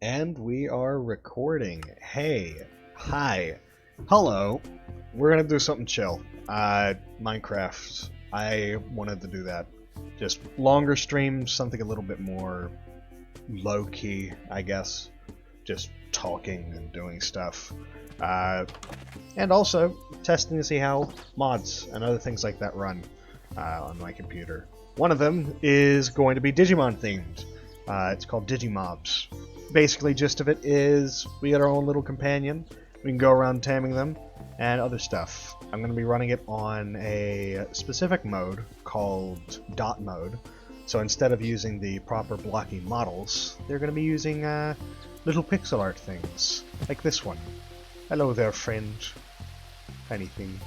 And we are recording. Hey, hi, hello. We're gonna do something chill. Minecraft. I wanted to do that. Just longer streams, something a little bit more low key, I guess. Just talking and doing stuff. And also testing to see how mods and other things like that run on my computer. One of them is going to be Digimon themed. It's called Digimobs. Basically, gist of it is we get our own little companion. We can go around taming them and other stuff. I'm going to be running it on a specific mode called dot mode. So instead of using the proper blocky models, they're going to be using little pixel art things, like this one. Hello there, friend. Tiny thing.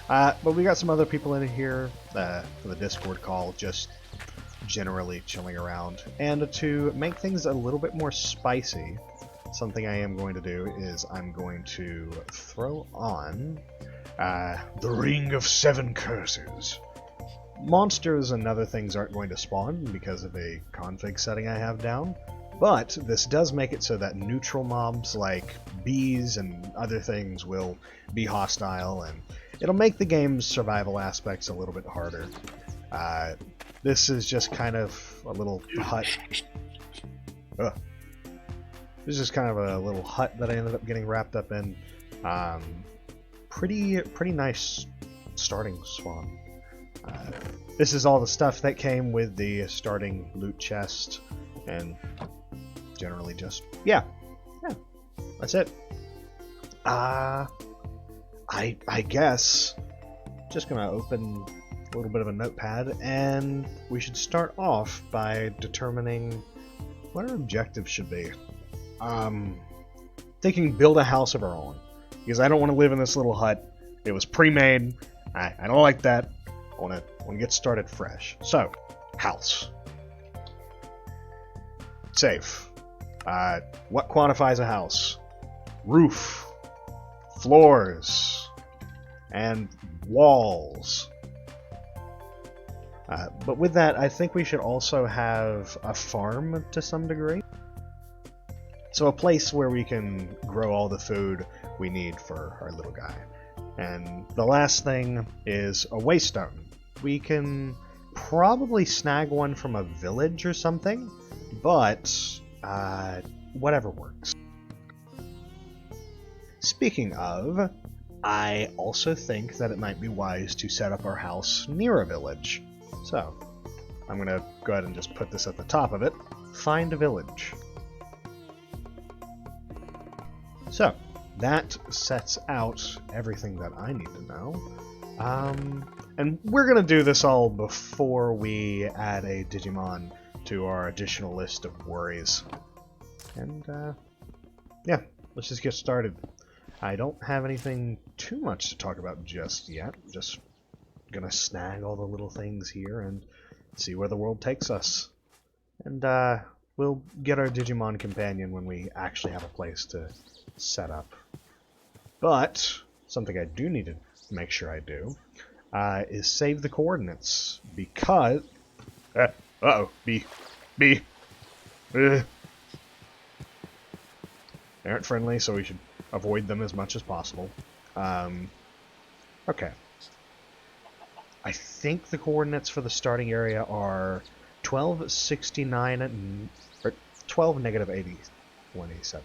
But we got some other people in here for the Discord call, just generally chilling around. And to make things a little bit more spicy, something I am going to do is I'm going to throw on the Ring of Seven Curses. Monsters and other things aren't going to spawn because of a config setting I have down, but this does make it so that neutral mobs like bees and other things will be hostile, and it'll make the game's survival aspects a little bit harder. This is just kind of a little hut. Ugh. This is just kind of a little hut that I ended up getting wrapped up in. Pretty nice starting spawn. This is all the stuff that came with the starting loot chest, and generally just yeah, that's it. I guess just gonna open a little bit of a notepad, and we should start off by determining what our objectives should be. Thinking build a house of our own, because I don't want to live in this little hut. It was pre-made. I don't like that. I want to get started fresh. So, house. Safe. What quantifies a house? Roof, floors, and walls. But with that, I think we should also have a farm to some degree. So a place where we can grow all the food we need for our little guy. And the last thing is a waystone. We can probably snag one from a village or something, but whatever works. Speaking of, I also think that it might be wise to set up our house near a village. So, I'm going to go ahead and just put this at the top of it. Find a village. So, that sets out everything that I need to know. And we're going to do this all before we add a Digimon to our additional list of worries. And, yeah, let's just get started. I don't have anything too much to talk about just yet. Just gonna snag all the little things here and see where the world takes us. And, we'll get our Digimon companion when we actually have a place to set up. But something I do need to make sure I do is save the coordinates, because B they aren't friendly, so we should avoid them as much as possible. Okay, I think the coordinates for the starting area are 12, 69, or 12, negative 80, 187.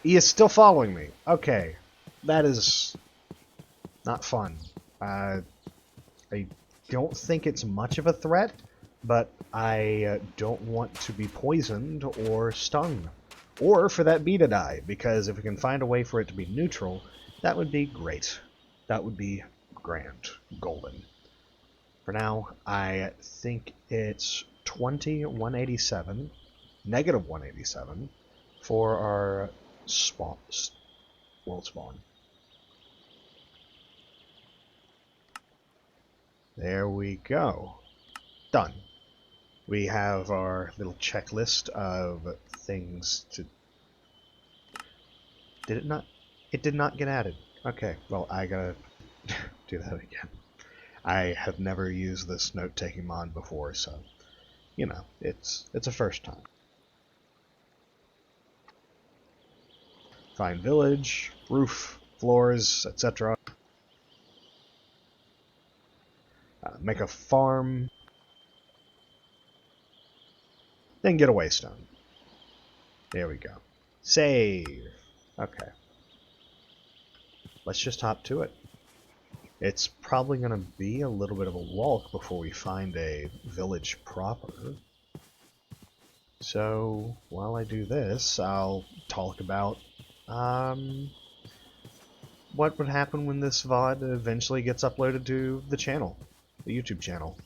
He is still following me. Okay, that is not fun. I don't think it's much of a threat, but I don't want to be poisoned or stung, or for that bee to die, because if we can find a way for it to be neutral, that would be great. That would be grand. Golden. For now, I think it's 20, 187, negative 187 for our world spawn. There we go. Done. We have our little checklist of things to... Did it not? It did not get added. Okay, well, I gotta do that again. I have never used this note-taking mod before, so you know, it's a first time. Find village, roof, floors, etc. Make a farm. Then get a waystone. There we go. Save. Okay. Let's just hop to it. It's probably going to be a little bit of a walk before we find a village proper. So, while I do this, I'll talk about what would happen when this VOD eventually gets uploaded to the channel, the YouTube channel.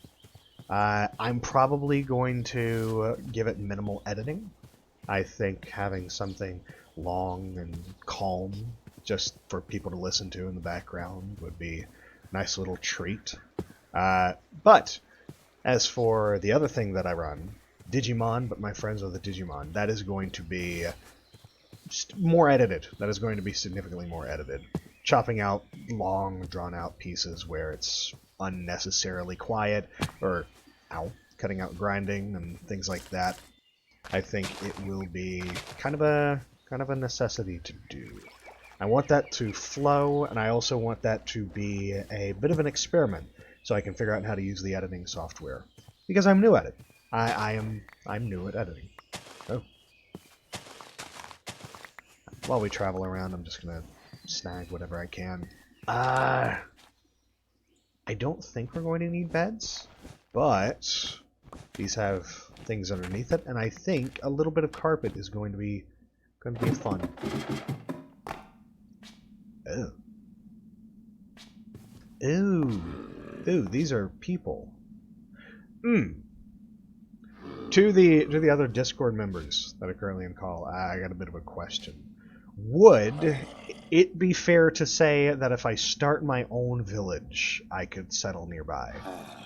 I'm probably going to give it minimal editing. I think having something long and calm just for people to listen to in the background would be a nice little treat. But as for the other thing that I run, Digimon, but my friends with the Digimon, that is going to be more edited. That is going to be significantly more edited. Chopping out long, drawn-out pieces where it's unnecessarily quiet, or cutting out grinding and things like that. I think it will be kind of a necessity to do. I want that to flow, and I also want that to be a bit of an experiment, so I can figure out how to use the editing software. Because I'm new at it. I'm new at editing. Oh. While we travel around, I'm just gonna snag whatever I can. I don't think we're going to need beds, but these have things underneath it, and I think a little bit of carpet is going to be fun. Oh. Ooh, these are people. To the other Discord members that are currently in call, I got a bit of a question. Would it be fair to say that if I start my own village, I could settle nearby?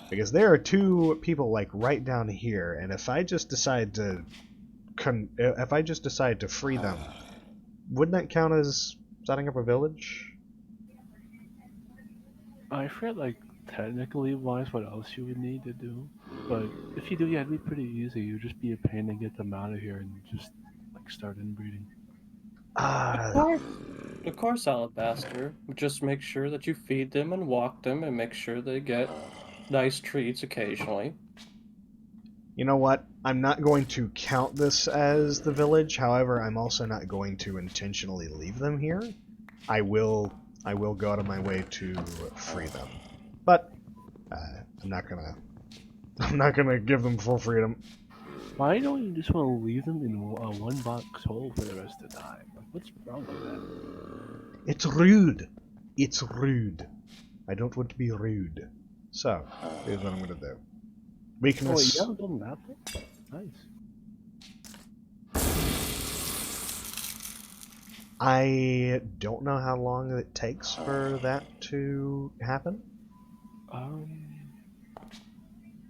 Because there are two people like right down here, and if I just decide to free them, wouldn't that count as setting up a village? I forget, like, technically wise what else you would need to do, but if you do, yeah, it'd be pretty easy. You'd just be a pain to get them out of here and just, like, start inbreeding. Of course, Alabaster. Just make sure that you feed them and walk them and make sure they get nice treats occasionally. You know what? I'm not going to count this as the village. However, I'm also not going to intentionally leave them here. I will go out of my way to free them. But I'm not gonna give them full freedom. Why don't you just want to leave them in a one-box hole for the rest of the time? Like, what's wrong with that? It's rude. It's rude. I don't want to be rude. So, here's what I'm gonna do. Weakness. Oh, wait, you haven't done that thing? Nice. I don't know how long it takes for that to happen.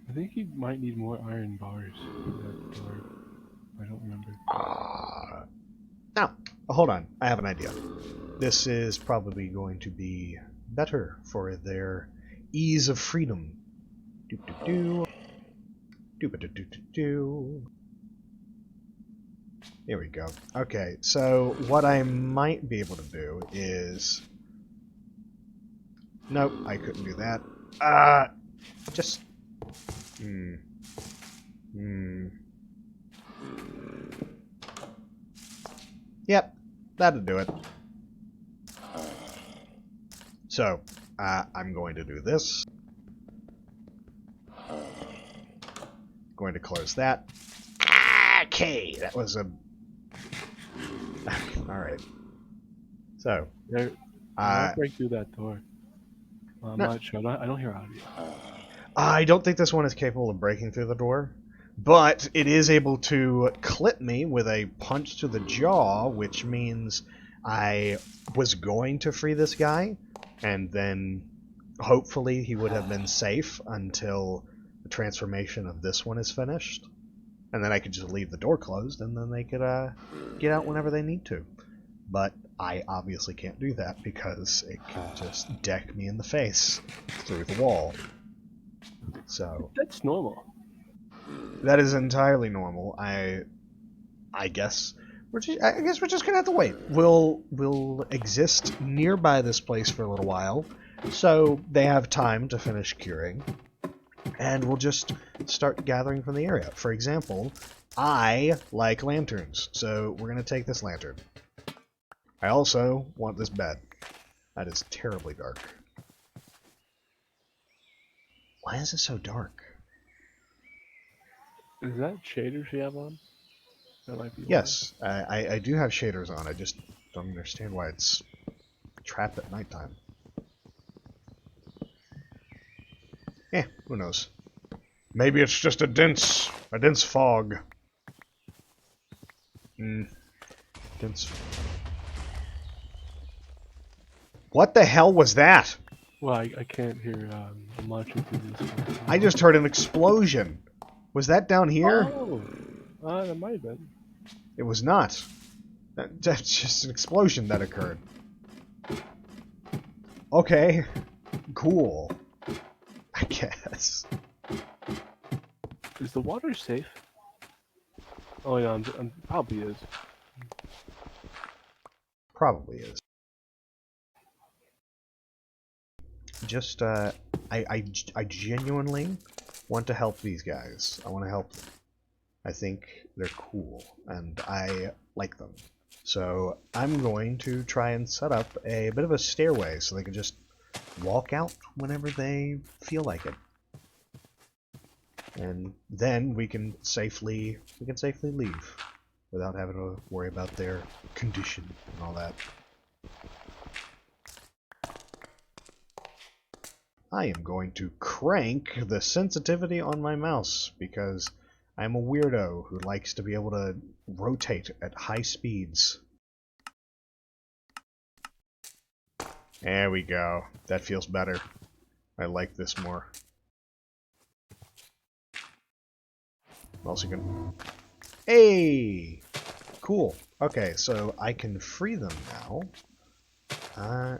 I think you might need more iron bars for that door. I don't remember. Now, hold on. I have an idea. This is probably going to be better for their ease of freedom. Doop-doop-doo. Doop-a-doo-doo-doo-doo. Here we go. Okay, so what I might be able to do is... Nope, I couldn't do that. Just... Yep, that'll do it. So, I'm going to do this. Going to close that. Okay, that was a... Alright. So, I'll break through that door. I'm not sure. I don't hear audio. I don't think this one is capable of breaking through the door, but it is able to clip me with a punch to the jaw, which means I was going to free this guy, and then hopefully he would have been safe until the transformation of this one is finished. And then I could just leave the door closed, and then they could get out whenever they need to. But I obviously can't do that because it can just deck me in the face through the wall. So that's normal. That is entirely normal. I guess I guess we're just gonna have to wait. We'll exist nearby this place for a little while, so they have time to finish curing, and we'll just start gathering from the area. For example, I like lanterns, so we're gonna take this lantern. I also want this bed. That is terribly dark. Why is it so dark? Is that shaders you have on? That might be why. Yes, I do have shaders on. I just don't understand why it's trapped at nighttime. Who knows? Maybe it's just a dense fog. Dense. What the hell was that? Well, I can't hear much through this one. I just heard an explosion. Was that down here? Oh! That might have been. It was not. That's just an explosion that occurred. Okay. Cool. I guess. Is the water safe? Oh yeah, I'm probably is. Probably is. Just, I genuinely want to help these guys. I want to help them. I think they're cool, and I like them. So I'm going to try and set up a bit of a stairway so they can just walk out whenever they feel like it. And then we can safely leave without having to worry about their condition and all that. I am going to crank the sensitivity on my mouse because I'm a weirdo who likes to be able to rotate at high speeds. There we go. That feels better. I like this more. Also can... Hey! Cool. Okay, so I can free them now. I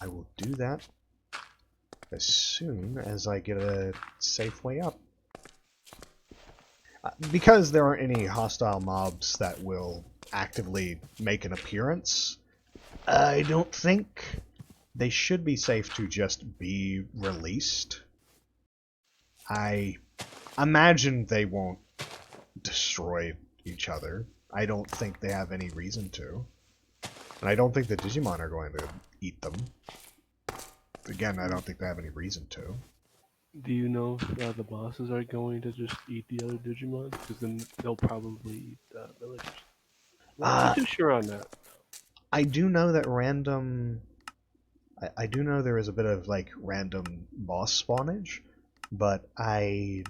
will do that as soon as I get a safe way up. Because there aren't any hostile mobs that will actively make an appearance, I don't think they should be safe to just be released. I imagine they won't destroy each other. I don't think they have any reason to. And I don't think the Digimon are going to eat them. Again, I don't think they have any reason to. Do you know if the bosses are going to just eat the other Digimon? Because then they'll probably eat the villagers. Not too sure on that. I do know that random... I do know there is a bit of, like, random boss spawnage, but I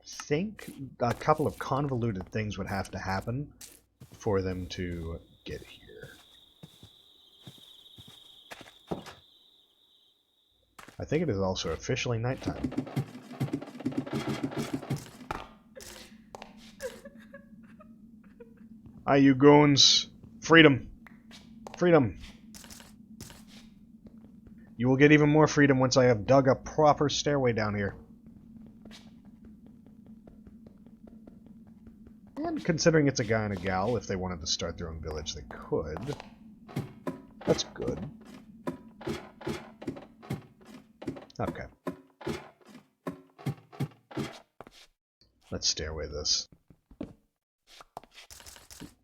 think a couple of convoluted things would have to happen for them to get here. I think it is also officially nighttime. Hi, you goons. Freedom. Freedom. You will get even more freedom once I have dug a proper stairway down here. And considering it's a guy and a gal, if they wanted to start their own village, they could. That's good. Okay. Let's stairway this.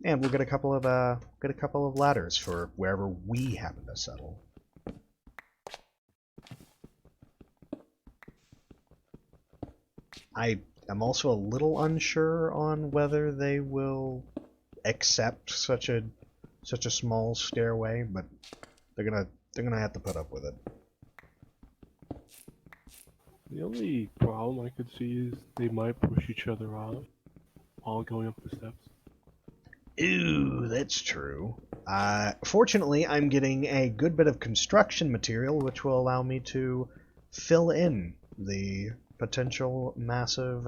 And we'll get a couple of ladders for wherever we happen to settle. I am also a little unsure on whether they will accept such a small stairway, but they're gonna have to put up with it. The only problem I could see is they might push each other out while going up the steps. Ooh, that's true. Fortunately, I'm getting a good bit of construction material, which will allow me to fill in the potential massive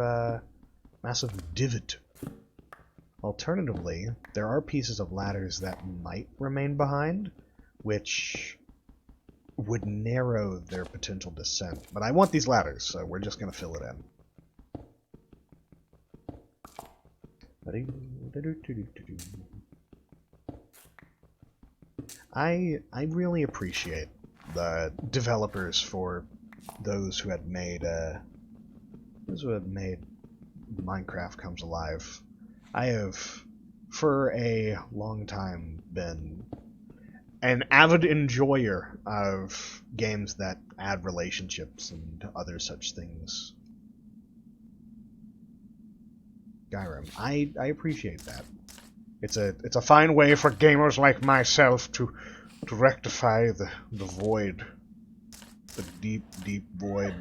divot. Alternatively, there are pieces of ladders that might remain behind, which would narrow their potential descent. But I want these ladders, so we're just going to fill it in. I really appreciate the developers for those who had made Minecraft Comes Alive. I have for a long time been an avid enjoyer of games that add relationships and other such things. Skyrim. I appreciate that. It's a fine way for gamers like myself to rectify the void. The deep, deep void.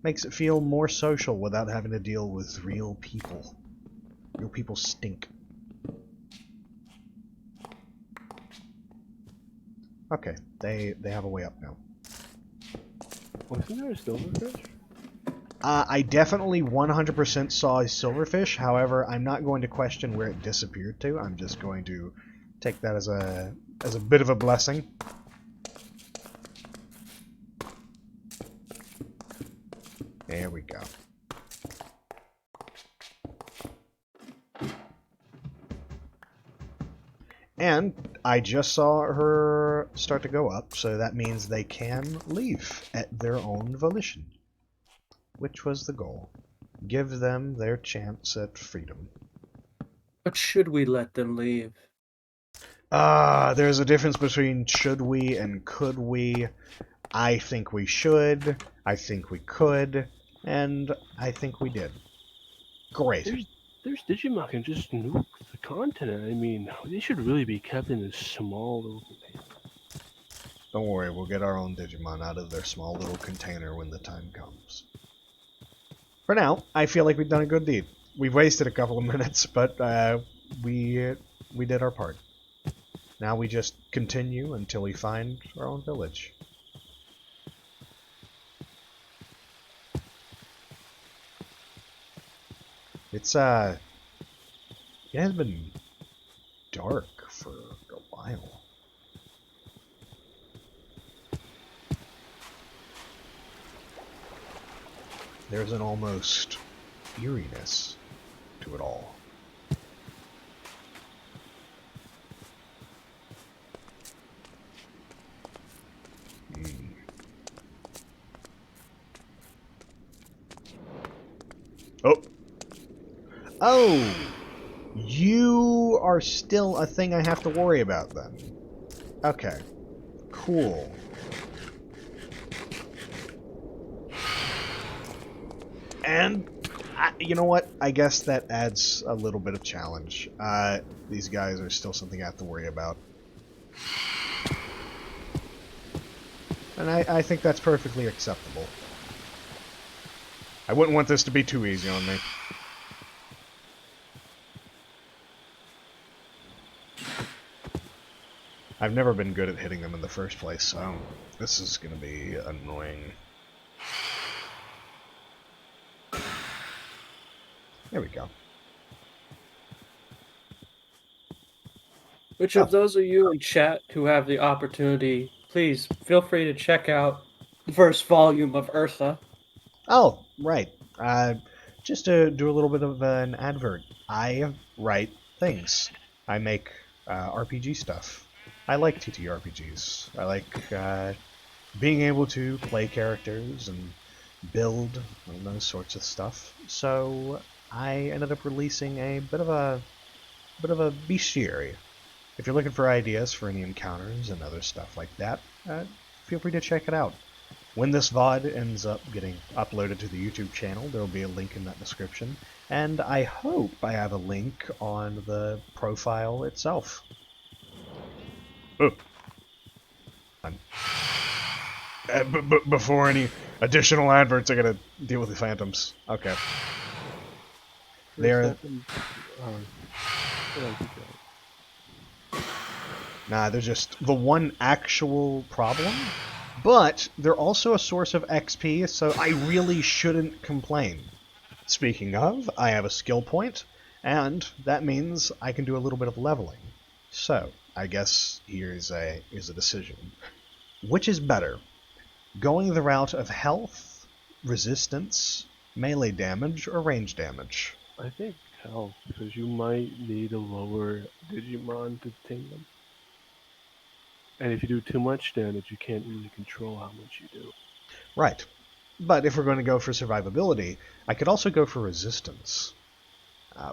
Makes it feel more social without having to deal with real people. Real people stink. Okay, they have a way up now. Wasn't there a silverfish? I definitely 100% saw a silverfish. However, I'm not going to question where it disappeared to. I'm just going to take that as a bit of a blessing. There we go. And I just saw her start to go up, so that means they can leave at their own volition. Which was the goal. Give them their chance at freedom. But should we let them leave? There's a difference between should we and could we. I think we should, I think we could, and I think we did. Great. There's Digimon can just nuke the continent. I mean, they should really be kept in this small little container. Don't worry, we'll get our own Digimon out of their small little container when the time comes. For now, I feel like we've done a good deed. We've wasted a couple of minutes, but we did our part. Now we just continue until we find our own village. It has been dark for a while. There's an almost eeriness to it all. Oh! Oh! You are still a thing I have to worry about then. Okay. Cool. And, you know what? I guess that adds a little bit of challenge. These guys are still something I have to worry about. And I think that's perfectly acceptable. I wouldn't want this to be too easy on me. I've never been good at hitting them in the first place, so this is going to be annoying. There we go. Which of those of you in chat who have the opportunity, please feel free to check out the first volume of Eartha. Oh, right. Just to do a little bit of an advert. I write things. I make RPG stuff. I like TTRPGs. I like being able to play characters and build and those sorts of stuff. So I ended up releasing a bit of a bestiary. If you're looking for ideas for any encounters and other stuff like that, feel free to check it out. When this VOD ends up getting uploaded to the YouTube channel, there will be a link in that description, and I hope I have a link on the profile itself. Oh. Before any additional adverts, I gotta deal with the phantoms. Okay. They're... Nah, they're just the one actual problem, but they're also a source of XP, so I really shouldn't complain. Speaking of, I have a skill point, and that means I can do a little bit of leveling. So, I guess here's a decision. Which is better? Going the route of health, resistance, Melee damage or range damage? I think health, because you might need a lower Digimon to tame them. And if you do too much damage, you can't really control how much you do. Right. But if we're going to go for survivability, I could also go for resistance,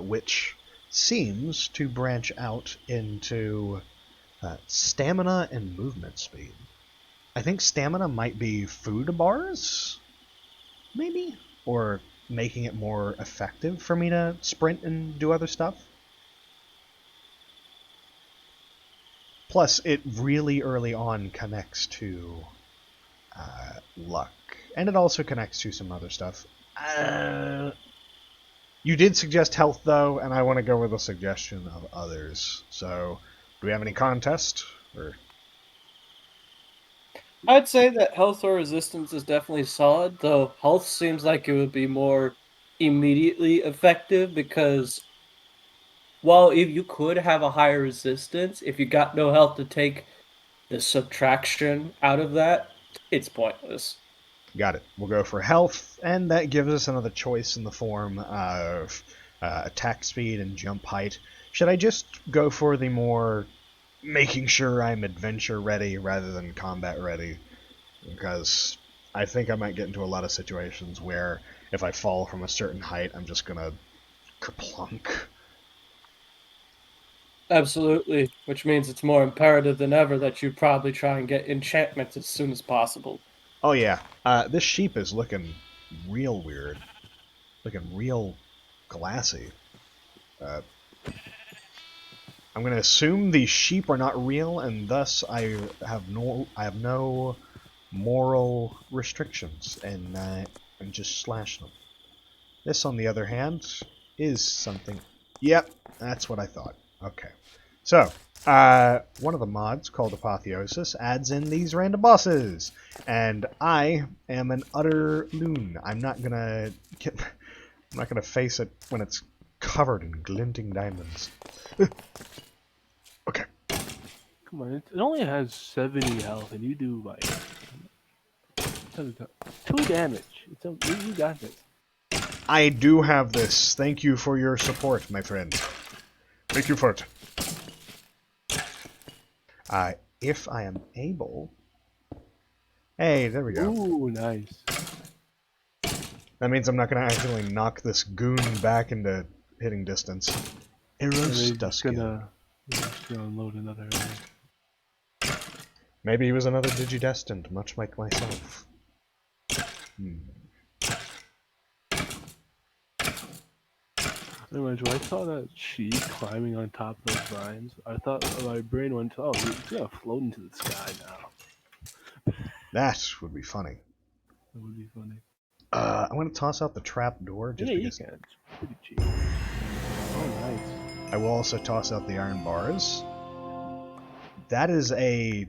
which seems to branch out into stamina and movement speed. I think stamina might be food bars, maybe? Or making it more effective for me to sprint and do other stuff. Plus, it really early on connects to luck. And it also connects to some other stuff. You did suggest health, though, and I want to go with a suggestion of others. So, do we have any contest? Or I'd say that health or resistance is definitely solid, though health seems like it would be more immediately effective because while if you could have a higher resistance, if you got no health to take the subtraction out of that, it's pointless. got it. We'll go for health, and that gives us another choice in the form of attack speed and jump height. Should I just go for the more making sure I'm adventure ready rather than combat ready? Because I think I might get into a lot of situations where if I fall from a certain height, I'm just gonna kerplunk. Absolutely, which means it's more imperative than ever that you probably try and get enchantments as soon as possible. Oh yeah, this sheep is looking real weird, looking real glassy. I'm gonna assume these sheep are not real, and thus I have no moral restrictions, and I'm just slashing them. This, on the other hand, is something. Yep, that's what I thought. Okay, so one of the mods called Apotheosis adds in these random bosses, and I am an utter loon. I'm not gonna face it when it's covered in glinting diamonds. Okay. Come on, it only has 70 health, and you do like 2 damage. You got this. I do have this. Thank you for your support, my friend. Thank you for it. If I am able... Hey, there we go. Ooh, nice. That means I'm not going to actually knock this goon back into hitting distance. Eros Duskill. Just gonna unload another area. Maybe he was another Digidestined, much like myself. Anyways, when I saw that sheep climbing on top of those vines, I thought my brain went, oh, he's gonna float into the sky now. That would be funny. That would be funny. I'm going to toss out the trap door just because... you can. It's pretty cheap. Oh, nice. I will also toss out the iron bars. That is a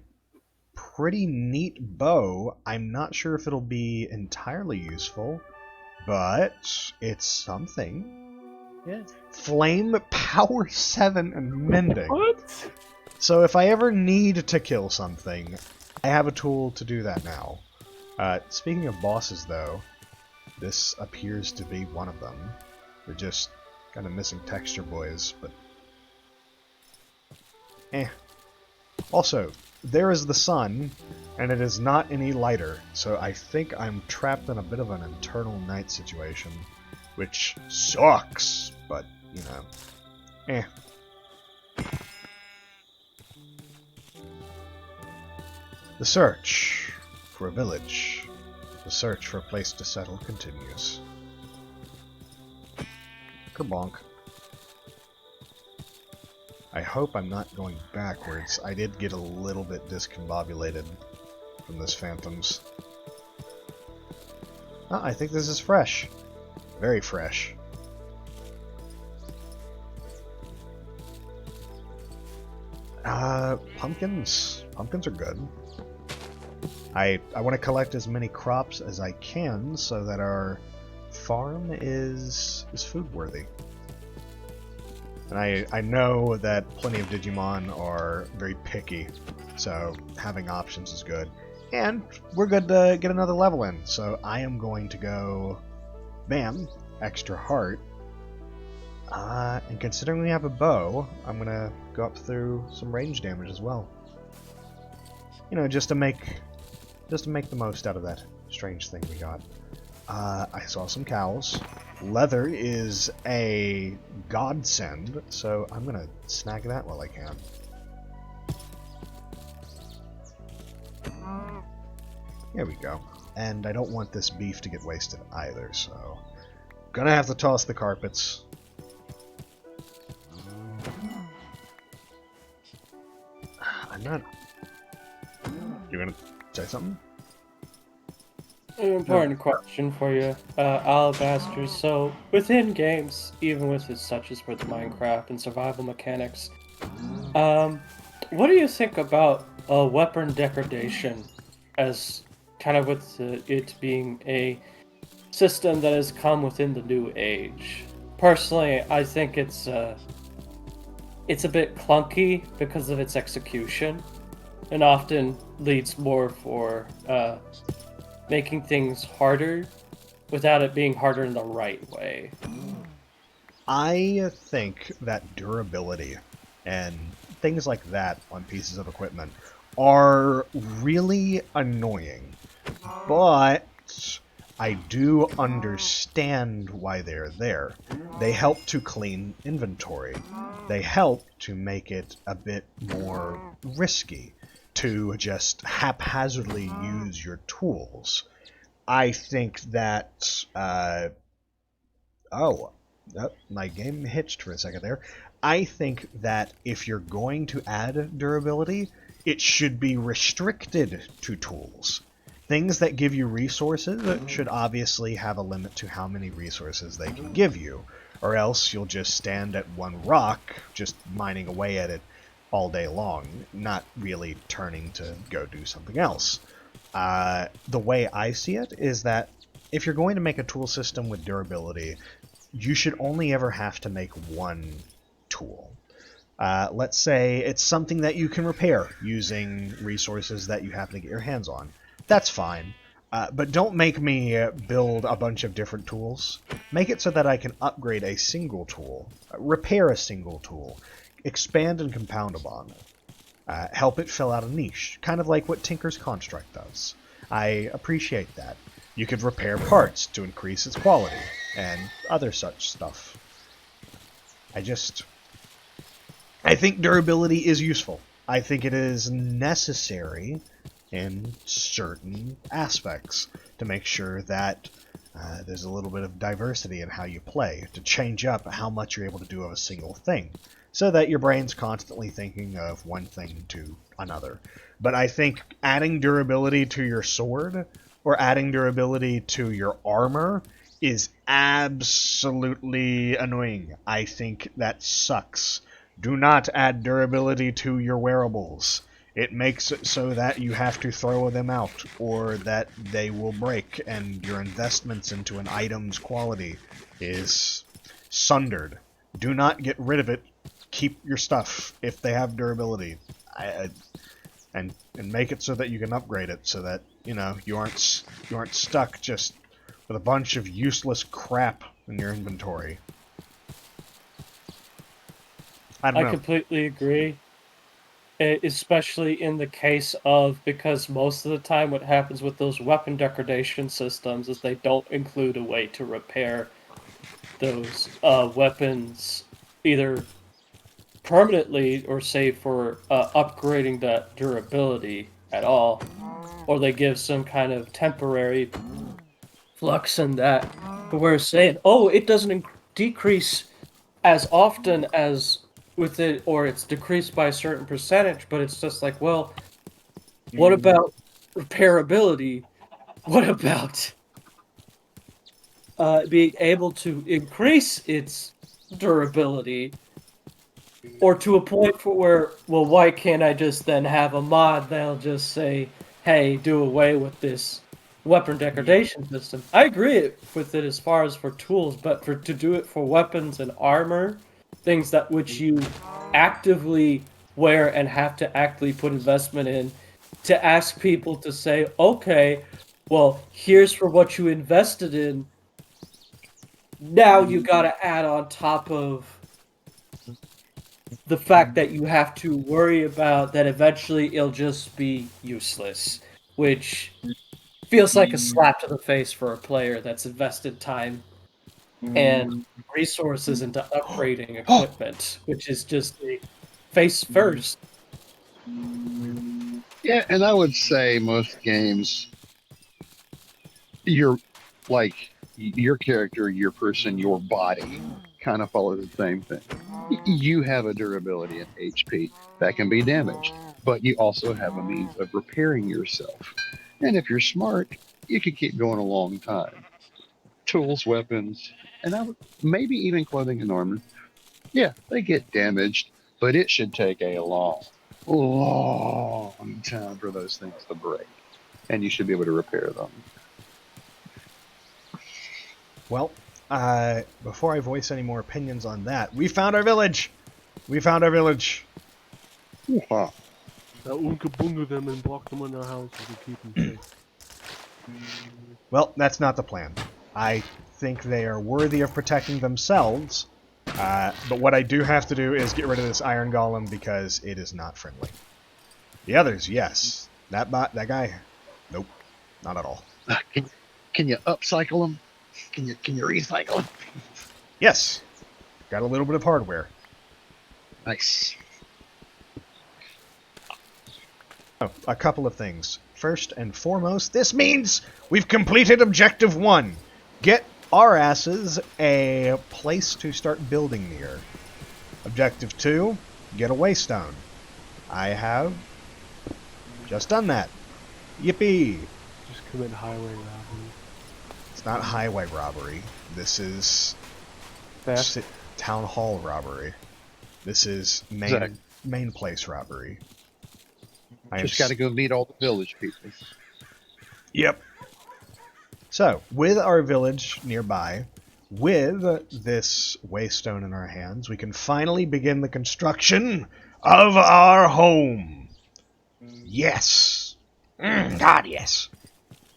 pretty neat bow. I'm not sure if it'll be entirely useful, but it's something. Yeah. Flame, power 7, and mending. What? So if I ever need to kill something, I have a tool to do that now. Speaking of bosses, though, this appears to be one of them. We're just kind of missing texture boys, but... Also, there is the sun, and it is not any lighter, so I think I'm trapped in a bit of an eternal night situation, which sucks, but, you know, The search for a village, the search for a place to settle continues. Kerbonk. I hope I'm not going backwards. I did get a little bit discombobulated from this Phantoms. Oh, I think this is fresh. Very fresh. Pumpkins. Pumpkins are good. I want to collect as many crops as I can so that our farm is food worthy. And I know that plenty of Digimon are very picky, so having options is good. And we're good to get another level in, so I am going to go Bam, extra heart. And considering we have a bow, I'm gonna go up through some range damage as well. You know, just to make the most out of that strange thing we got. I saw some cows. Leather is a godsend, so I'm gonna snag that while I can. There we go. And I don't want this beef to get wasted either, so gonna have to toss the carpets. I'm not... You're gonna say something? An important question for you, Alabaster. So, within games, even with it such as with Minecraft and survival mechanics, what do you think about weapon degradation as kind of with it being a system that has come within the new age? Personally, I think it's a bit clunky because of its execution, and often leads more for making things harder without it being harder in the right way. I think that durability and things like that on pieces of equipment are really annoying, but I do understand why they're there. They help to clean inventory. They help to make it a bit more risky to just haphazardly use your tools. I think that... my game hitched for a second there. I think that if you're going to add durability, it should be restricted to tools. Things that give you resources should obviously have a limit to how many resources they can give you, or else you'll just stand at one rock, just mining away at it all day long, not really turning to go do something else. The way I see it is that if you're going to make a tool system with durability, you should only ever have to make one tool. Let's say it's something that you can repair using resources that you happen to get your hands on. That's fine. But don't make me build a bunch of different tools. Make it so that I can upgrade a single tool, repair a single tool, expand and compound upon it. Help it fill out a niche, kind of like what Tinker's Construct does. I appreciate that. You could repair parts to increase its quality, and other such stuff. I think durability is useful. I think it is necessary in certain aspects to make sure that there's a little bit of diversity in how you play, to change up how much you're able to do of a single thing, so that your brain's constantly thinking of one thing to another. But I think adding durability to your sword, or adding durability to your armor, is absolutely annoying. I think that sucks. Do not add durability to your wearables. It makes it so that you have to throw them out, or that they will break, and your investments into an item's quality is sundered. Do not get rid of it. Keep your stuff if they have durability, and make it so that you can upgrade it, so that you aren't stuck just with a bunch of useless crap in your inventory. I don't know. Completely agree. Especially in the case of, because most of the time what happens with those weapon degradation systems is they don't include a way to repair those weapons either permanently or say for upgrading that durability at all, or they give some kind of temporary flux in that, but we're saying, oh, it doesn't decrease as often as with it, or it's decreased by a certain percentage, but it's just like, well, what about repairability? What about being able to increase its durability? Or to a point for where, well, why can't I just then have a mod that'll just say, hey, do away with this weapon degradation system? I agree with it as far as for tools, but to do it for weapons and armor, things that which you actively wear and have to actively put investment in, to ask people to say, okay, well, here's for what you invested in, Now you gotta add on top of the fact that you have to worry about that eventually it'll just be useless, which feels like a slap to the face for a player that's invested time and resources into upgrading Oh! equipment, which is just a face first. Yeah, and I would say most games, your like your character, your person, your body kind of follow the same thing. You have a durability and HP that can be damaged, but you also have a means of repairing yourself. And if you're smart, you could keep going a long time. Tools, weapons, and I would maybe even clothing and armor. Yeah, they get damaged, but it should take a long time for those things to break, and you should be able to repair them. Well, before I voice any more opinions on that, we found our village! We found our village! Wow. Now Oonka Boonga them and block them in our houses and keep them safe. Well, that's not the plan. I think they are worthy of protecting themselves, but what I do have to do is get rid of this iron golem because it is not friendly. The others, yes. That guy, nope, not at all. Can you upcycle them? Can you recycle them? Yes, got a little bit of hardware. Nice. Oh, a couple of things. First and foremost, this means we've completed Objective 1. Get our asses a place to start building near. Objective 2, get a waystone. I have just done that. Yippee! Just commit highway robbery. It's not highway robbery. This is Theft. town hall robbery. This is main place robbery. Just got to go meet all the village people. Yep. So, with our village nearby, with this waystone in our hands, we can finally begin the construction of our home. Yes. God, yes.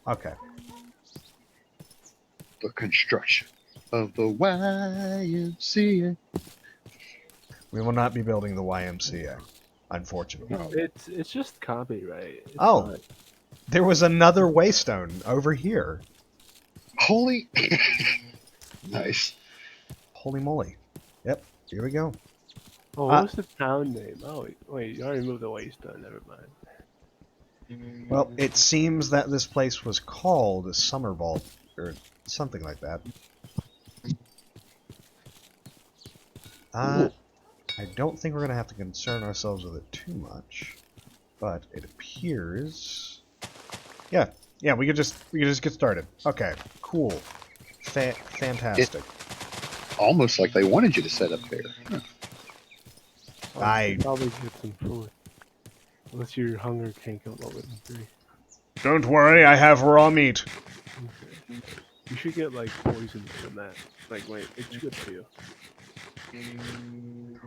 Okay. The construction of the YMCA. We will not be building the YMCA, unfortunately. Oh, It's just copyright. It's Oh. not- There was another waystone over here. holy. Nice. Holy moly. Yep, here we go. Oh, what was the town name? Oh, wait, you already moved the waystone. Never mind. Well, it seems that this place was called Summer Vault, or something like that. I don't think we're going to have to concern ourselves with it too much, but it appears... Yeah, we could just get started. Okay, cool. Fantastic. Almost like they wanted you to set up there. Huh. Oh, I- you should probably get some food. Unless your hunger can't come up with 3. Don't worry, I have raw meat. Okay. You should get like poison from that. Like, wait, it's good for you.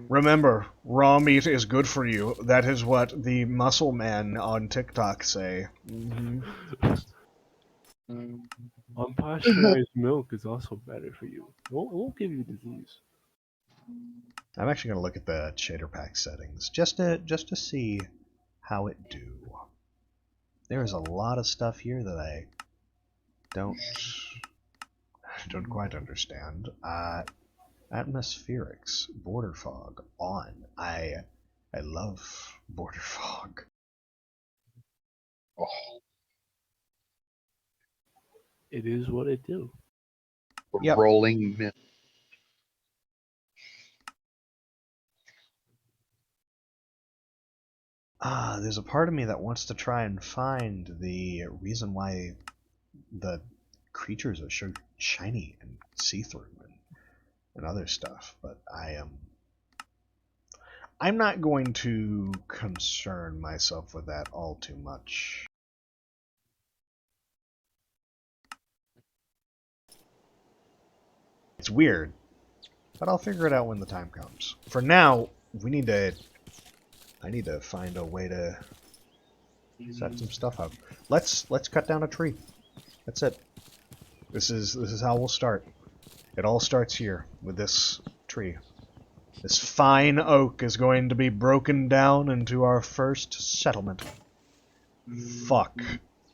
Remember, raw meat is good for you. That is what the muscle men on TikTok say. Unpasteurized milk is also better for you. It won't give you disease. I'm actually going to look at the shader pack settings just to see how it do. There is a lot of stuff here that I don't quite understand. Atmospherics, border fog on. I love border fog. Oh, It is what it do. Yep. rolling myth. There's a part of me that wants to try and find the reason why the creatures are so shiny and see-through and other stuff, but I'm not going to concern myself with that all too much. It's weird, but I'll figure it out when the time comes. For now, I need to find a way to set some stuff up. Let's cut down a tree. That's it. This is how we'll start. It all starts here, with this tree. This fine oak is going to be broken down into our first settlement. Fuck.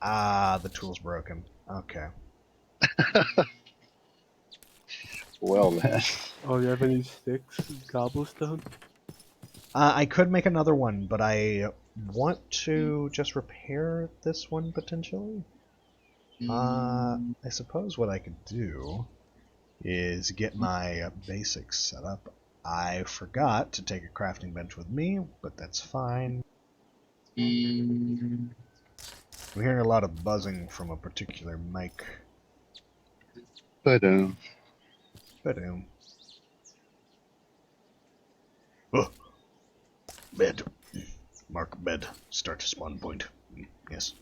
Ah, the tool's broken. Okay. Well then. Oh, you have any sticks? Cobblestone? I could make another one, but I want to just repair this one potentially. I suppose what I could do is get my basics set up. I forgot to take a crafting bench with me, but that's fine. I'm hearing a lot of buzzing from a particular mic. But Ba-doom. Oh, bed. Mark bed. Start to spawn point. Yes.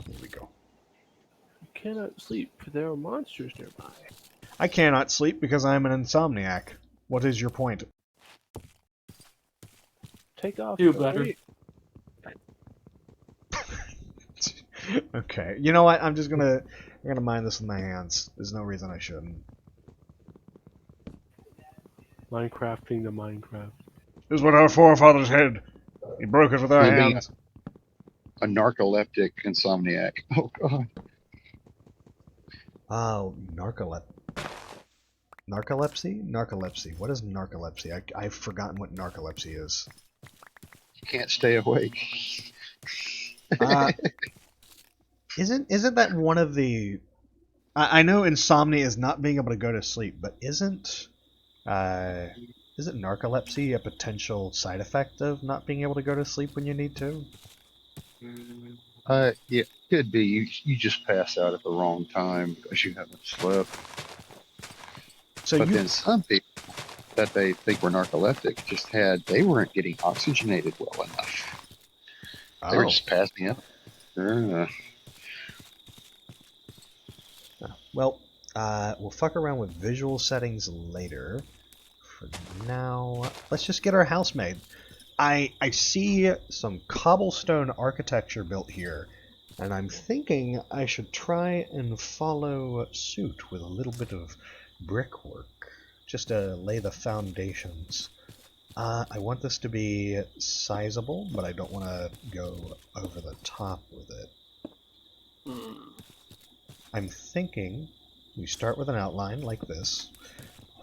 Here we go. You cannot sleep, for there are monsters nearby. I cannot sleep because I am an insomniac. What is your point? Take off. Do the better. weight. Okay. You know what? I'm gonna mine this with my hands. There's no reason I shouldn't. Minecrafting the Minecraft. This is what our forefathers had. We broke it with our You're being hands. a narcoleptic insomniac. Oh god. Oh, narcolepsy? Narcolepsy. What is narcolepsy? I've forgotten what narcolepsy is. You can't stay awake. Uh, isn't that one of the... I know insomnia is not being able to go to sleep, but isn't narcolepsy a potential side effect of not being able to go to sleep when you need to? Yeah, could be. You just pass out at the wrong time because you haven't slept. So But you... then some people that they think were narcoleptic they weren't getting oxygenated well enough. They were Oh. just passing out. Well, we'll fuck around with visual settings later. For now, let's just get our house made. I see some cobblestone architecture built here, and I'm thinking I should try and follow suit with a little bit of brickwork, just to lay the foundations. I want this to be sizable, but I don't want to go over the top with it. I'm thinking we start with an outline like this.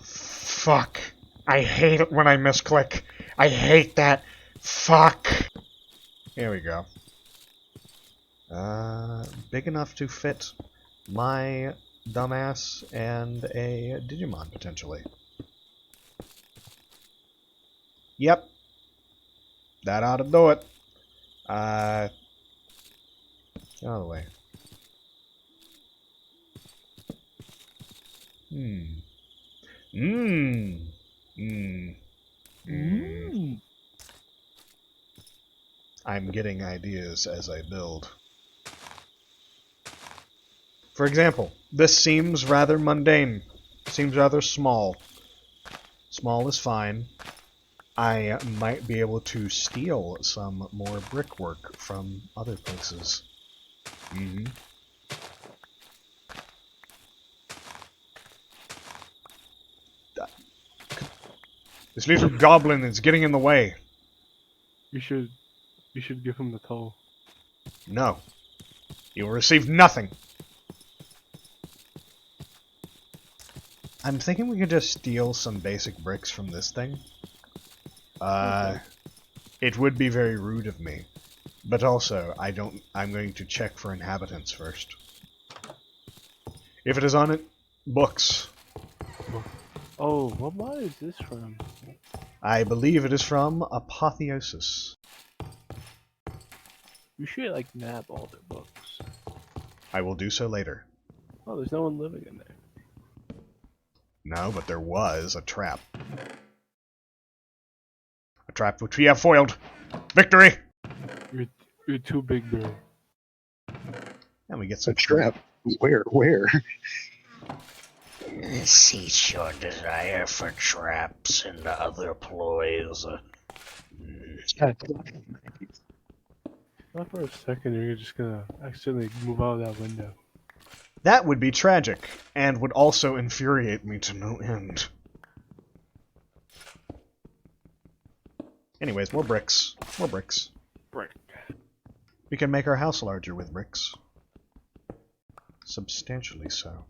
Fuck! I hate it when I misclick. I hate that. Fuck! Here we go. Big enough to fit my dumbass and a Digimon, potentially. Yep. That ought to do it. Get out of the way. I'm getting ideas as I build. For example, this seems rather mundane. Seems rather small. Small is fine. I might be able to steal some more brickwork from other places. This little goblin is getting in the way. You should give him the toll. No. You will receive nothing. I'm thinking we could just steal some basic bricks from this thing. It would be very rude of me. But also, I'm going to check for inhabitants first. If it is on it, books. Oh, what mod is this from? I believe it is from Apotheosis. You should like nab all their books. I will do so later. Oh, there's no one living in there. No, but there was a trap. A trap which we have foiled. Victory! You're too big, bro. And we get A some trap. Where? Cease your desire for traps and other ploys. Not for a second, you're just gonna accidentally move out of that window. That would be tragic, and would also infuriate me to no end. Anyways, more bricks. More bricks. Brick. We can make our house larger with bricks. Substantially so.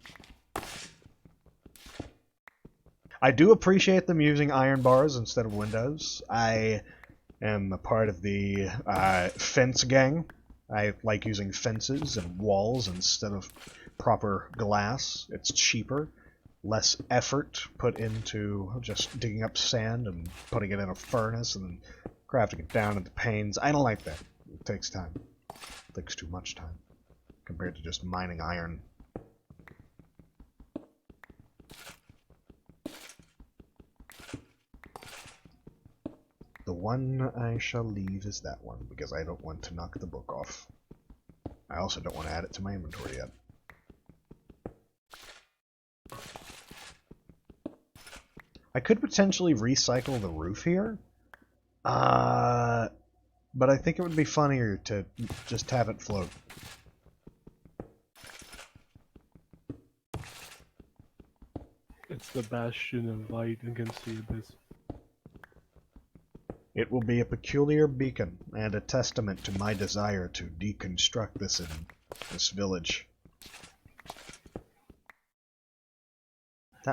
I do appreciate them using iron bars instead of windows. I am a part of the fence gang. I like using fences and walls instead of proper glass. It's cheaper, less effort put into just digging up sand and putting it in a furnace and then crafting it down into panes. I don't like that. It takes time. It takes too much time compared to just mining iron. The one I shall leave is that one, because I don't want to knock the book off. I also don't want to add it to my inventory yet. I could potentially recycle the roof here, but I think it would be funnier to just have it float. It's the bastion of light against the abyss. It will be a peculiar beacon and a testament to my desire to deconstruct this village.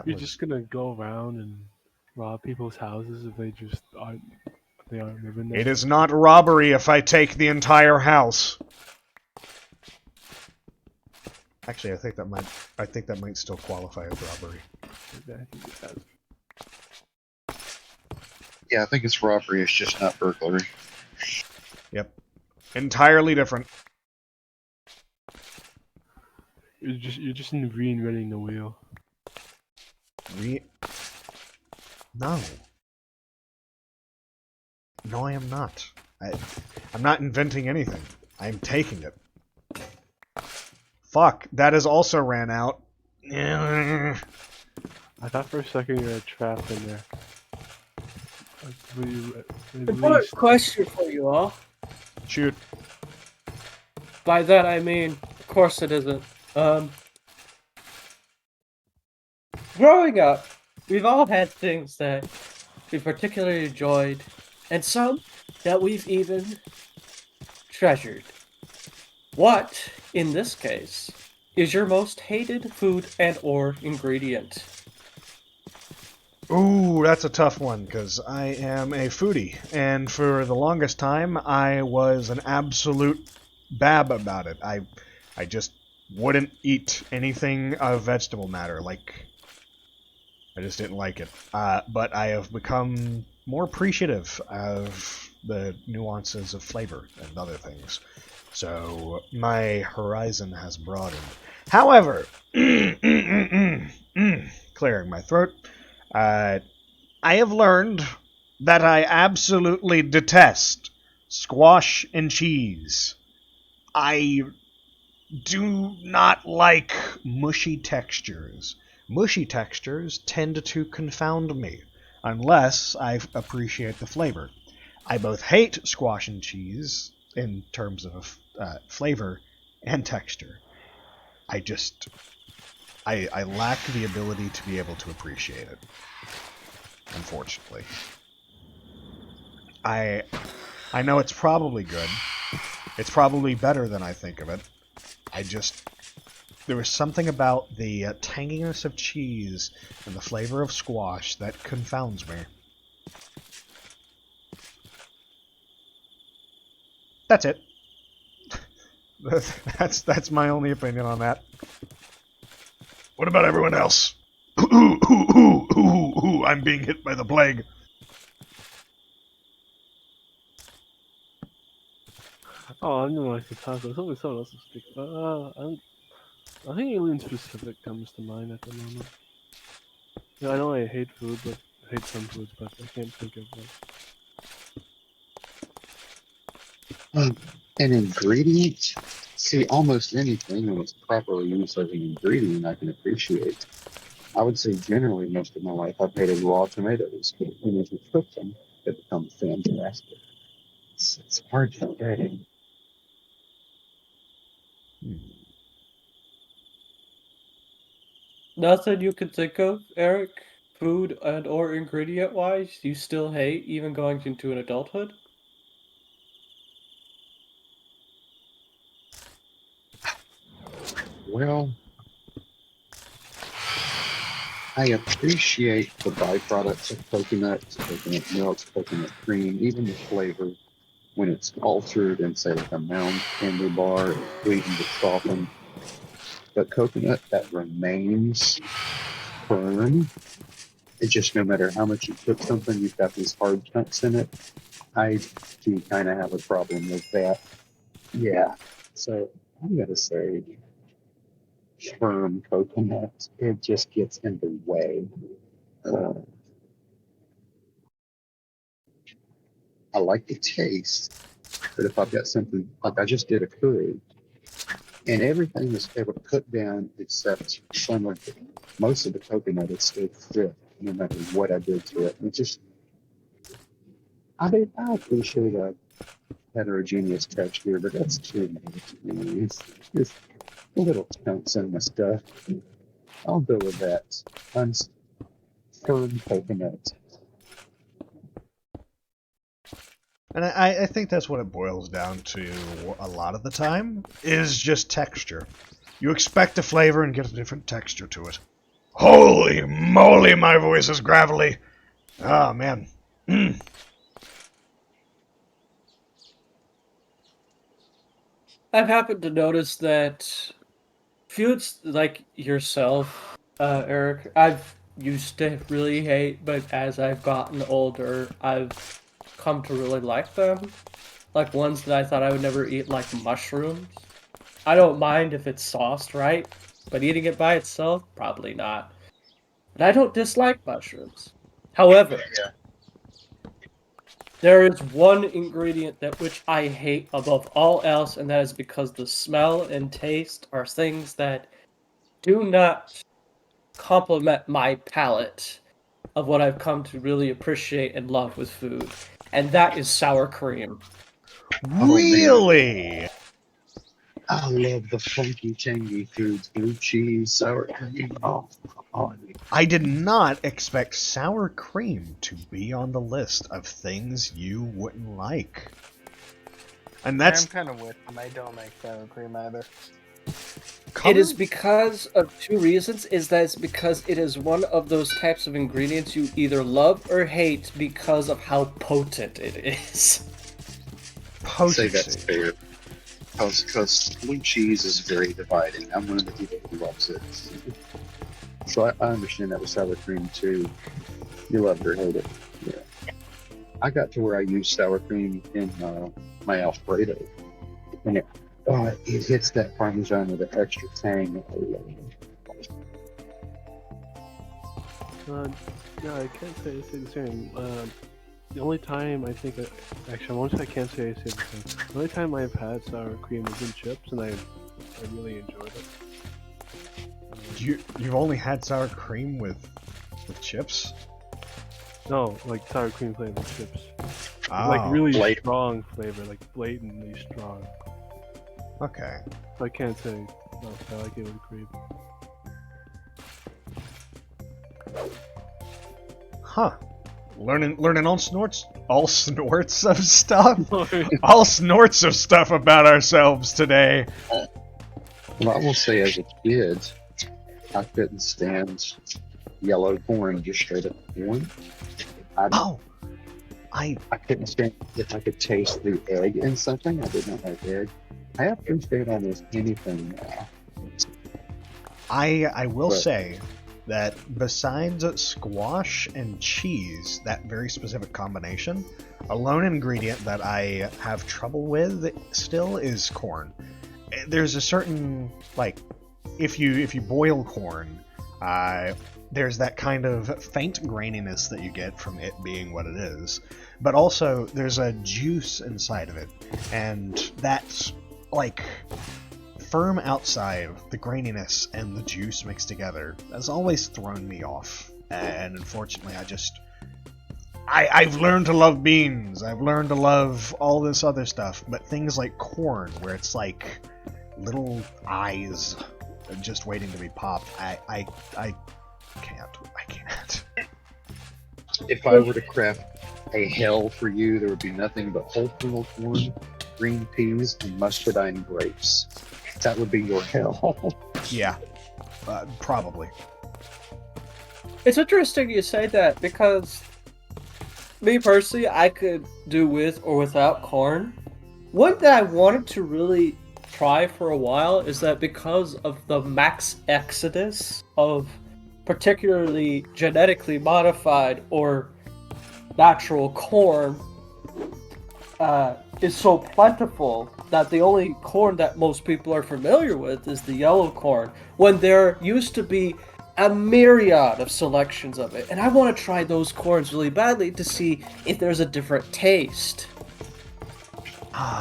You're just gonna go around and rob people's houses if they aren't living there. It is not robbery if I take the entire house. Actually, I think that might still qualify as robbery. I think it has. Yeah, I think it's robbery. It's just not burglary. Yep. Entirely different. You're just reinventing the wheel. No. No, I am not. I'm not inventing anything. I'm taking it. Fuck, that has also ran out. I thought for a second you were trapped in there. Important question for you all. Shoot. By that I mean, of course it isn't. Growing up, we've all had things that we particularly enjoyed, and some that we've even treasured. What, in this case, is your most hated food and or ingredient? Ooh, that's a tough one, because I am a foodie, and for the longest time, I was an absolute bab about it. I just wouldn't eat anything of vegetable matter, like, I just didn't like it. But I have become more appreciative of the nuances of flavor and other things. So, my horizon has broadened. However, clearing my throat, I have learned that I absolutely detest squash and cheese. I do not like mushy textures. Mushy textures tend to confound me, unless I appreciate the flavor. I both hate squash and cheese in terms of flavor and texture. I lack the ability to be able to appreciate it. Unfortunately. I know it's probably good. It's probably better than I think of it. There was something about the tanginess of cheese and the flavor of squash that confounds me. That's it. That's my only opinion on that. What about everyone else? I'm being hit by the plague. Oh, I'm gonna like the taco. Someone else is speaking. I think alien specific comes to mind at the moment. Yeah, I know I hate food, but I hate some foods, but I can't think of one. An ingredient? See, almost anything when it's properly used as an ingredient, I can appreciate. I would say generally most of my life I've hated raw tomatoes, but when you cook them, they become fantastic. It's hard to say. Nothing you could think of, Eric? Food and or ingredient wise, you still hate even going into an adulthood? Well, I appreciate the byproducts of coconut milk, coconut cream, even the flavor when it's altered and say like a mound candy bar or sweetened or softened. But coconut that remains firm, it just no matter how much you cook something, you've got these hard chunks in it. I do kind of have a problem with that. Yeah. So I'm gonna say firm coconut. It just gets in the way. Uh, I like the taste, but if I've got something like I just did a curry, and everything was able to cook down except some of the, most of the coconut is still crisp, no matter what I did to it. It just, I mean, I appreciate a heterogeneous texture, but that's too much to me. It's a little chunks in my stuff. I'll go with that. Firm coconut. And I think that's what it boils down to a lot of the time, is just texture. You expect a flavor and get a different texture to it. Holy moly, my voice is gravelly. Oh, man. I've happened to notice that feuds like yourself, Eric, I've used to really hate, but as I've gotten older, I've come to really like them. Like ones that I thought I would never eat, like mushrooms. I don't mind if it's sauced right, but eating it by itself, probably not. And I don't dislike mushrooms. However, there is one ingredient that which I hate above all else, and that is because the smell and taste are things that do not complement my palate of what I've come to really appreciate and love with food. And that is sour cream. Really? I love the funky, tangy foods, blue cheese, sour cream. Oh, I did not expect sour cream to be on the list of things you wouldn't like. And I'm that's kind of with him. I don't like sour cream either. It is because of two reasons. Is that it's because it is one of those types of ingredients you either love or hate because of how potent it is. I'd say that's potency. fair. Because blue cheese is very dividing. I'm one of the people who loves it. So I understand that with sour cream too. You love it or hate it. Yeah. I got to where I use sour cream in my Alfredo. And it hits that Parmesan with an extra tang. Yeah, I can't say the same. The only time I think, actually, I won't say I can't say the same. The only time I've had sour cream is in chips, and I really enjoyed it. You've only had sour cream with chips? No, like sour cream flavored chips. Oh, Like really Blatant. strong flavor, like blatantly strong. okay. So I can't say no, I like it with cream. Huh. Learning all snorts of stuff? All snorts of stuff about ourselves today. Well, I will say as a kid, I couldn't stand yellow corn, just straight up corn. I I couldn't stand if I could taste the egg in something. I did not like egg. I appreciate almost anything now. I will But- say that besides squash and cheese, that very specific combination, a lone ingredient that I have trouble with still is corn. There's a certain, like, if you boil corn, there's that kind of faint graininess that you get from it being what it is, but also there's a juice inside of it, and that's like firm outside, the graininess and the juice mixed together has always thrown me off. And unfortunately, I've learned to love beans. I've learned to love all this other stuff, but things like corn, where it's like little eyes just waiting to be popped. I can't. I can't. If I were to craft a hell for you, there would be nothing but whole kernel corn, green peas, and muscadine grapes. That would be your hell. Yeah, probably. It's interesting you say that because me personally, I could do with or without corn. One that I wanted to really try for a while is that because of the max exodus of particularly genetically modified or natural corn is so plentiful that the only corn that most people are familiar with is the yellow corn, when there used to be a myriad of selections of it. And I want to try those corns really badly to see if there's a different taste.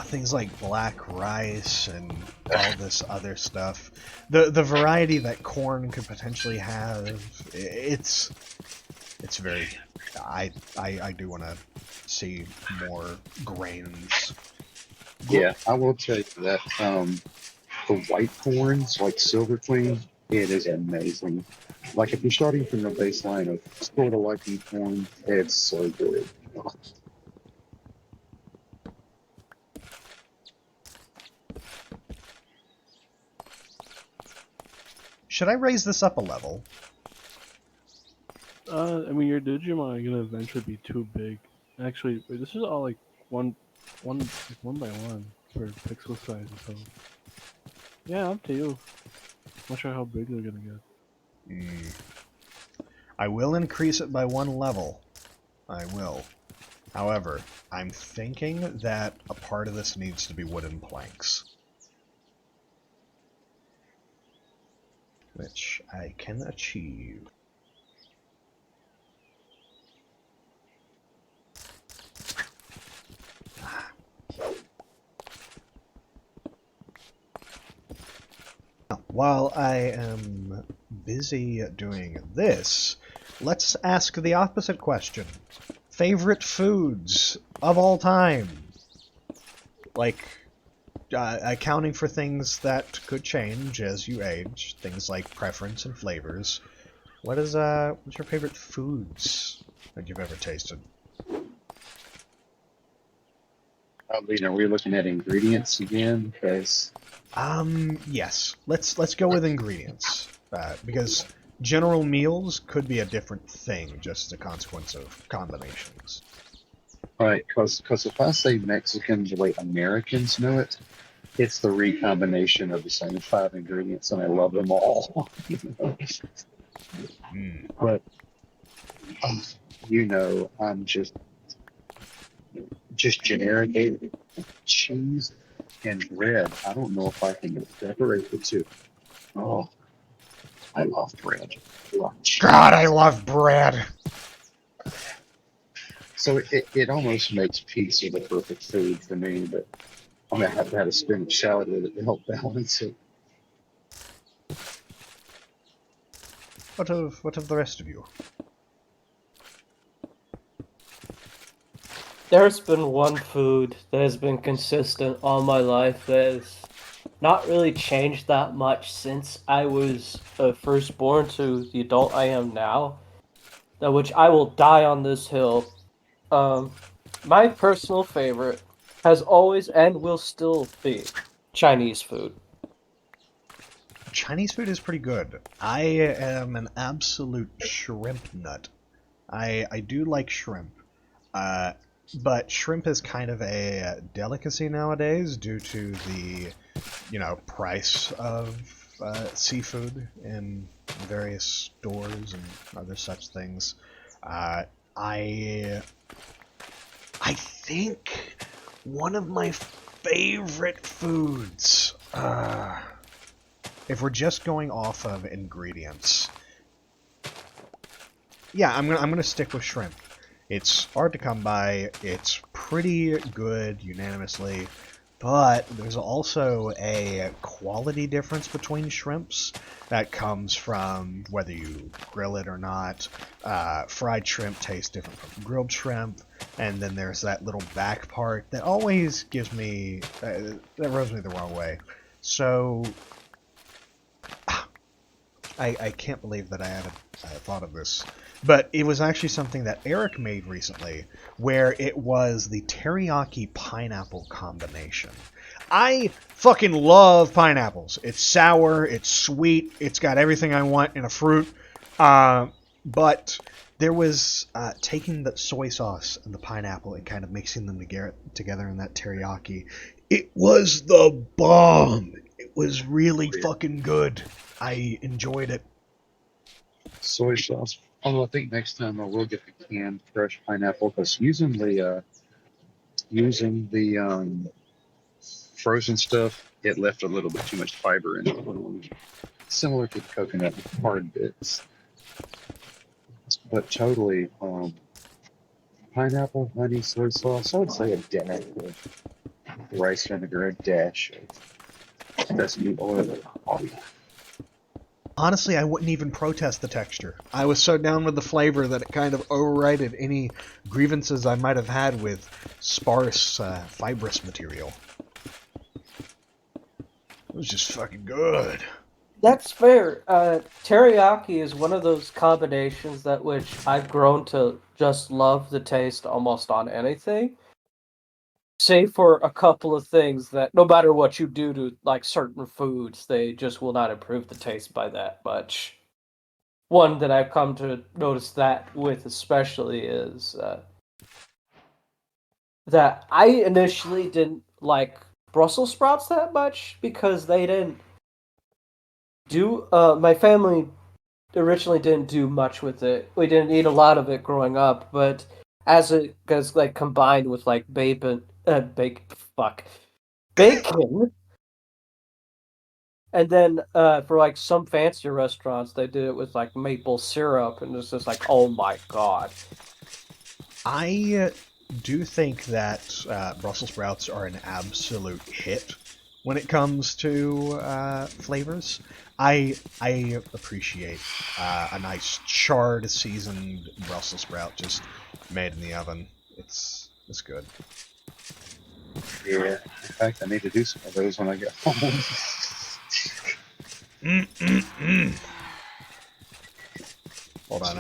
Things like black rice and all this other stuff. The variety that corn could potentially have, it's very. I do want to see more grains. Yeah, I will tell you that the white corns, like Silver Queen, it is amazing. Like if you're starting from the baseline of sort of liking corn, it's so good. Should I raise this up a level? I mean, your Digimon are gonna eventually be too big. Actually, wait, this is all like one by one for pixel size. So yeah, up to you. Not sure how big they're gonna get. I will increase it by 1 level. I will. However, I'm thinking that a part of this needs to be wooden planks. Which I can achieve. While I am busy doing this, let's ask the opposite question. Favorite foods of all time? Like, accounting for things that could change as you age, things like preference and flavors. What's your favorite foods that you've ever tasted? Are we looking at ingredients again? Because Yes. Let's go with ingredients, because general meals could be a different thing just as a consequence of combinations. right, because if I say Mexicans the way Americans know it, it's the recombination of the same 5 ingredients, and I love them all. But I'm just generic cheese and bread. I don't know if I can separate the two. Oh, I love bread. I love cheese. God, I love bread! So it almost makes pizza the perfect food for me, but I'm gonna have to have a spinach salad with it to help balance it. What of the rest of you? There's been one food that has been consistent all my life that has not really changed that much since I was first born to the adult I am now, that which I will die on this hill. My personal favorite has always and will still be Chinese food. Chinese food is pretty good. I am an absolute shrimp nut. I do like shrimp. But shrimp is kind of a delicacy nowadays due to the, price of seafood in various stores and other such things. I think one of my favorite foods, if we're just going off of ingredients, yeah, I'm gonna stick with shrimp. It's hard to come by, it's pretty good unanimously, but there's also a quality difference between shrimps that comes from whether you grill it or not. Fried shrimp tastes different from grilled shrimp, and then there's that little back part that always gives me, that rubs me the wrong way. So, I can't believe that I haven't thought of this. But it was actually something that Eric made recently, where it was the teriyaki pineapple combination. I fucking love pineapples. It's sour, it's sweet, it's got everything I want in a fruit. But there was taking the soy sauce and the pineapple and kind of mixing them together in that teriyaki. It was the bomb. It was really fucking good. I enjoyed it. Soy sauce. Although I think next time I will get the canned fresh pineapple because using the frozen stuff, it left a little bit too much fiber in it. Similar to the coconut hard bits. But totally, pineapple, honey, soy sauce. I would say a dash of rice vinegar, a dash of sesame oil. Oh, yeah. Honestly, I wouldn't even protest the texture. I was so down with the flavor that it kind of overrided any grievances I might have had with sparse, fibrous material. It was just fucking good. That's fair. Teriyaki is one of those combinations that which I've grown to just love the taste almost on anything. Save for a couple of things that no matter what you do to like certain foods, they just will not improve the taste by that much. One that I've come to notice that with especially is that I initially didn't like Brussels sprouts that much because they didn't do my family originally didn't do much with it. We didn't eat a lot of it growing up, but as it gets like combined with like bacon, and then for like some fancier restaurants, they did it with like maple syrup, and it's just like, oh my god. I do think that Brussels sprouts are an absolute hit when it comes to flavors. I appreciate a nice charred, seasoned Brussels sprout just made in the oven. It's good. Yeah. In fact, I need to do some of those when I get home. Hold on,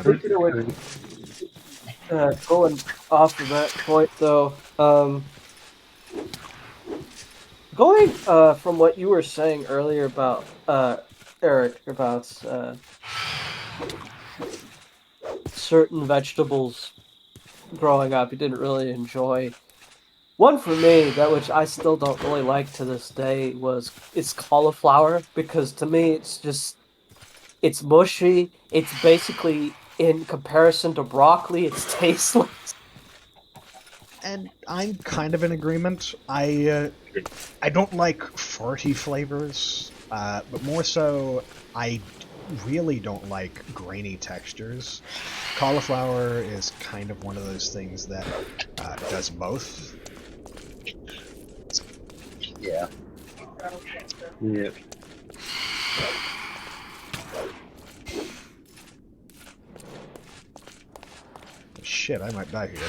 Going off of that point though, going from what you were saying earlier about Eric about certain vegetables growing up you didn't really enjoy. One for me that which I still don't really like to this day it's cauliflower because to me it's mushy. It's basically in comparison to broccoli, it's tasteless. and I'm kind of in agreement. I don't like farty flavors, but more so, I really don't like grainy textures. Cauliflower is kind of one of those things that does both. Yeah. Yeah. Shit, I might die here.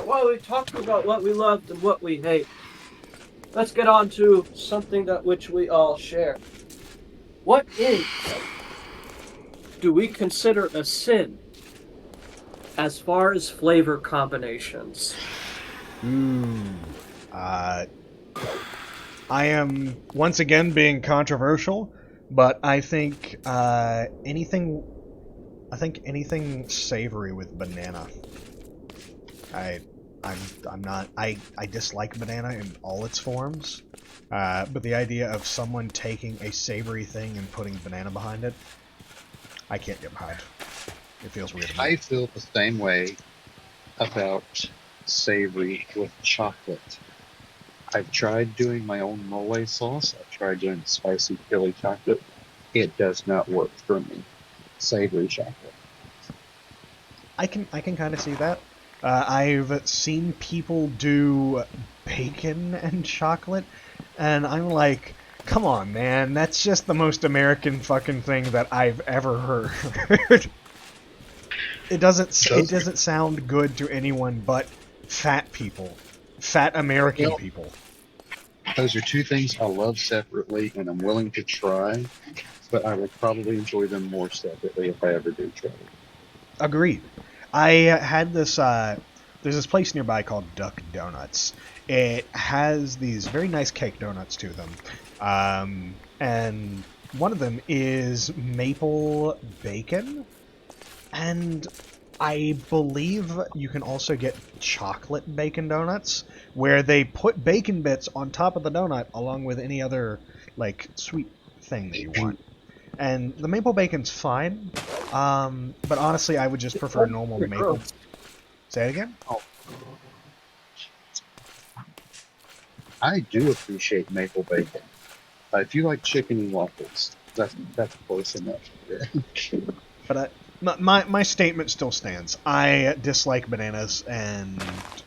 Well, we talked about what we loved and what we hate. Let's get on to something that which we all share. What do we consider a sin as far as flavor combinations? I am once again being controversial, but I think anything savory with banana. I'm not. I dislike banana in all its forms, but the idea of someone taking a savory thing and putting banana behind it, I can't get behind. It feels weird to me. I feel the same way about savory with chocolate. I've tried doing my own mole sauce. I've tried doing spicy chili chocolate. It does not work for me. Savory chocolate. I can kind of see that. I've seen people do bacon and chocolate, and I'm like, come on, man, that's just the most American fucking thing that I've ever heard. It doesn't sound good to anyone but fat people, fat American people. Those are two things I love separately, and I'm willing to try, but I will probably enjoy them more separately if I ever do try. Agreed. I had this. There's this place nearby called Duck Donuts. It has these very nice cake donuts to them, and one of them is maple bacon, and I believe you can also get chocolate bacon donuts, where they put bacon bits on top of the donut along with any other like sweet thing that you want. And the maple bacon's fine, but honestly, I would just prefer normal maple. Say it again. I do appreciate maple bacon. If you like chicken and waffles, that's close enough. But my statement still stands. I dislike bananas, and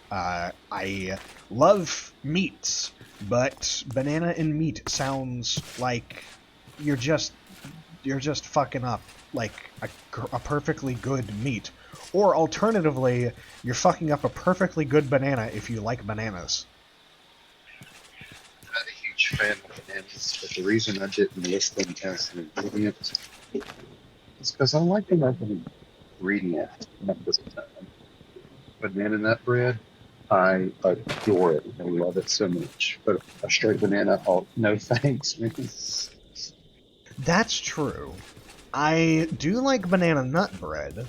I love meats, but banana and meat sounds like you're just fucking up like a perfectly good meat, or alternatively, you're fucking up a perfectly good banana if you like bananas. I'm not a huge fan of bananas, but the reason I didn't list them as an ingredient is because I like them as an ingredient, not as a time. Banana nut bread, I adore it. I love it so much. But a straight banana, oh, no thanks, man. That's true. I do like banana nut bread,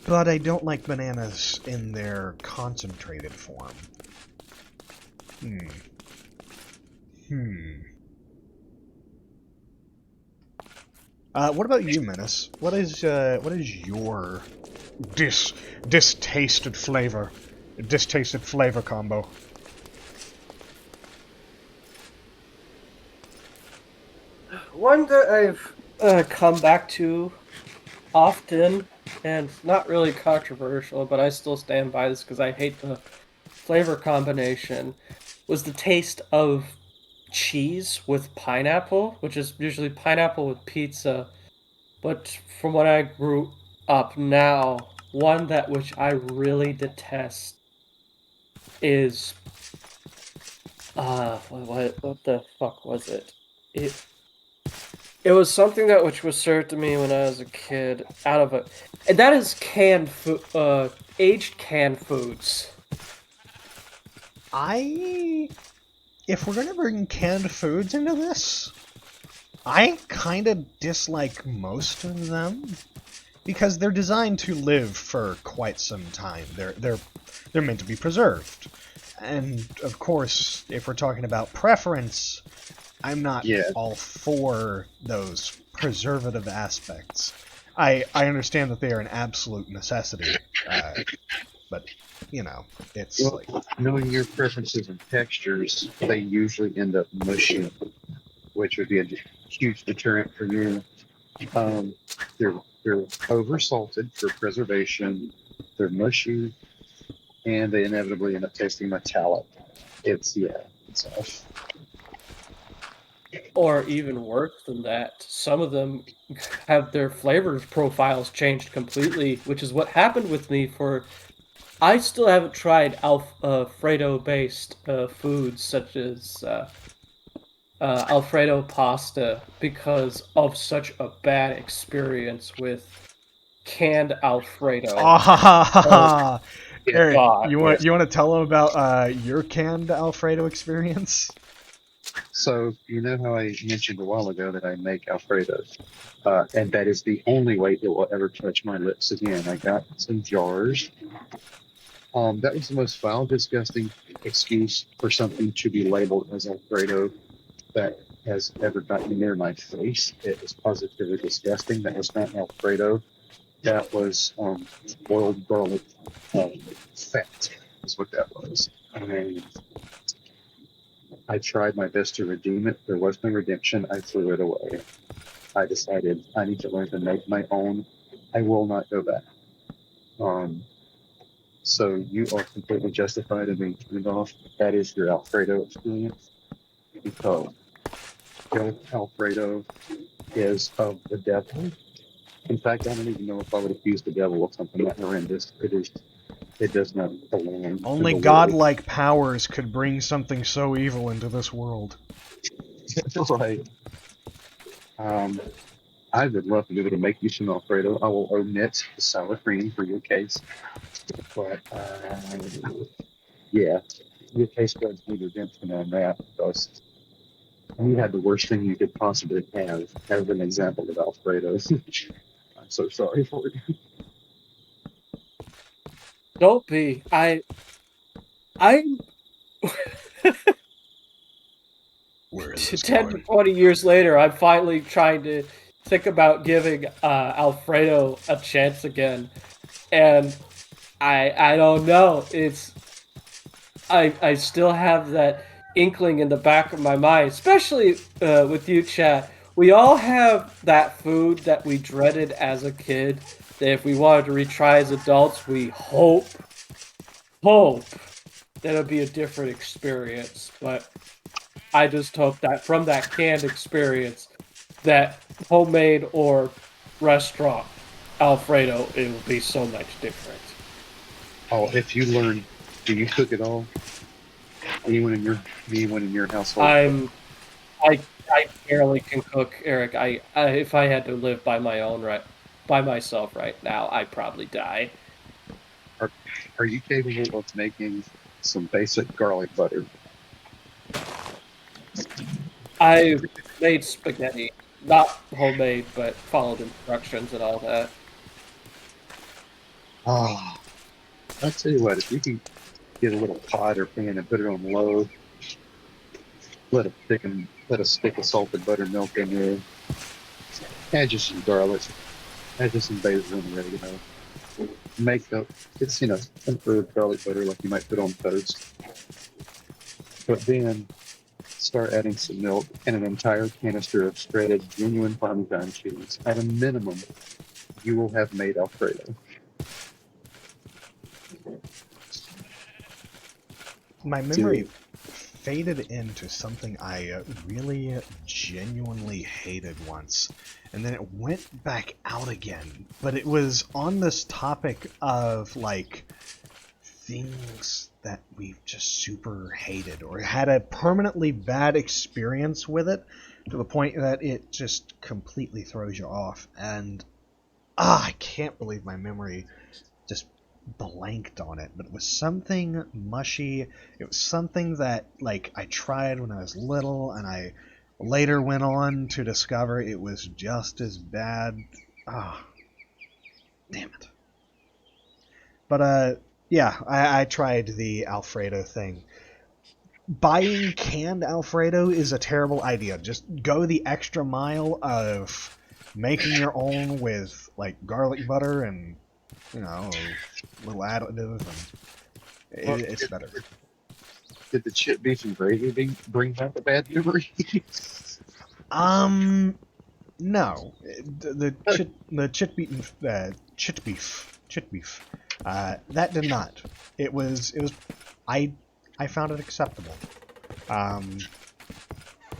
but I don't like bananas in their concentrated form. Hmm. What about you, Menace? What is your distasted flavor combo? One that I've come back to often, and it's not really controversial, but I still stand by this because I hate the flavor combination, was the taste of cheese with pineapple, which is usually pineapple with pizza. But from when I grew up now, one that which I really detest is what the fuck was it? It was something that which was served to me when I was a kid out of a, and that is canned food, aged canned foods. If we're gonna bring canned foods into this, I kind of dislike most of them because they're designed to live for quite some time. They're meant to be preserved, and of course, if we're talking about preference, I'm not all for those preservative aspects. I understand that they are an absolute necessity, but you know, it's Well, like knowing your preferences and textures, they usually end up mushy, which would be a huge deterrent for you. Um, they're over salted for preservation. They're mushy, and they inevitably end up tasting metallic. It's off. Or even worse than that, some of them have their flavor profiles changed completely, which is what happened with me for. I still haven't tried Alfredo-based foods such as Alfredo pasta because of such a bad experience with canned Alfredo. Oh ah, Eric, God! you want to tell them about your canned Alfredo experience? So you know how I mentioned a while ago that I make Alfredos, and that is the only way it will ever touch my lips again. I got some jars. That was the most foul, disgusting excuse for something to be labeled as Alfredo that has ever gotten near my face. It was positively disgusting. That was not Alfredo. That was boiled garlic um, fat, is what that was. And I tried my best to redeem it. There was no redemption. I threw it away. I decided I need to learn to make my own. I will not go back. Um, so you are completely justified in being turned off. That is your Alfredo experience because Alfredo is of the devil. In fact, I don't even know if I would accuse the devil of something that horrendous. It is It does not belong. Only to the godlike powers could bring something so evil into this world. world. Right. I would love to be able to make you some Alfredo. I will omit the sour cream for your case. But yeah, your taste buds need redemption on that because you had the worst thing you could possibly have as an example of Alfredo. I'm so sorry for it. Don't be. I'm Where is this 10 to going? 20 years later, I'm finally trying to think about giving Alfredo a chance again. And I don't know. I still have that inkling in the back of my mind, especially with you, chat. We all have that food that we dreaded as a kid. That if we wanted to retry as adults, we hope that it'll be a different experience. But I just hope that from that canned experience, that homemade or restaurant Alfredo, it will be so much different. Oh, if you learn, do you cook at all? Anyone in your household? I barely can cook, Eric. I if I had to live by myself right now, I'd probably die. Are, are you capable of making some basic garlic butter? I made spaghetti, not homemade, but followed instructions and all that. Ah, I'll tell you what, if you can get a little pot or pan and put it on low, let a stick of salted buttermilk in there, add just some garlic, add just some basil and oregano. Make up, it's, some herb garlic butter like you might put on toast. But then start adding some milk and an entire canister of shredded genuine Parmesan cheese. At a minimum, you will have made Alfredo. My memory faded into something I really genuinely hated once, and then it went back out again. But it was on this topic of, like, things that we've just super hated or had a permanently bad experience with it to the point that it just completely throws you off. And I can't believe my memory just blanked on it, but it was something mushy. It was something that, like, I tried when I was little, and I later went on to discover it was just as bad. Ah, damn it. But yeah, I tried the Alfredo thing. Buying canned Alfredo is a terrible idea. Just go the extra mile of making your own with, like, garlic butter and, a little additive, and Well, it's better. did the chip beef and gravy bring back a bad memory? No. The chit beef, that did not. I found it acceptable.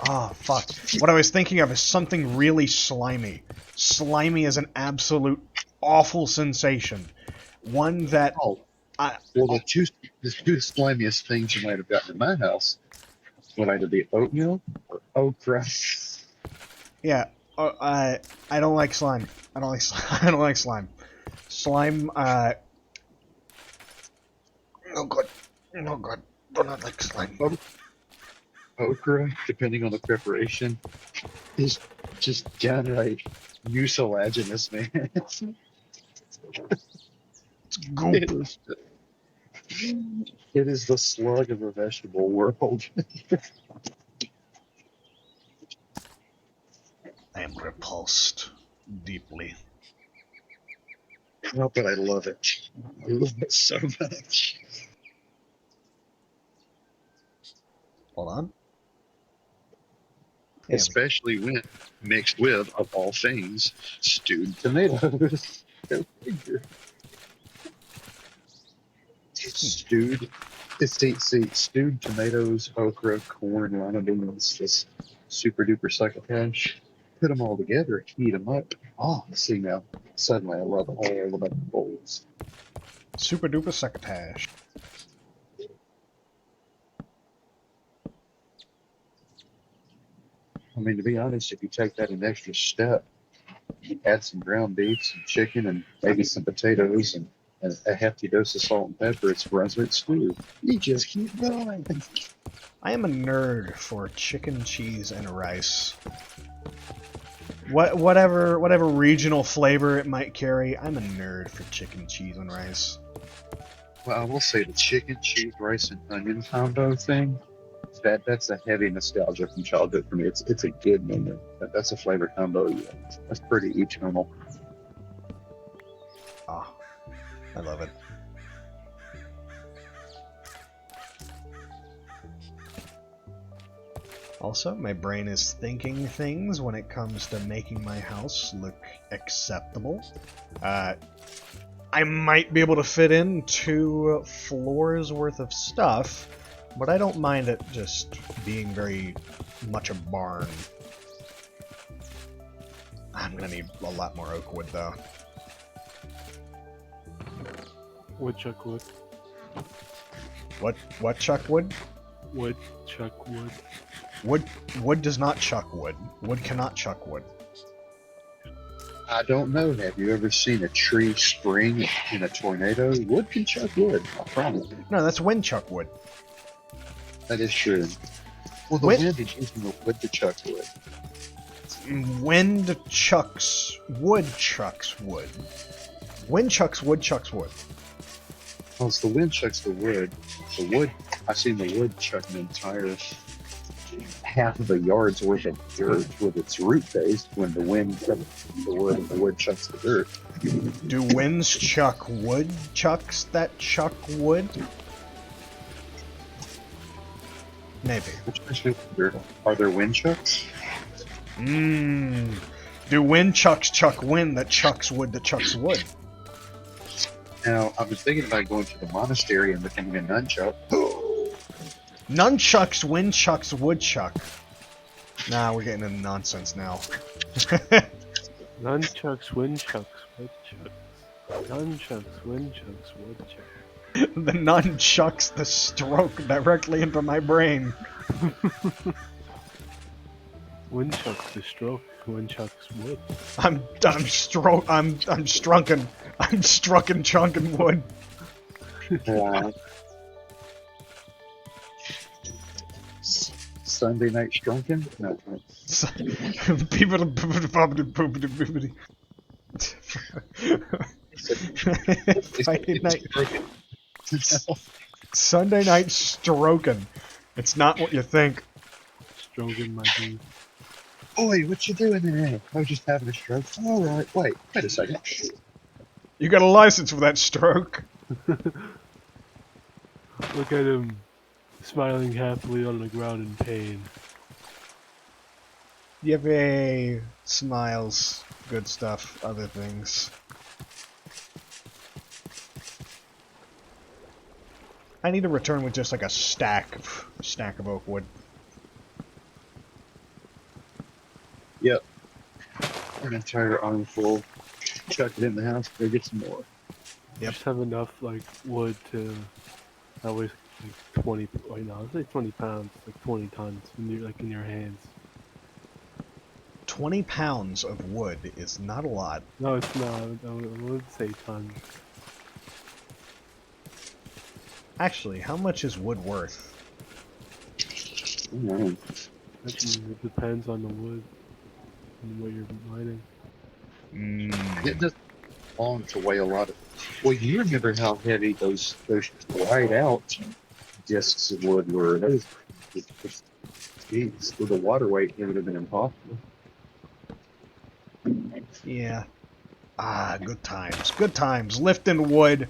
Oh, fuck. What I was thinking of is something really slimy. Slimy is an absolute awful sensation. One that Oh, I, well, the two slimiest things you might have gotten in my house would either be oatmeal or okra. yeah, I don't like slime. I don't like I don't like slime. Slime, no good. No good. Do not like slime. Okra, depending on the preparation, is just downright mucilaginous, man. It's goop. It is, it is the slug of the vegetable world. I am repulsed deeply. Oh, but I love it. I love it so much. Hold on. Yeah, Especially when mixed with, of all things, stewed tomatoes. Go figure. Stewed, stewed tomatoes, okra, corn, lima beans, this super duper succotash. Put them all together, heat them up. Oh, see now, suddenly I love all the vegetables. Super duper succotash. I mean, to be honest, if you take that an extra step, add some ground beef, some chicken, and maybe some potatoes, and a hefty dose of salt and pepper, it's Brunswick stew. You just keep going. I am a nerd for chicken, cheese, and rice. Whatever regional flavor it might carry, I'm a nerd for chicken, cheese, and rice. Well, I will say the chicken, cheese, rice, and onion combo thing. That's a heavy nostalgia from childhood for me. It's a good memory. That's a flavor combo. Yeah, that's pretty eternal. Ah, I love it. Also, my brain is thinking things when it comes to making my house look acceptable. I might be able to fit in 2 floors worth of stuff, but I don't mind it just being very much a barn. I'm gonna need a lot more oak wood, though. Woodchuck wood. What chuck wood? Woodchuck wood. Wood does not chuck wood. Wood cannot chuck wood. I don't know. Have you ever seen a tree spring in a tornado? Wood can chuck wood. I promise. No, that's wind chuck wood. That is true. Well, the Wind- wind is using the wood to chuck wood. Wind chucks wood chucks wood. Wind chucks wood chucks wood. Oh, it's the wind chucks the wood. The wood, I seen the wood chuck an entire half of a yard's worth of dirt with its root base when the wind chucks the wood and the wood chucks the dirt. Do winds chuck wood chucks that chuck wood? Maybe. Which makes me wonder, are there wind chucks? Do wind chucks chuck wind that chucks wood that chucks wood? Now, I was thinking about going to the monastery and becoming a nunchuck. Nunchucks, wind chucks, woodchuck. Nah, we're getting into nonsense now. Nunchucks, windchucks, woodchucks. Nunchucks, windchucks, woodchucks. The nunchucks the stroke directly into my brain. Windchucks the stroke, windchucks wood. I'm strunken. I'm strucken chunkin wood. Sunday night strunken? No. Friday night. Sunday night stroking. It's not what you think. Stroking my dude. Oi, what you doing there? I was just having a stroke. Alright, wait a second. You got a license for that stroke. Look at him, smiling happily on the ground in pain. Yippee. Smiles. Good stuff. Other things. I need to return with just like a stack of oak wood. Yep. An entire armful. Chuck it in the house, go get some more. Yep. Just have enough like wood to that weighs like 20. Wait, no, I'd say 20 pounds, like 20 tons in your hands. 20 pounds of wood is not a lot. No, it's not. I would say tons. Actually, how much is wood worth? Mm. It depends on the wood and what you're mining. It doesn't belong to weigh a lot of. Well, you remember how heavy those dried out discs of wood were? Those, geez, with the water weight, it would have been impossible. Yeah. Ah, good times. Good times. Lifting wood,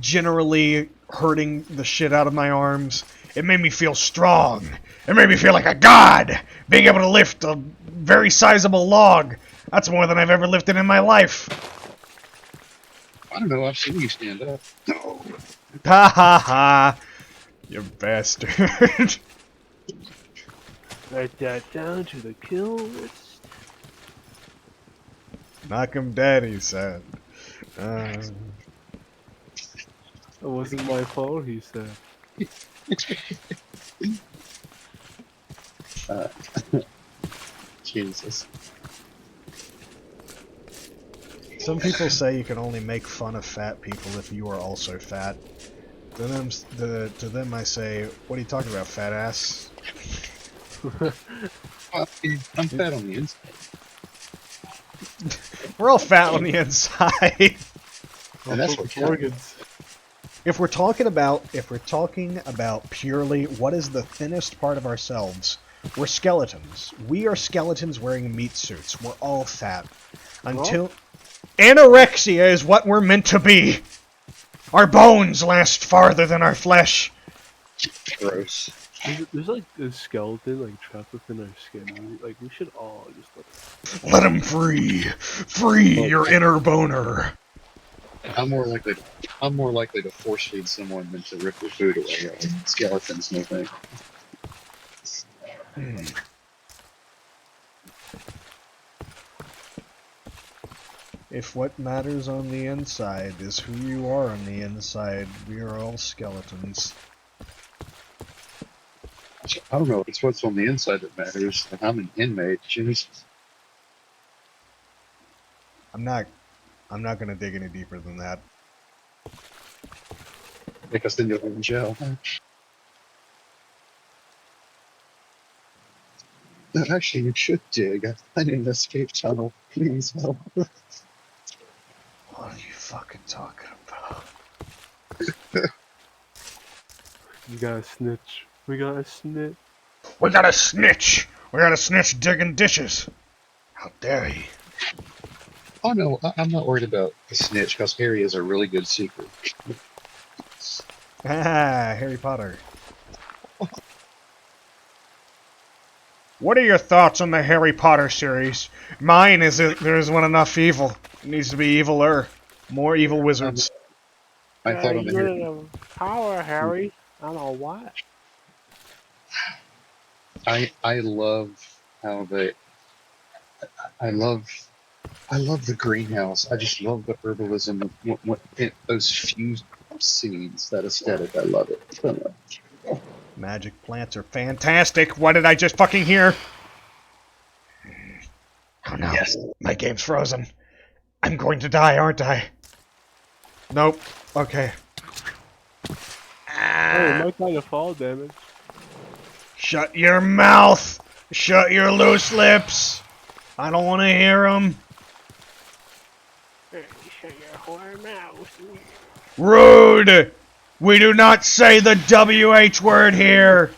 generally hurting the shit out of my arms. It made me feel strong. It made me feel like a god, being able to lift a very sizable log. That's more than I've ever lifted in my life. I don't know, I've seen you stand up. Ha ha ha! You bastard. Write that down to the kill list. Knock him dead, he said. It wasn't my fault, he said. Uh, Jesus. Some people say you can only make fun of fat people if you are also fat. To them I say, what are you talking about, fat ass? I'm fat on the inside. We're all fat on the inside. And that's what counts. organs. If we're talking about purely what is the thinnest part of ourselves, we're skeletons. We are skeletons wearing meat suits. We're all fat. Until anorexia is what we're meant to be. Our bones last farther than our flesh. Gross. There's like a skeleton like trapped within our skin. Like we should all just Let him free. Free your inner boner. I'm more likely to force feed someone than to rip their food away. Skeletons, no thing. If what matters on the inside is who you are on the inside, we are all skeletons. I don't know if it's what's on the inside that matters. I'm an inmate. Jesus. I'm not gonna dig any deeper than that. Because then you'll go in jail. No, actually, you should dig. I need an escape tunnel. Please help. What are you fucking talking about? You gotta snitch. We gotta snitch. We got a snitch! We got a snitch digging dishes! How dare he? Oh no, I'm not worried about the snitch because Harry is a really good secret. Ah, Harry Potter. What are your thoughts on the Harry Potter series? Mine is that there isn't enough evil. It needs to be eviler. More evil wizards. I thought on the Harry. Power, Harry. I'm a what? I love how they. I love the greenhouse. I just love the herbalism. Those few scenes, that aesthetic. I love it. Magic plants are fantastic. What did I just fucking hear? Oh no. Yes. My game's frozen. I'm going to die, aren't I? Nope. Okay. Oh, it might kind of fall damage. Shut your mouth! Shut your loose lips! I don't want to hear them. Shut your whore mouth. Rude! We do not say the WH word here!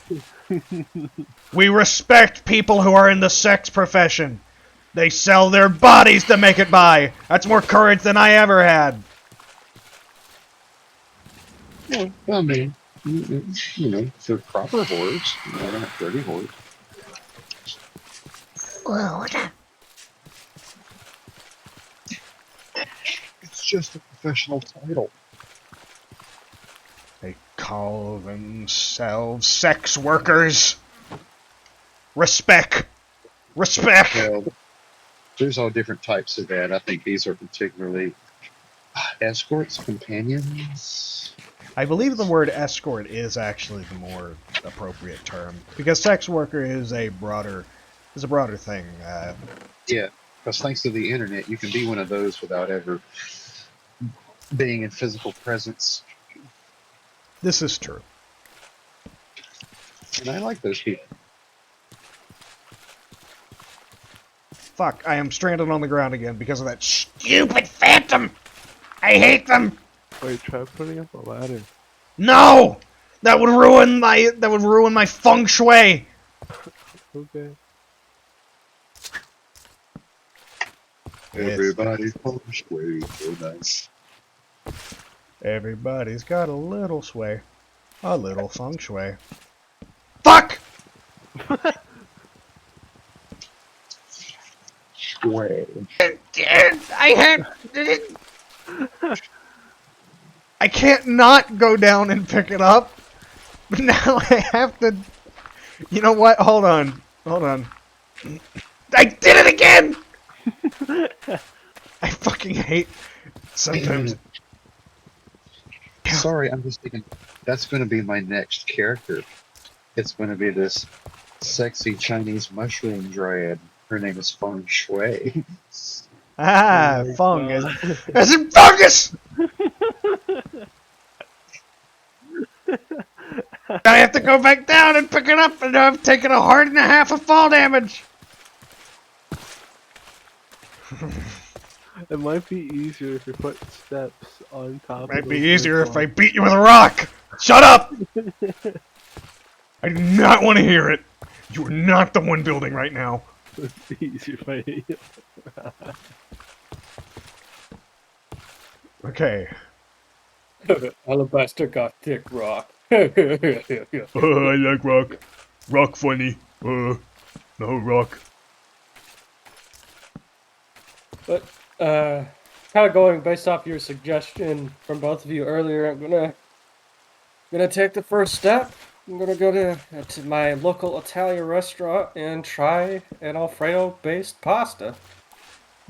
We respect people who are in the sex profession. They sell their bodies to make it by. That's more courage than I ever had. Well, I mean, you know, they're proper whores. They're not dirty whores. It's just a professional title. They call themselves sex workers. Respect. Respect. Well, there's all different types of that. I think these are particularly escorts, companions. I believe the word escort is actually the more appropriate term because sex worker is a broader thing. Yeah, because thanks to the internet, you can be one of those without ever being in physical presence. This is true. And I like those people. Fuck, I am stranded on the ground again because of that stupid phantom! I hate them! Wait, try putting up a ladder. No! That would ruin my feng shui! Okay. Everybody's feng shui, so nice. Everybody's got a little sway. A little feng shui. Fuck! Sway. I can't not go down and pick it up. But now I have to. You know what? Hold on. Hold on. I did it again! I fucking hate. Sometimes. sorry, I'm just thinking that's going to be my next character. It's going to be this sexy Chinese mushroom dryad. Her name is Feng Shui. Ah, Oh my Fung. Is God. it fungus? I have to go back down and pick it up, and I've taken a heart and a half of fall damage. It might be easier if you put steps on top of Might be those easier red if I blocks. beat you with a rock. Shut up! I do not want to hear it. You are not the one building right now. It'd be easier if I hit you. Okay. Alabaster got thick rock. I like rock. Rock funny. No rock. But kind of going based off your suggestion from both of you earlier, I'm gonna take the first step. I'm gonna go to my local Italian restaurant and try an Alfredo-based pasta.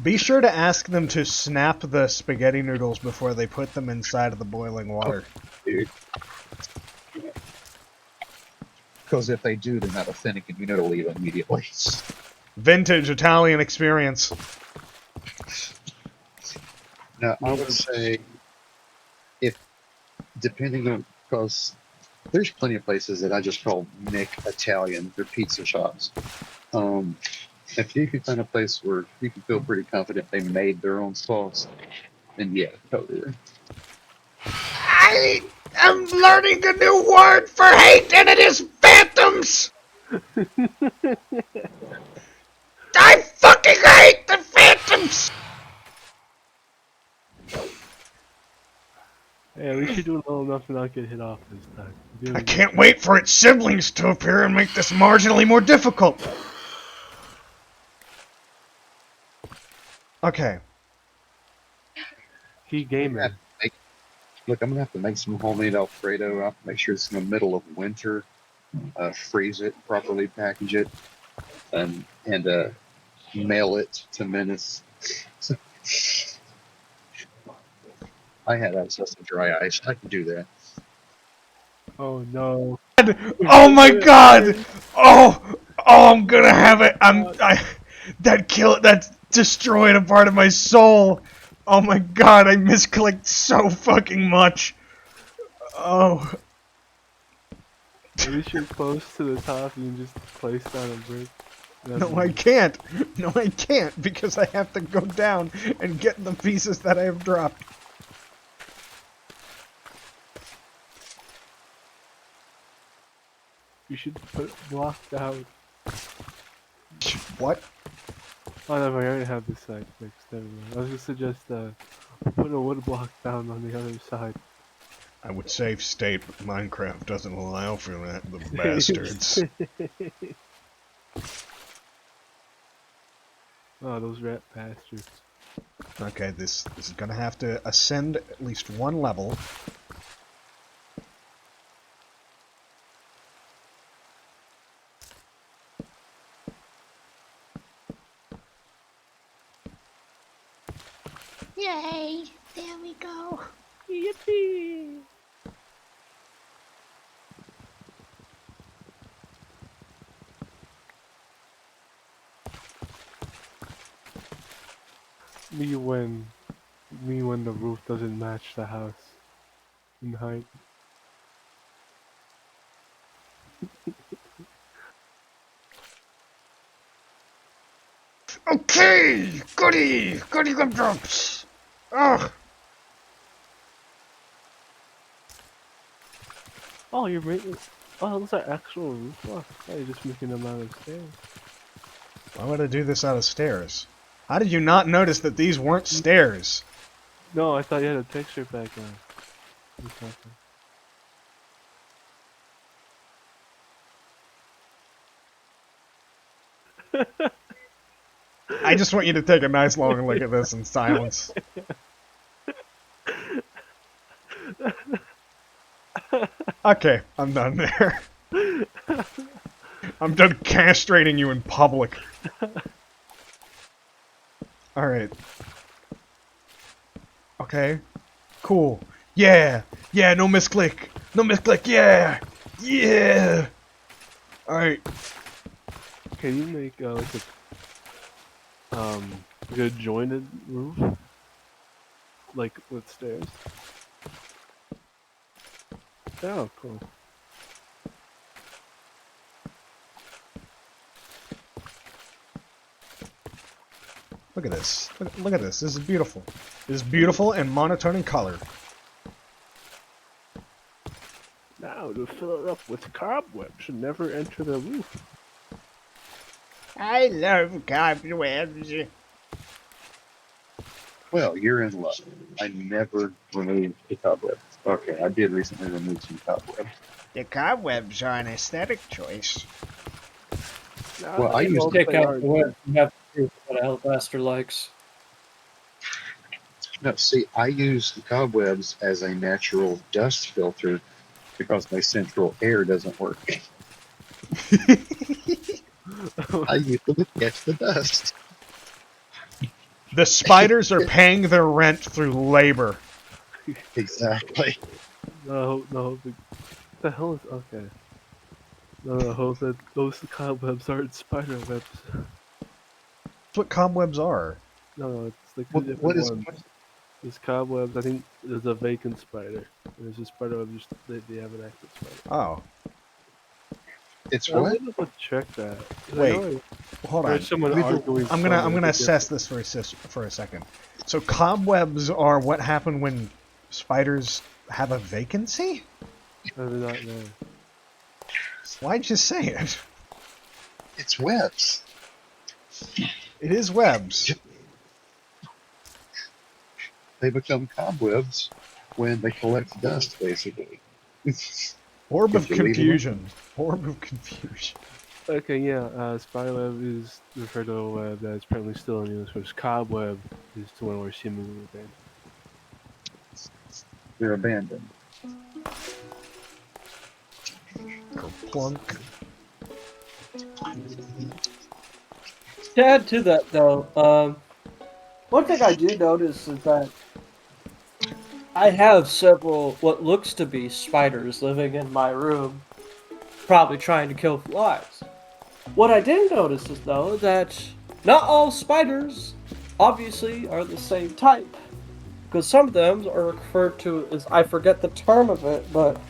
Be sure to ask them to snap the spaghetti noodles before they put them inside of the boiling water. Dude. Because if they do, they're not authentic and you know to leave immediately. Vintage Italian experience. Now, I would say, if depending on, because there's plenty of places that I just call Nick Italian, they're pizza shops. If you can find a place where you can feel pretty confident they made their own sauce, then yeah, totally. I am learning a new word for hate, and it is phantoms! I fucking hate the phantoms! Hey, at least you're doing well enough to not get hit off this time. You're I doing can't wait for its siblings to appear and make this marginally more difficult. Okay. Key gamer. Look, I'm gonna have to make some homemade Alfredo. I'll have to make sure it's in the middle of winter. Freeze it, properly package it, and mail it to Menace. I had access to dry ice. I can do that. Oh no. Oh my god! Oh, I'm gonna have it. That destroyed a part of my soul. Oh my god, I misclicked so fucking much. Oh, At least you're close to the top and you just place down a brick. no I can't. No I can't because I have to go down and get the pieces that I have dropped. You should put block down. What? Oh no, I already have this side fixed. Never mind. I was gonna suggest put a wood block down on the other side. I would save state, but Minecraft doesn't allow for that, the bastards. Oh, those rat bastards. Okay, this is gonna have to ascend at least one level. Yay! There we go. Yippee! Me when the roof doesn't match the house in height. Okay! Goody! Goody gumdrops! Ugh! Oh, you're making. Oh, those are actual roof blocks. Oh, you're just making them out of stairs. Why would I do this out of stairs? How did you not notice that these weren't stairs? No, I thought you had a texture pack on. I just want you to take a nice long look at this in silence. Okay, I'm done there. I'm done castrating you in public. Alright. Okay. Cool. Yeah! Yeah, no misclick! No misclick, yeah! Yeah! Alright. Can you make like a jointed roof, like with stairs? Oh, cool. Look at this. Look at this. This is beautiful. This is beautiful and monotone in color. Now to fill it up with cobwebs should never enter the roof. I love cobwebs. Well, you're in luck. I never removed the cobwebs. Okay, I did recently remove some cobwebs. The cobwebs are an aesthetic choice. Now Well, I that used both Take they out are the web. You have to do what Alabaster likes. No, see, I use the cobwebs as a natural dust filter because my central air doesn't work. I use them to catch the dust. The spiders are paying their rent through labor. Exactly. no, the hell is okay. No, I hope that those cobwebs aren't spider webs. That's what cobwebs are. No, it's like two What, different what is? ones. There's cobwebs. I think there's a vacant spider. There's a spider web. Just they have an active spider. Oh, It's I'm what? gonna go check that. 'Cause I wait. know Hold I on. heard someone With the- arguing. I'm gonna assess this for a second. So cobwebs are what happen when spiders have a vacancy? They're not there. Why'd you say it? It's webs. It is webs. They become cobwebs when they collect dust, basically. Orb of If you leave them confusion. Orb of confusion. Okay, yeah. Spiderweb is referred to a web that is apparently still in use, whereas cobweb is the one we're seemingly abandoned. They're abandoned. Kerplunk. To add to that, though, one thing I do notice is that I have several what looks to be spiders living in my room, probably trying to kill flies. What I did notice is, though, that not all spiders obviously are the same type. Because some of them are referred to as, I forget the term of it, but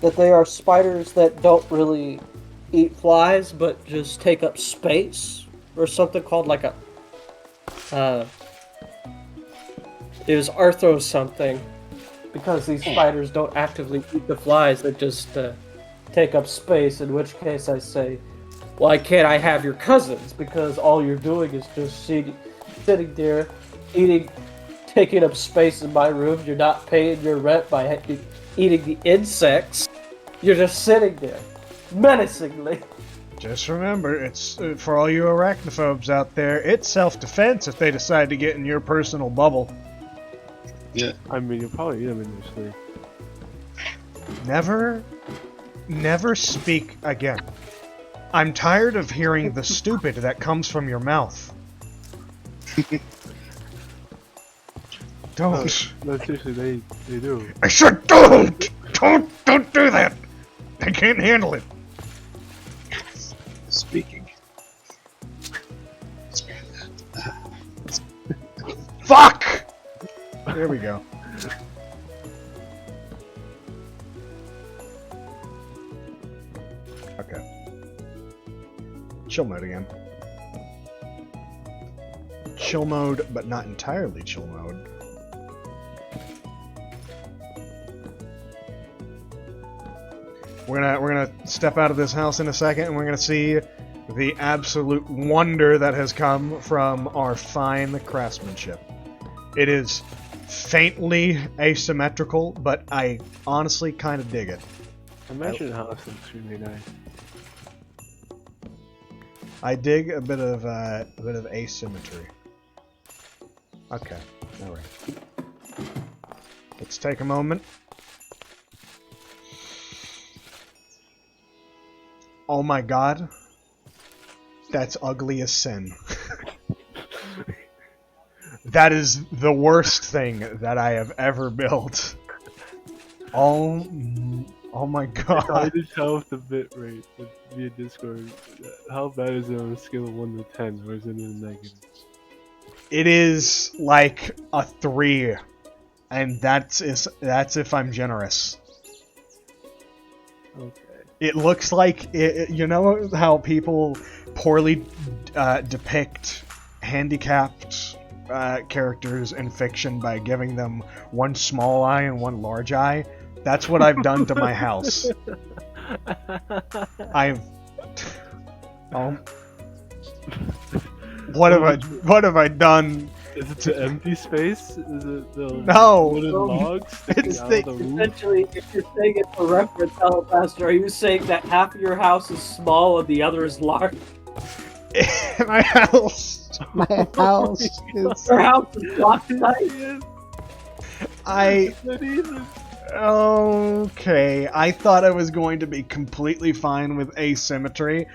that they are spiders that don't really eat flies, but just take up space, or something called like a, it was arthro something, because these spiders don't actively eat the flies, they just take up space, in which case I say, why can't I have your cousins? Because all you're doing is just sitting there, taking up space in my room. You're not paying your rent by eating the insects. You're just sitting there, menacingly. Just remember, it's for all you arachnophobes out there, it's self-defense if they decide to get in your personal bubble. Yeah. I mean, you'll probably eat them in your sleep. Never speak again. I'm tired of hearing the stupid that comes from your mouth. Don't. No, seriously, they do. I said don't! Don't do that! They can't handle it. Speaking. Fuck! There we go. Okay. Chill mode again. Chill mode, but not entirely chill mode. We're gonna step out of this house in a second, and we're gonna see the absolute wonder that has come from our fine craftsmanship. It is faintly asymmetrical, but I honestly kind of dig it. Imagine how this looks really nice. I dig a bit of asymmetry. Okay, all right. Let's take a moment. Oh my god, that's ugly as sin. That is the worst thing that I have ever built. Oh my It's hard god. to tell with the bit rate via Discord. How bad is it on a scale of 1 to 10, or is it in the negative? It is like a 3, and that's if I'm generous. Okay. It looks like you know how people poorly depict handicapped characters in fiction by giving them one small eye and one large eye? That's what I've done to my house. I've what have I done? Is it the empty space? Is it the No. wooden logs sticking It's out the- of the roof? Essentially, if you're saying it for reference, Alabaster, are you saying that half of your house is small and the other is large? My house is. Your house is block size? I. Not even. Okay, I thought I was going to be completely fine with asymmetry.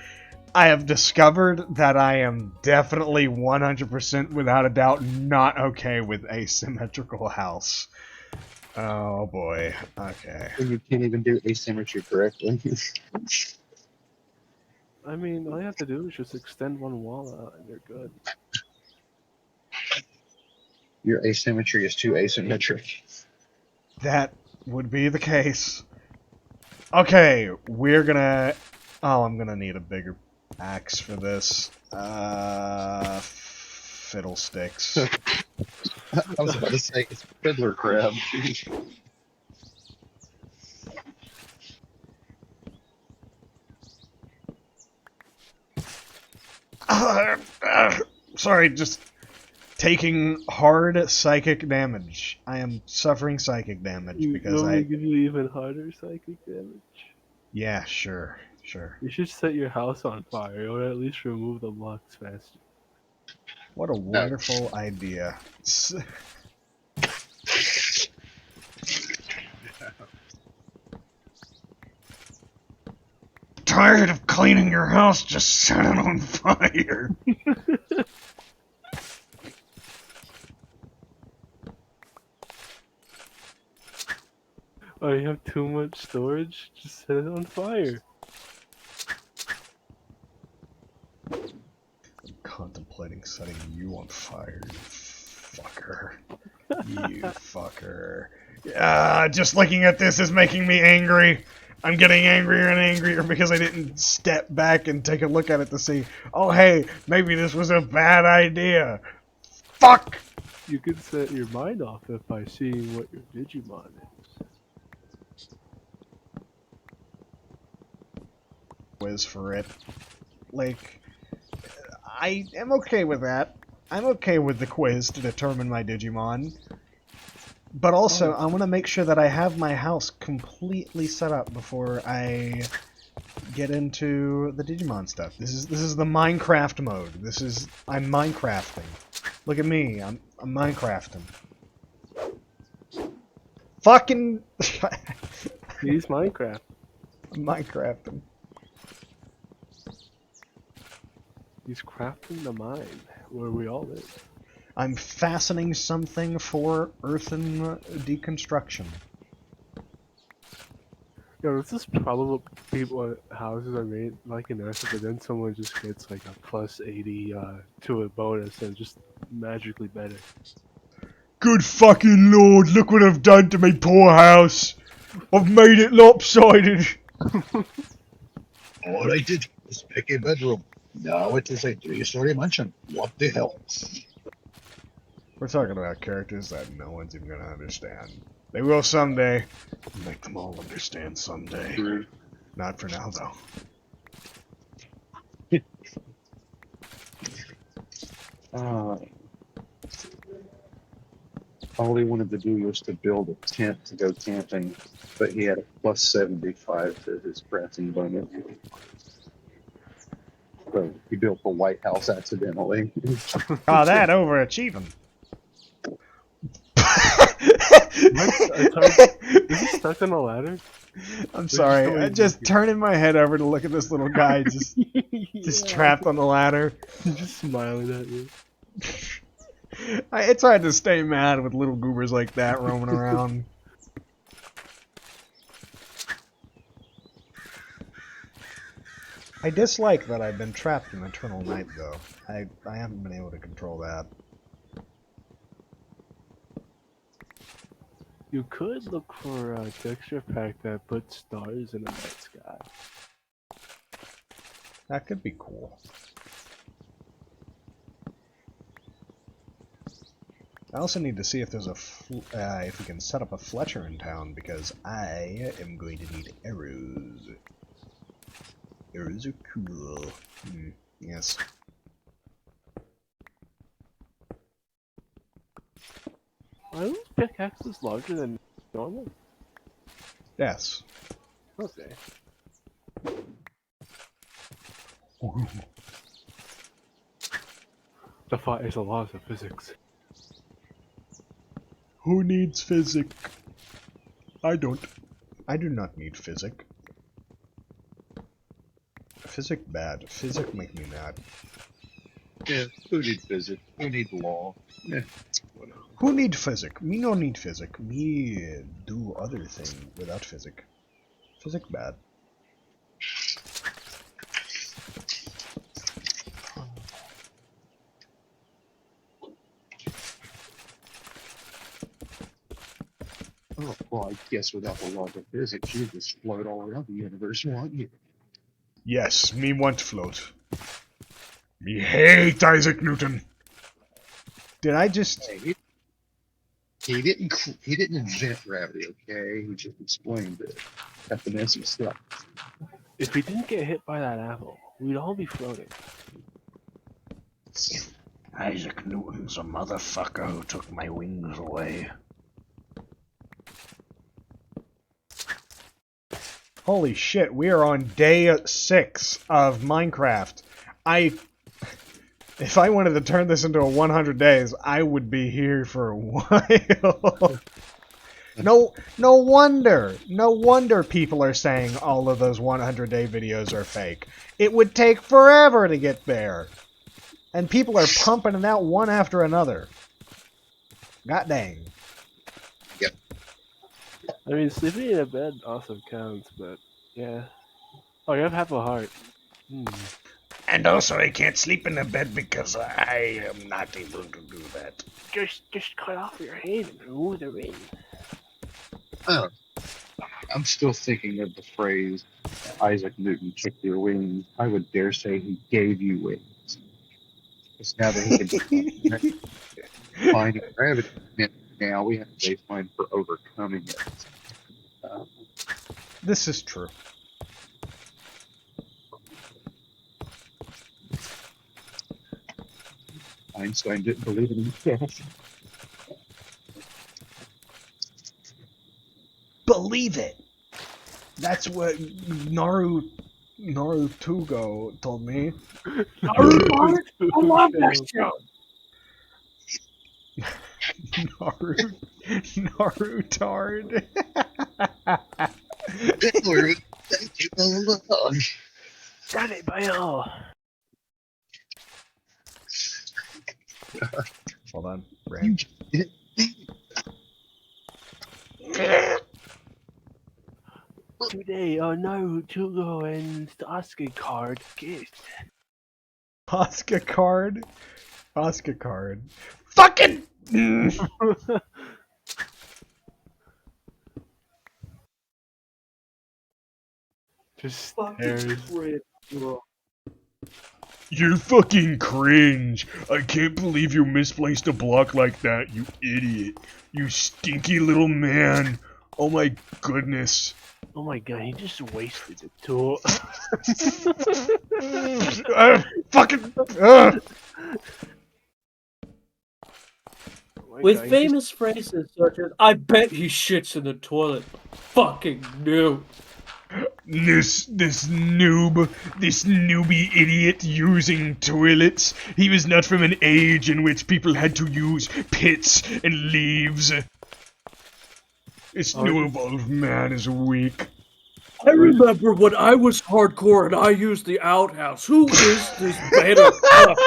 I have discovered that I am definitely 100% without a doubt not okay with asymmetrical house. Oh boy, okay. You can't even do asymmetry correctly. I mean, all you have to do is just extend one wall out and you're good. Your asymmetry is too asymmetric. That would be the case. Okay, we're gonna... Oh, I'm gonna need a bigger axe for this. Fiddlesticks. I was about to say it's fiddler crab. Sorry, just taking hard psychic damage. I am suffering psychic damage You because want me I... to give you even harder psychic damage? Yeah, sure. You should set your house on fire, or at least remove the blocks faster. What a wonderful idea. Tired of cleaning your house, just set it on fire. Oh, you have too much storage? Just set it on fire. Contemplating setting you on fire, you fucker. You fucker. Just looking at this is making me angry. I'm getting angrier and angrier because I didn't step back and take a look at it to see, oh hey, maybe this was a bad idea. Fuck! You could set your mind off it by seeing what your Digimon is. Quiz for it. Like, I am okay with that. I'm okay with the quiz to determine my Digimon. But also, I want to make sure that I have my house completely set up before I get into the Digimon stuff. This is the Minecraft mode. I'm Minecrafting. Look at me, I'm Minecrafting. Fucking He's Minecraft. I'm Minecrafting. He's crafting the mine where we all live. I'm fastening something for earthen deconstruction. Yo, this is probably what people houses are made like in Earth, but then someone just gets like a plus 80 to a bonus and just magically better. Good fucking lord, look what I've done to my poor house. I've made it lopsided. All I did was pick a bedroom. Now it is a 3-story mansion. What the hell? We're talking about characters that no one's even gonna understand. They will someday. Make them all understand someday. Not for now, though. All he wanted to do was to build a tent to go camping, but he had a plus 75 to his crafting bonus. So he built the White House accidentally. Oh, that overachieving. Is he stuck on a ladder? I'm sorry. I just turning my head over to look at this little guy just Yeah. trapped on the ladder. Just smiling at you. It's hard to stay mad with little goobers like that roaming around. I dislike that I've been trapped in Eternal Night, though. I haven't been able to control that. You could look for a texture pack that puts stars in the night sky. That could be cool. I also need to see if there's a if we can set up a Fletcher in town, because I am going to need arrows. Arrows are cool. Yes. Are those pickaxes larger than normal? Yes. Okay. Defies the laws of physics. Who needs physic? I don't. I do not need physic. Physic bad. Physic make me mad. Yeah, who need physics? Who need law? Yeah, whatever. Who need physic? Me no need physic. Me do other thing without physic. Physic bad. Oh, well, I guess without the laws of physics, you'd just float all around the universe, won't you? Yes, me want float. Me hate Isaac Newton. Did I just... Hey, he didn't invent gravity, okay? He just explained it. That's the messy stuff. If we didn't get hit by that apple, we'd all be floating. Isaac Newton's a motherfucker who took my wings away. Holy shit, we are on day 6 of Minecraft. If I wanted to turn this into a 100 days, I would be here for a while. No wonder people are saying all of those 100-day videos are fake. It would take forever to get there. And people are pumping it out one after another. God dang. I mean, sleeping in a bed also counts, but yeah. Oh, you have half a heart. And also, I can't sleep in a bed because I am not able to do that. Just cut off your head and remove the ring. Oh, I'm still thinking of the phrase, Isaac Newton took your wings. I would dare say he gave you wings. Because now that he can find gravity, now we have a baseline for overcoming it. This is true. Einstein didn't believe in himself. Believe it! That's what Narutugo told me. I love that show! Narutard. Thank you all along. Got it, Bill! Hold on, Ray. Today, Naruto and Sasuke card gift. Oscar card? Oscar card. Fucking! Just stares. You fucking cringe. I can't believe you misplaced a block like that, you idiot. You stinky little man. Oh my goodness. Oh my god, he just wasted the tool. Fucking... With famous phrases such as, I bet he shits in the toilet. Fucking no. This newbie idiot using toilets. He was not from an age in which people had to use pits and leaves. This new evolved man is weak. I remember when I was hardcore and I used the outhouse. Who is this beta fuck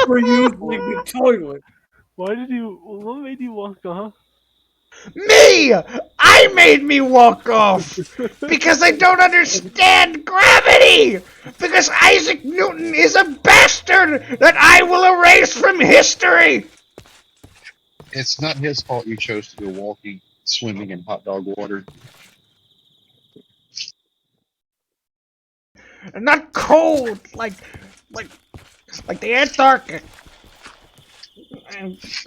for using the toilet? Why did you? What made you walk off? Me! I made me walk off! Because I don't understand gravity! Because Isaac Newton is a bastard that I will erase from history! It's not his fault you chose to go walking, swimming in hot dog water. And not cold, like the Antarctic.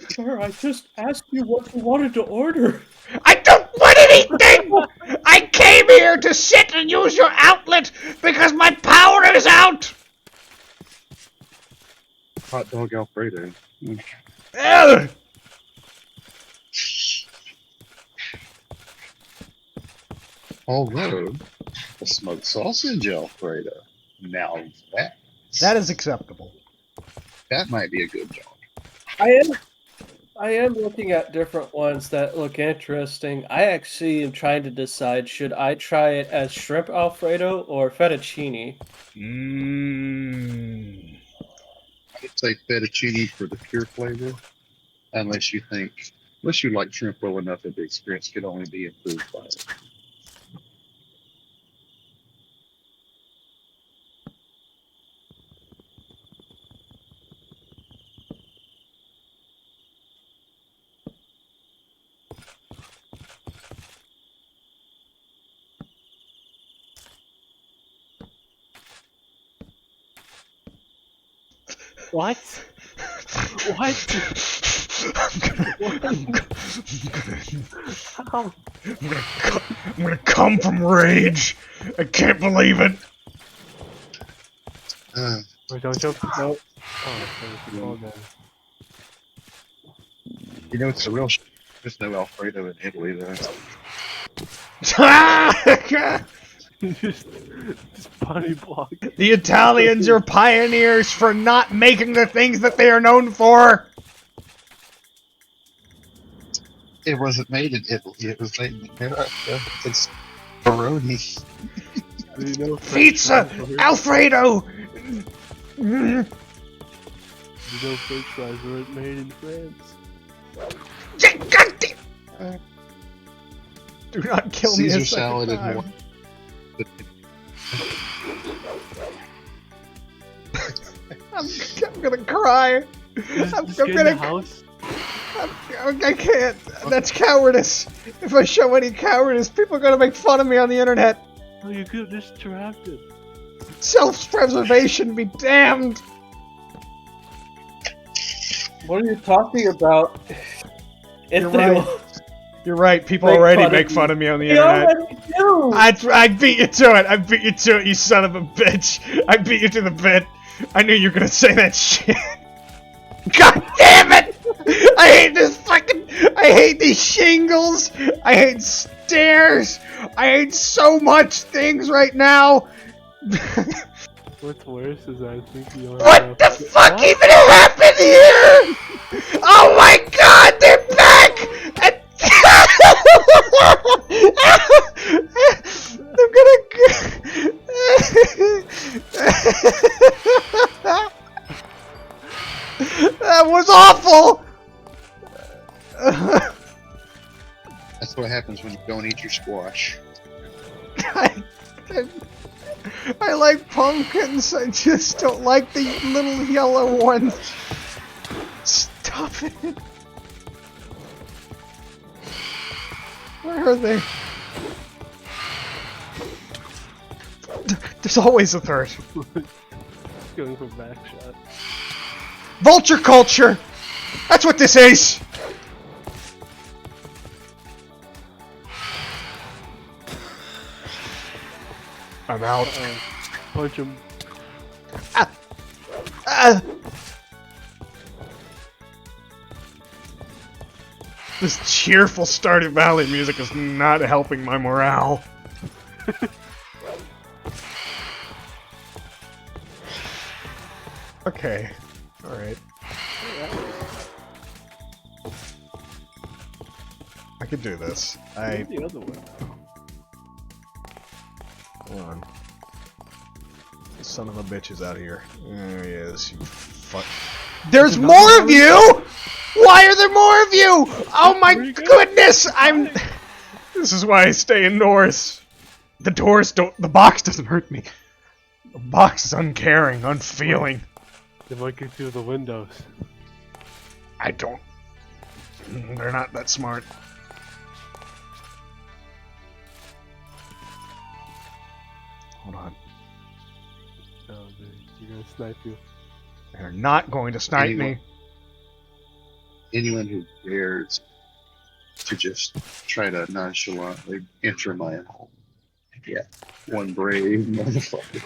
Sir, I just asked you what you wanted to order. I don't want anything! I came here to sit and use your outlet because my power is out! Hot dog Alfredo. Ugh. Although, a smoked sausage Alfredo. Now That is acceptable. that might be a good job. I am looking at different ones that look interesting. I actually am trying to decide, should I try it as shrimp Alfredo or fettuccine? Mmm. I'd say fettuccine for the pure flavor, unless you like shrimp well enough that the experience could only be improved by it. What? What? How? I'm gonna come from rage. I can't believe it. Wait, don't jump. Nope. Oh, sorry, fall down. You know, it's a real. There's no Alfredo in Italy, though. just body block. The Italians are pioneers for not making the things that they are known for. It wasn't made in Italy. It was made in America. It's Baroni. Do you know Pizza, Alfredo. You know French fries weren't made in France. God damn. Do not kill me a Caesar second salad is time. more. I'm gonna cry. I'm Just get in the gonna. house. I can't. That's cowardice. If I show any cowardice, people are gonna make fun of me on the internet. Oh, you could have just trapped it. Self-preservation be damned. What are you talking about? If You're they right. will- You're right. People Make already fun of make you. fun of me on the They internet. already do! I beat you to it. I beat you to it, you son of a bitch. I beat you to the bit. I knew you were gonna say that shit. God damn it! I hate this fucking. I hate these shingles. I hate stairs. I hate so much things right now. What's worse is I think you don't What the fuck even happened here? Oh my god, they're back! And I'm gonna. That was awful. That's what happens when you don't eat your squash. I like pumpkins. I just don't like the little yellow ones. Stop it. Where are they? There's always a third. Going for back shot. Vulture culture! That's what this is! I'm out. Punch him. This cheerful Stardew Valley music is not helping my morale. Okay. Alright. I could do this. The other one. Hold on. This son of a bitch is out here. There he is, you fuck. There's more of you?! Why are there more of you? Oh my Where you going? goodness! This is why I stay indoors. The doors don't. The box doesn't hurt me. The box is uncaring, unfeeling. They might get through the windows. I don't. They're not that smart. Hold on. Oh, they're gonna snipe you. They're not going to snipe me. Anyone who dares to just try to nonchalantly enter my home. Yeah. One brave motherfucker.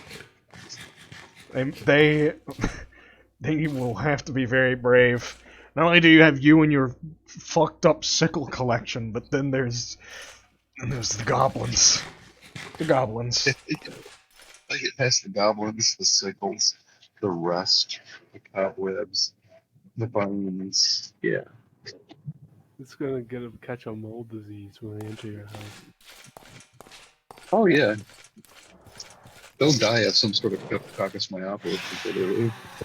They will have to be very brave. Not only do you have you and your fucked up sickle collection, but then there's the goblins. The goblins. I get past the goblins, the sickles, the rust, the cobwebs, the bones. Yeah. It's gonna catch a mold disease when they enter your house. Oh yeah. They'll die of some sort of Coccus myopic.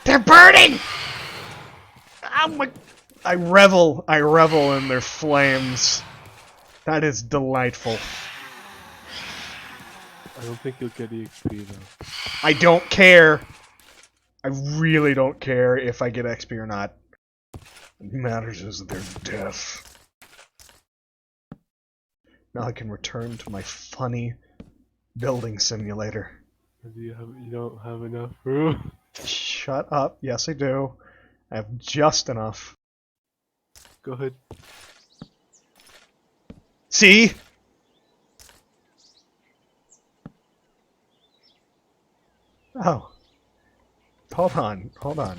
They're burning! Oh my... I revel in their flames. That is delightful. I don't think you'll get EXP though. I don't care. I really don't care if I get XP or not. What matters is their death. Now I can return to my funny building simulator. You don't have enough room. Shut up. Yes, I do. I have just enough. Go ahead. See? Oh. Hold on.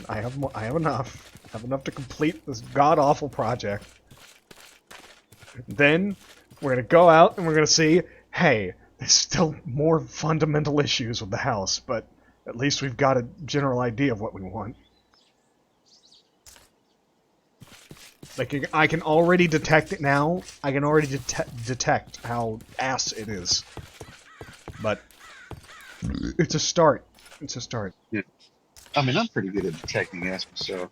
I have enough. I have enough to complete this god-awful project. Then we're gonna go out and we're gonna see, hey, there's still more fundamental issues with the house, but at least we've got a general idea of what we want. Like, I can already detect it now. I can already detect how ass it is. But it's a start. It's a start. Yeah. I mean, I'm pretty good at detecting ass myself.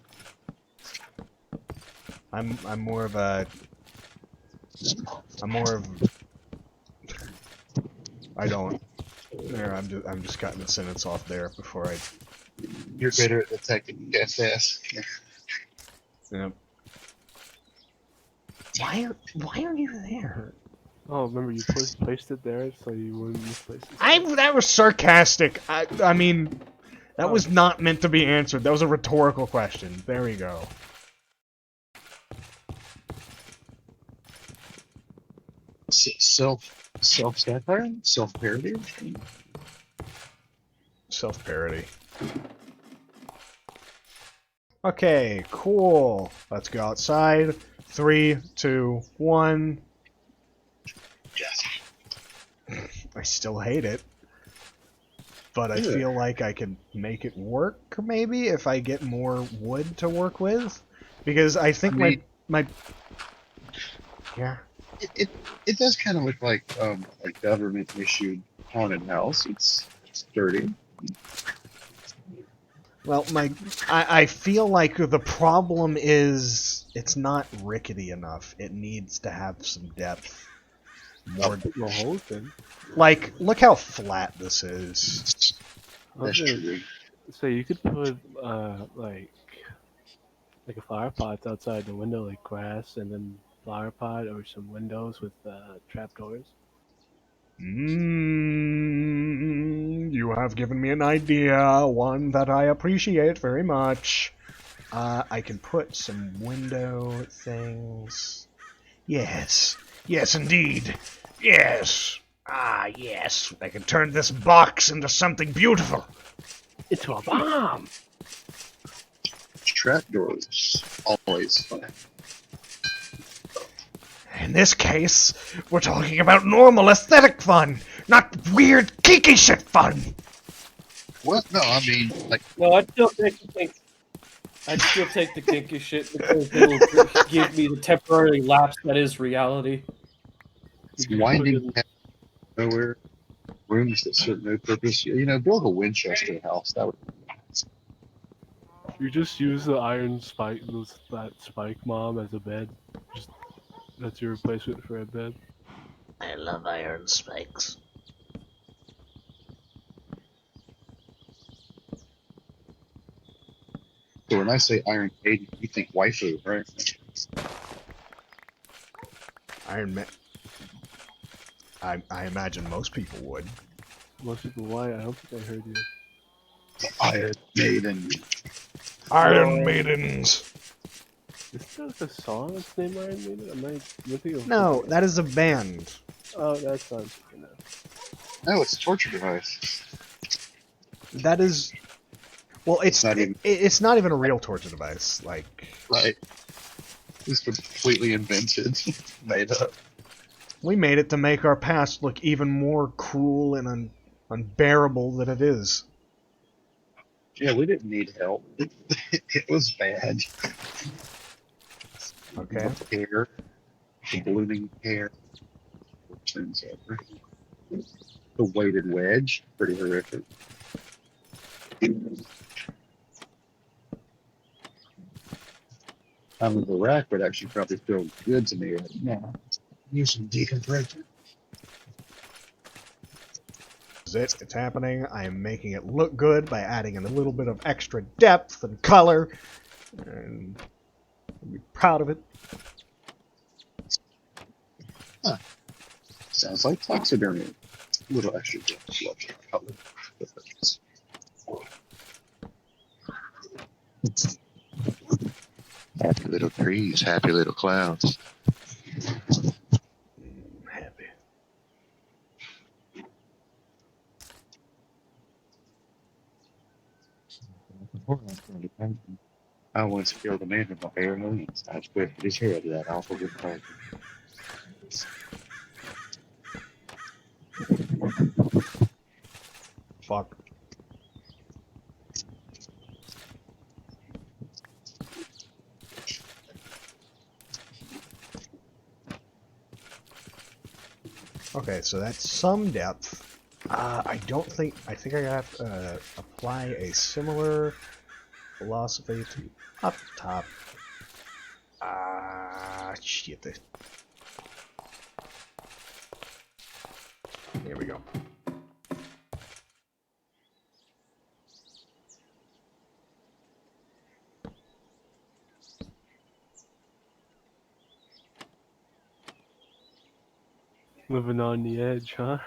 I'm more of a... I don't. There, I'm just cutting the sentence off there before I... You're better at detecting gas ass. Yeah. Yep. Why are you there? Oh, remember you placed it there so you wouldn't misplace it. That was sarcastic. I mean, that was not meant to be answered. That was a rhetorical question. There we go. Self-satire? Self-parody? Self-parody. Okay, cool. Let's go outside. 3, 2, 1. Yes. I still hate it. But I feel like I could make it work, maybe, if I get more wood to work with. Because I think my... Yeah. It does kind of look like a government-issued haunted house. It's dirty. Well, I feel like the problem is it's not rickety enough. It needs to have some depth. More The whole thing. like, look how flat this is. That's true. So you could put like a flower pot outside the window, like grass, and then flower pot or some windows with trapdoors. You have given me an idea, one that I appreciate very much. I can put some window things. Yes, yes indeed. Yes. Ah, yes. I can turn this box into something beautiful. Into a bomb! Trapdoors. Always fun. In this case, we're talking about normal aesthetic fun, not weird geeky shit fun. What? No, I mean, like, No, I'd still take the kinky shit because it'll give me the temporary lapse that is reality. it's winding path nowhere, rooms that serve no purpose. You know, build a Winchester house. That would. You just use the iron spike, that spike mom as a bed. Just that's your replacement for a bed. I love iron spikes. So when I say Iron Maiden, you think waifu, right? Iron Man. I imagine most people would. Most people, why? I don't think I heard you. Iron Maiden. Iron Maidens. Is there like a song that's named Iron Maiden? Am I thinking of No, something that is a band. else? Oh, that sounds good enough. No, it's a torture device. That is. Well, it's Not even- it's not even a real torture device. Like, Right. It's completely invented, made up. we made it to make our past look even more cruel and unbearable than it is. Yeah, we didn't need help. It was bad. Okay. The hair, the ballooning hair. Things over. The weighted wedge, pretty horrific. I mean, the rack would actually probably feel good to me right now. Use some decompression. It's happening. I am making it look good by adding in a little bit of extra depth and color, and I'll be proud of it. Sounds like taxidermy. A little extra depth, color. Happy little trees, happy little clouds. Happy. I once killed a man with my bare hands. I twisted his head to that awful good pleasure. Fuck. Okay, so that's some depth. I think I have to apply a similar philosophy to up top. Shit. Here we go. Living on the edge, huh?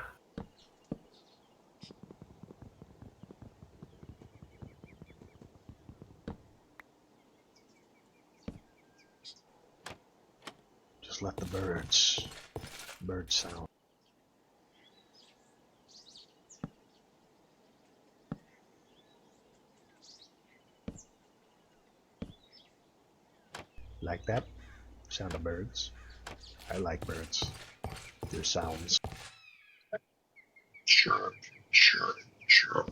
Just let the bird sound. Like that? Sound of birds. I like birds. Their sounds. Sure, sure, sure.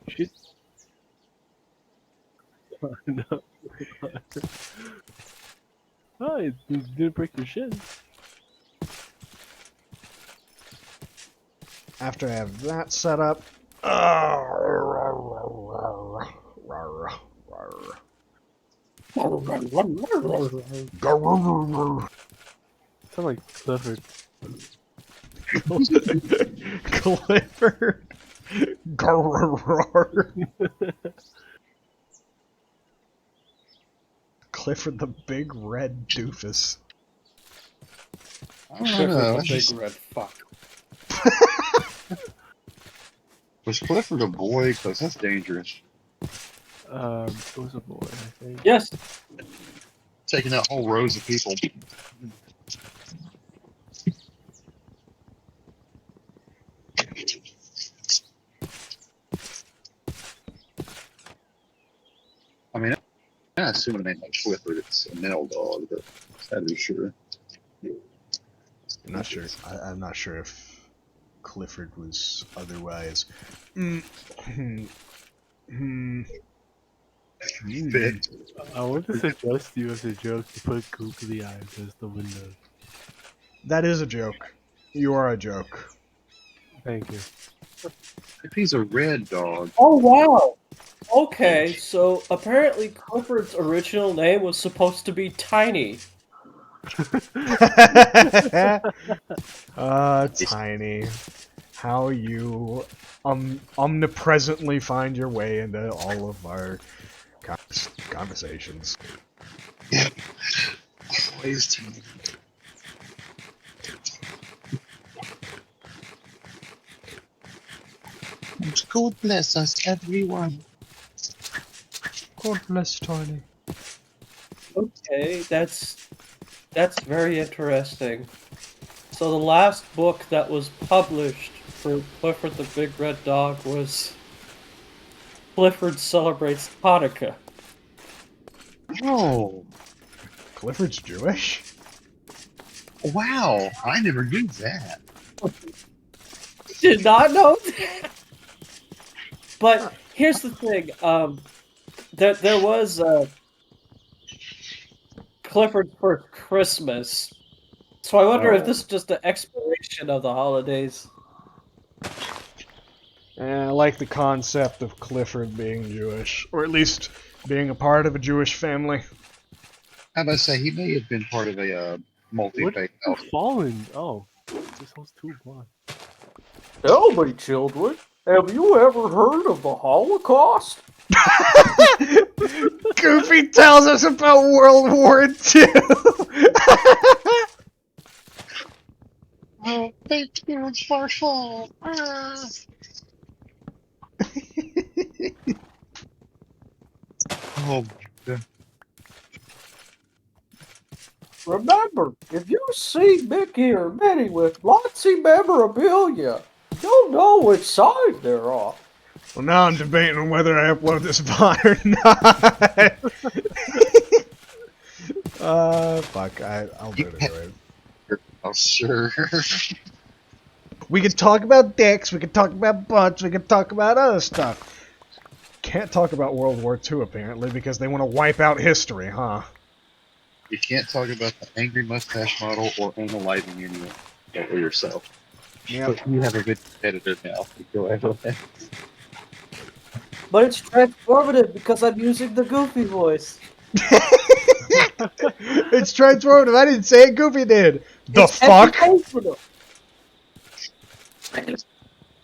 Shit. No. Oh, you didn't break your shins. After I have that set up, Sound like Clifford. Clifford. Clifford the big red doofus. I don't know. Big red fuck. Was Clifford a boy? Because that's dangerous. It was a boy, I think. Yes. Taking out whole rows of people. I mean, I assume a name like Clifford, it's a male dog, but that is sure. I'm not sure. I'm not sure if Clifford was otherwise. Fit. I want to suggest you as a joke to put googly eyes as the window. That is a joke. You are a joke. Thank you. If he's a red dog, Oh wow. Okay, so apparently Clifford's original name was supposed to be Tiny. Tiny. How you omnipresently find your way into all of our conversations. always tiny. God bless us, everyone. God bless Tiny. Okay, that's very interesting. So the last book that was published for Clifford the Big Red Dog was Clifford Celebrates Hanukkah. Oh, Clifford's Jewish? wow. I never knew that. Did not know that. But here's the thing. There was Clifford for Christmas. So I wonder if this is just an expiration of the holidays. I like the concept of Clifford being Jewish, or at least being a part of a Jewish family. How about I say he may have been part of a multi-faith What's house. falling? Oh, this house too blind. Tell me, children, have you ever heard of the Holocaust? Goofy tells us about World War II. Oh, thank you for fall. Oh, my Remember, if you see Mickey or Minnie with lots of memorabilia, you'll know which side they're on. Well, now I'm debating on whether I upload this pod or not. Fuck, I'll do it anyway. Oh, sure. We could talk about dicks, we could talk about butts, we could talk about other stuff. Can't talk about World War II, apparently, because they want to wipe out history, huh? You can't talk about the angry mustache model or analyzing anyone or yourself. Yep. But you have a good competitor now. Go ahead. But it's transformative because I'm using the Goofy voice. It's transformative. I didn't say it. Goofy did. The It's fuck? educational.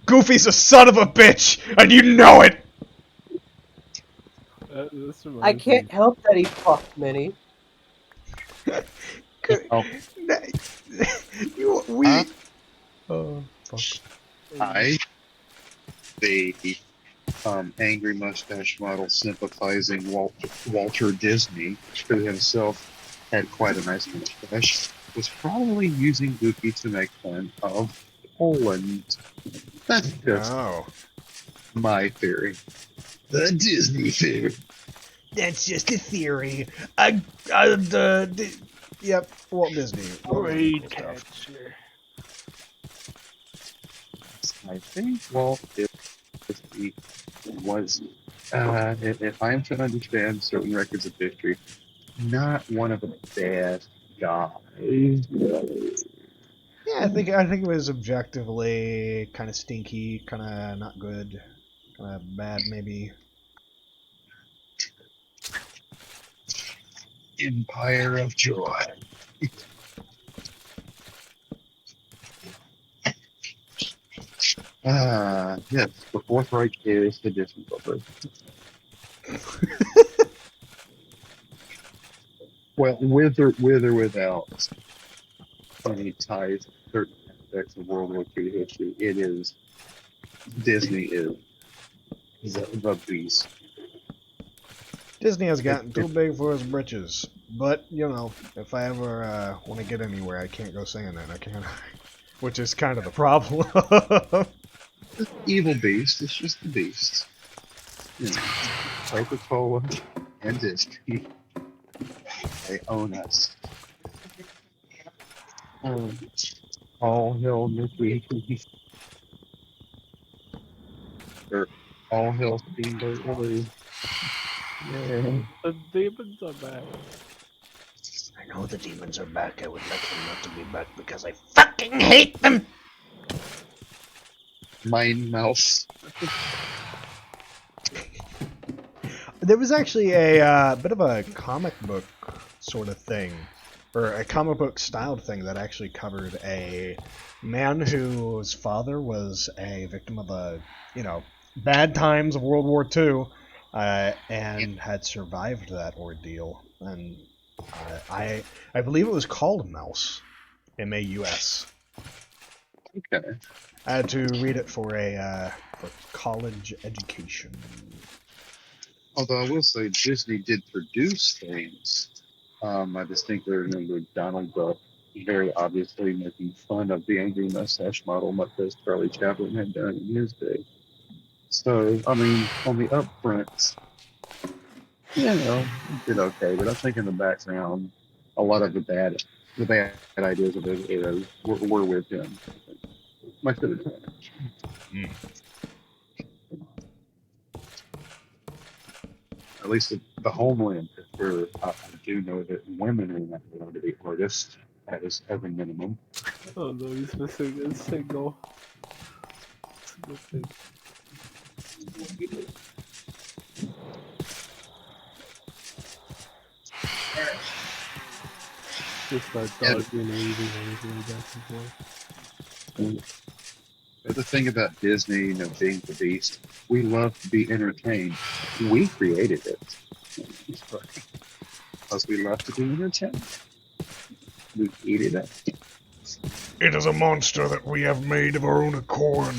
Goofy's a son of a bitch, and you know it. This I reminds can't me. help that he fucked Minnie. Oh, We. Oh fuck. the angry mustache model sympathizing Walter Disney, who himself had quite a nice mustache, was probably using Goofy to make fun of Poland. That's just Oh. my theory. The Disney theory. That's just a theory. Yep, Walt Disney. Great stuff. catcher. I think Walt Disney was, if I'm to understand certain records of history, not one of the best guys. Yeah, I think it was objectively kind of stinky, kind of not good, kind of bad maybe. Empire of Joy. Yes, the Fourth Reich is the Disney Corporation. Well, with or without any ties to certain aspects of World War II history, it is Disney is the beast. Disney has gotten too big for his britches. But, you know, if I ever want to get anywhere, I can't go saying that, I can't. Which is kind of the problem. Evil beast. It's just the beast. You know, Coca-Cola and Disney. They own us. All hail Mickey. Or all hail Steamboat Willie. Yeah. The demons are back. know the demons are back. I would like them not to be back because I fucking hate them! Mine mouse. There was actually a bit of a comic book sort of thing, or a comic book styled thing that actually covered a man whose father was a victim of bad times of World War II, and had survived that ordeal. And I believe it was called Mouse, M-A-U-S. Okay. I had to read it for college education. Although I will say Disney did produce things. I distinctly remember Donald Duck very obviously making fun of the angry mustache model, much as Charlie Chaplin had done in his day. So, I mean, on the upfront, it did okay, but I think in the background, a lot of the bad ideas of those eras were with him. Much of the time. Mm. At least the homeland, for I do know that women are not allowed to be artists as a minimum. Oh no, he's missing his signal. It's a good thing. Just that dog being weaving on his way back and forth. The other thing about Disney, being the beast, we love to be entertained. We created it. Because we love to be entertained. We created it. It is a monster that we have made of our own accord.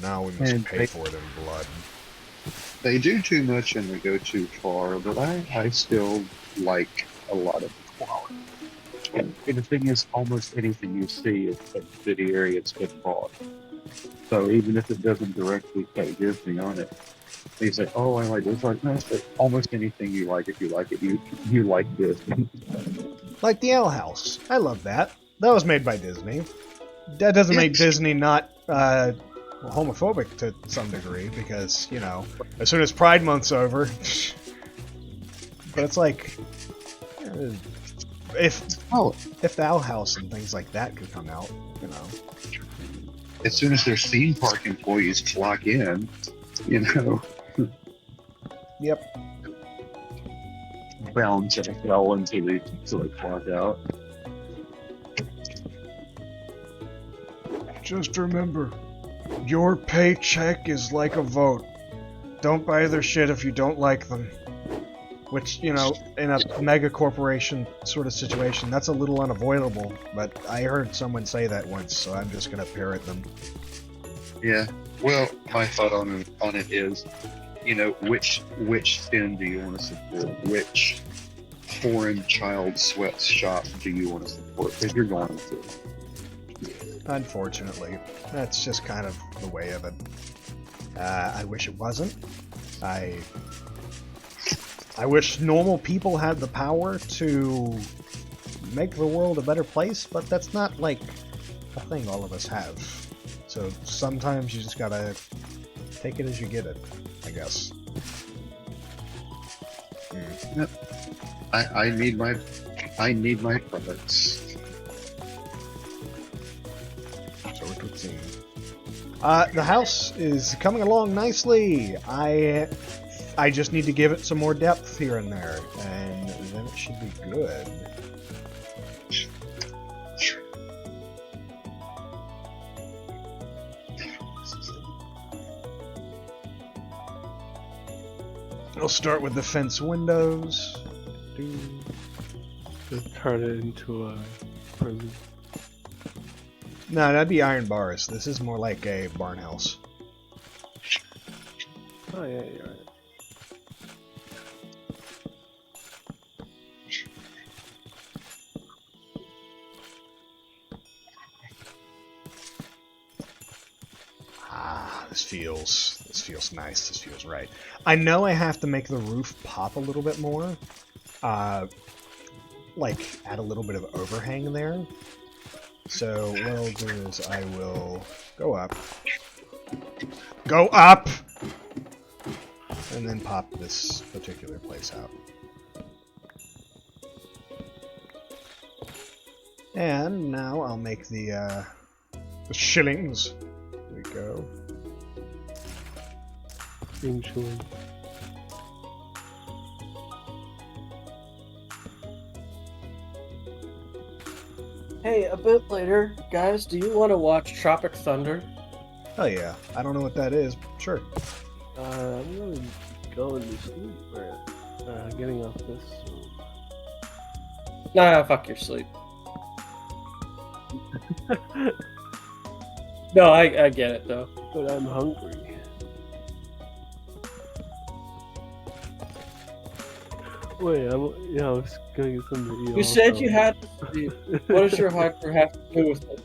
Now we must And pay for it in blood. They do too much and they go too far, but I still like a lot of the quality. And the thing is, almost anything you see is subsidiary, it's been bought. So even if it doesn't directly say Disney on it, they say, "Oh, I like this." Like, no, but almost anything you like, if you like it, you like Disney. Like the Owl House. I love that. That was made by Disney. That doesn't make Disney not homophobic to some degree, because, as soon as Pride Month's over... But it's like... If the Owl House and things like that could come out, As soon as their theme park employees clock in, Yep. bound to hell until they clock out. Just remember, your paycheck is like a vote. Don't buy their shit if you don't like them. Which, in a mega corporation sort of situation, that's a little unavoidable, but I heard someone say that once, so I'm just gonna parrot them. Yeah. Well, my thought on it is, which sin do you want to support? Which foreign child sweatshop do you want to support? Because you're going to. Unfortunately, that's just kind of the way of it. I wish it wasn't. I wish normal people had the power to make the world a better place, but that's not, a thing all of us have. So sometimes you just gotta take it as you get it, I guess. Yep. I need my products. So it would seem. The house is coming along nicely. I just need to give it some more depth here and there, and then it should be good. I'll start with the fence windows. Just turn it into a prison. No, that'd be iron bars. This is more like a barn house. Oh yeah, you're right. This feels nice. This feels right. I know I have to make the roof pop a little bit more. Add a little bit of overhang there. So what I'll do is I will go up. Go up! And then pop this particular place out. And now I'll make the shillings. There we go. Inchling. Hey, a bit later, guys, do you want to watch Tropic Thunder? Oh yeah, I don't know what that is. Sure. I'm gonna go into sleep, or getting off this. Nah, fuck your sleep. No, I get it though. But I'm hungry. Wait, I was gonna get something to eat. You said also. you had to sleep. What does your hunger have to do with it?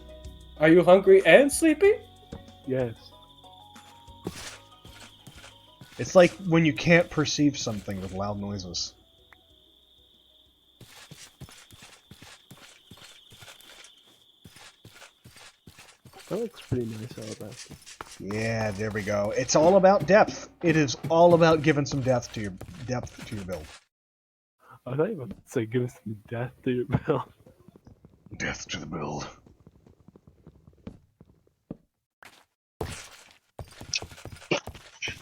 Are you hungry and sleepy? Yes. It's like when you can't perceive something with loud noises. That looks pretty nice out there. Yeah, there we go. It's all about depth. It is all about giving some depth to your build. I thought you were about to say give us some death to your build. Death to the build.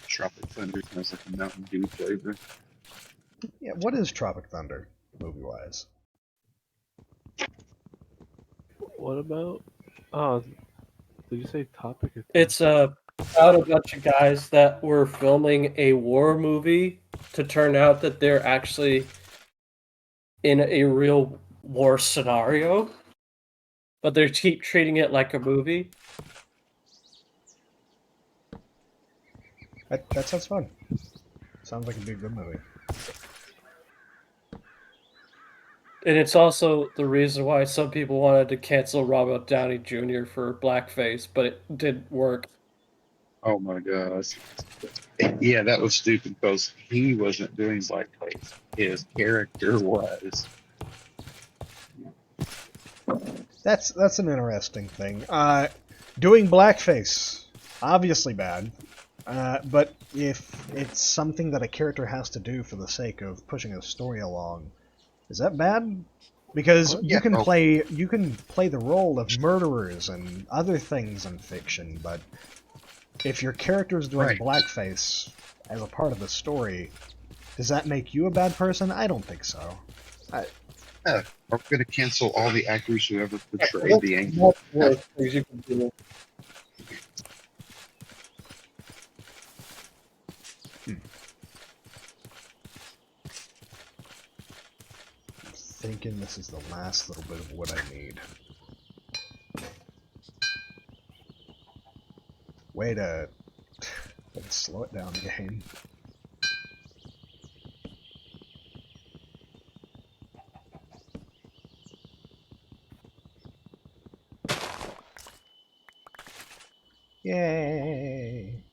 Tropic Thunder smells like a Mountain Dew flavor. Yeah, what is Tropic Thunder, movie-wise? What about? Oh, did you say topic? It's about a bunch of guys that were filming a war movie to turn out that they're actually in a real war scenario, but they keep treating it like a movie. That sounds fun. Sounds like it'd be a good movie. And it's also the reason why some people wanted to cancel Robert Downey Jr. for blackface, but it didn't work. Oh my gosh. Yeah, that was stupid because he wasn't doing blackface. His character was. That's an interesting thing. Doing blackface, obviously bad. But if it's something that a character has to do for the sake of pushing a story along, is that bad? Because Yeah. you can play the role of murderers and other things in fiction, but if your character is doing Right. blackface as a part of the story, does that make you a bad person? I don't think so. We're going to cancel all the actors who ever portrayed the angel. Worst things you can do. I'm thinking this is the last little bit of what I need. Way to slow it down, game. Yay!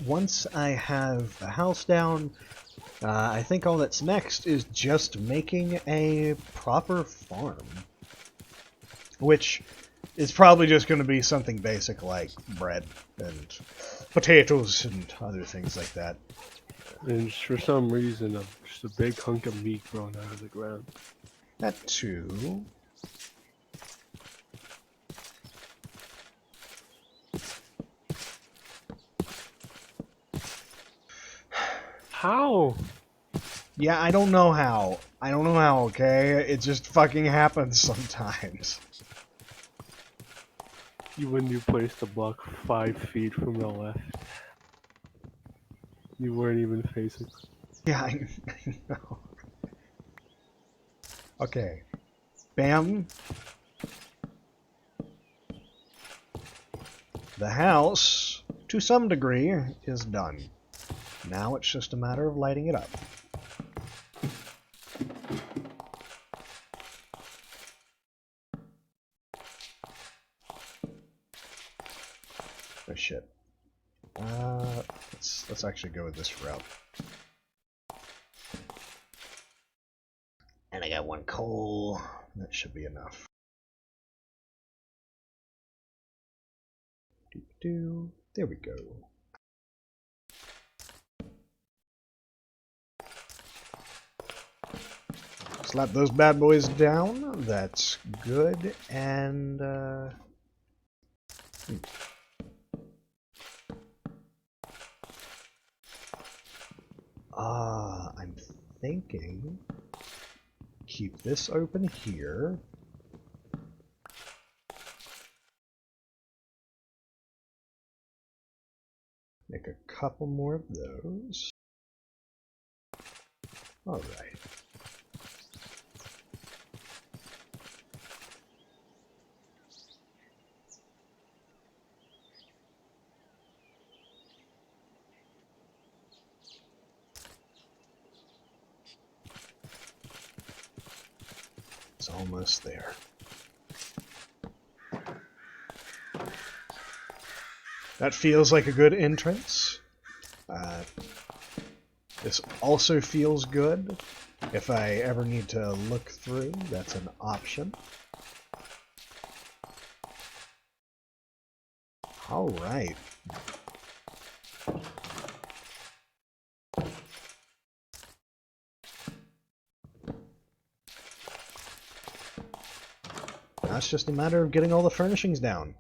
Once I have the house down, I think all that's next is just making a proper farm. Which is probably just going to be something basic like bread and potatoes and other things like that. And just for some reason, just a big hunk of meat growing out of the ground. That too. How? Yeah, I don't know how. I don't know how, okay? It just fucking happens sometimes. When you placed the block 5 feet from the left. You weren't even facing. Yeah, I know. Okay. Bam. The house, to some degree, is done. Now it's just a matter of lighting it up. Oh shit. Let's actually go with this route. And I got 1 coal. That should be enough. There we go. Slap those bad boys down. That's good. And I'm thinking keep this open here. Make a couple more of those. All right. It's almost there. That feels like a good entrance. This also feels good. If I ever need to look through, that's an option. All right. Now it's just a matter of getting all the furnishings down.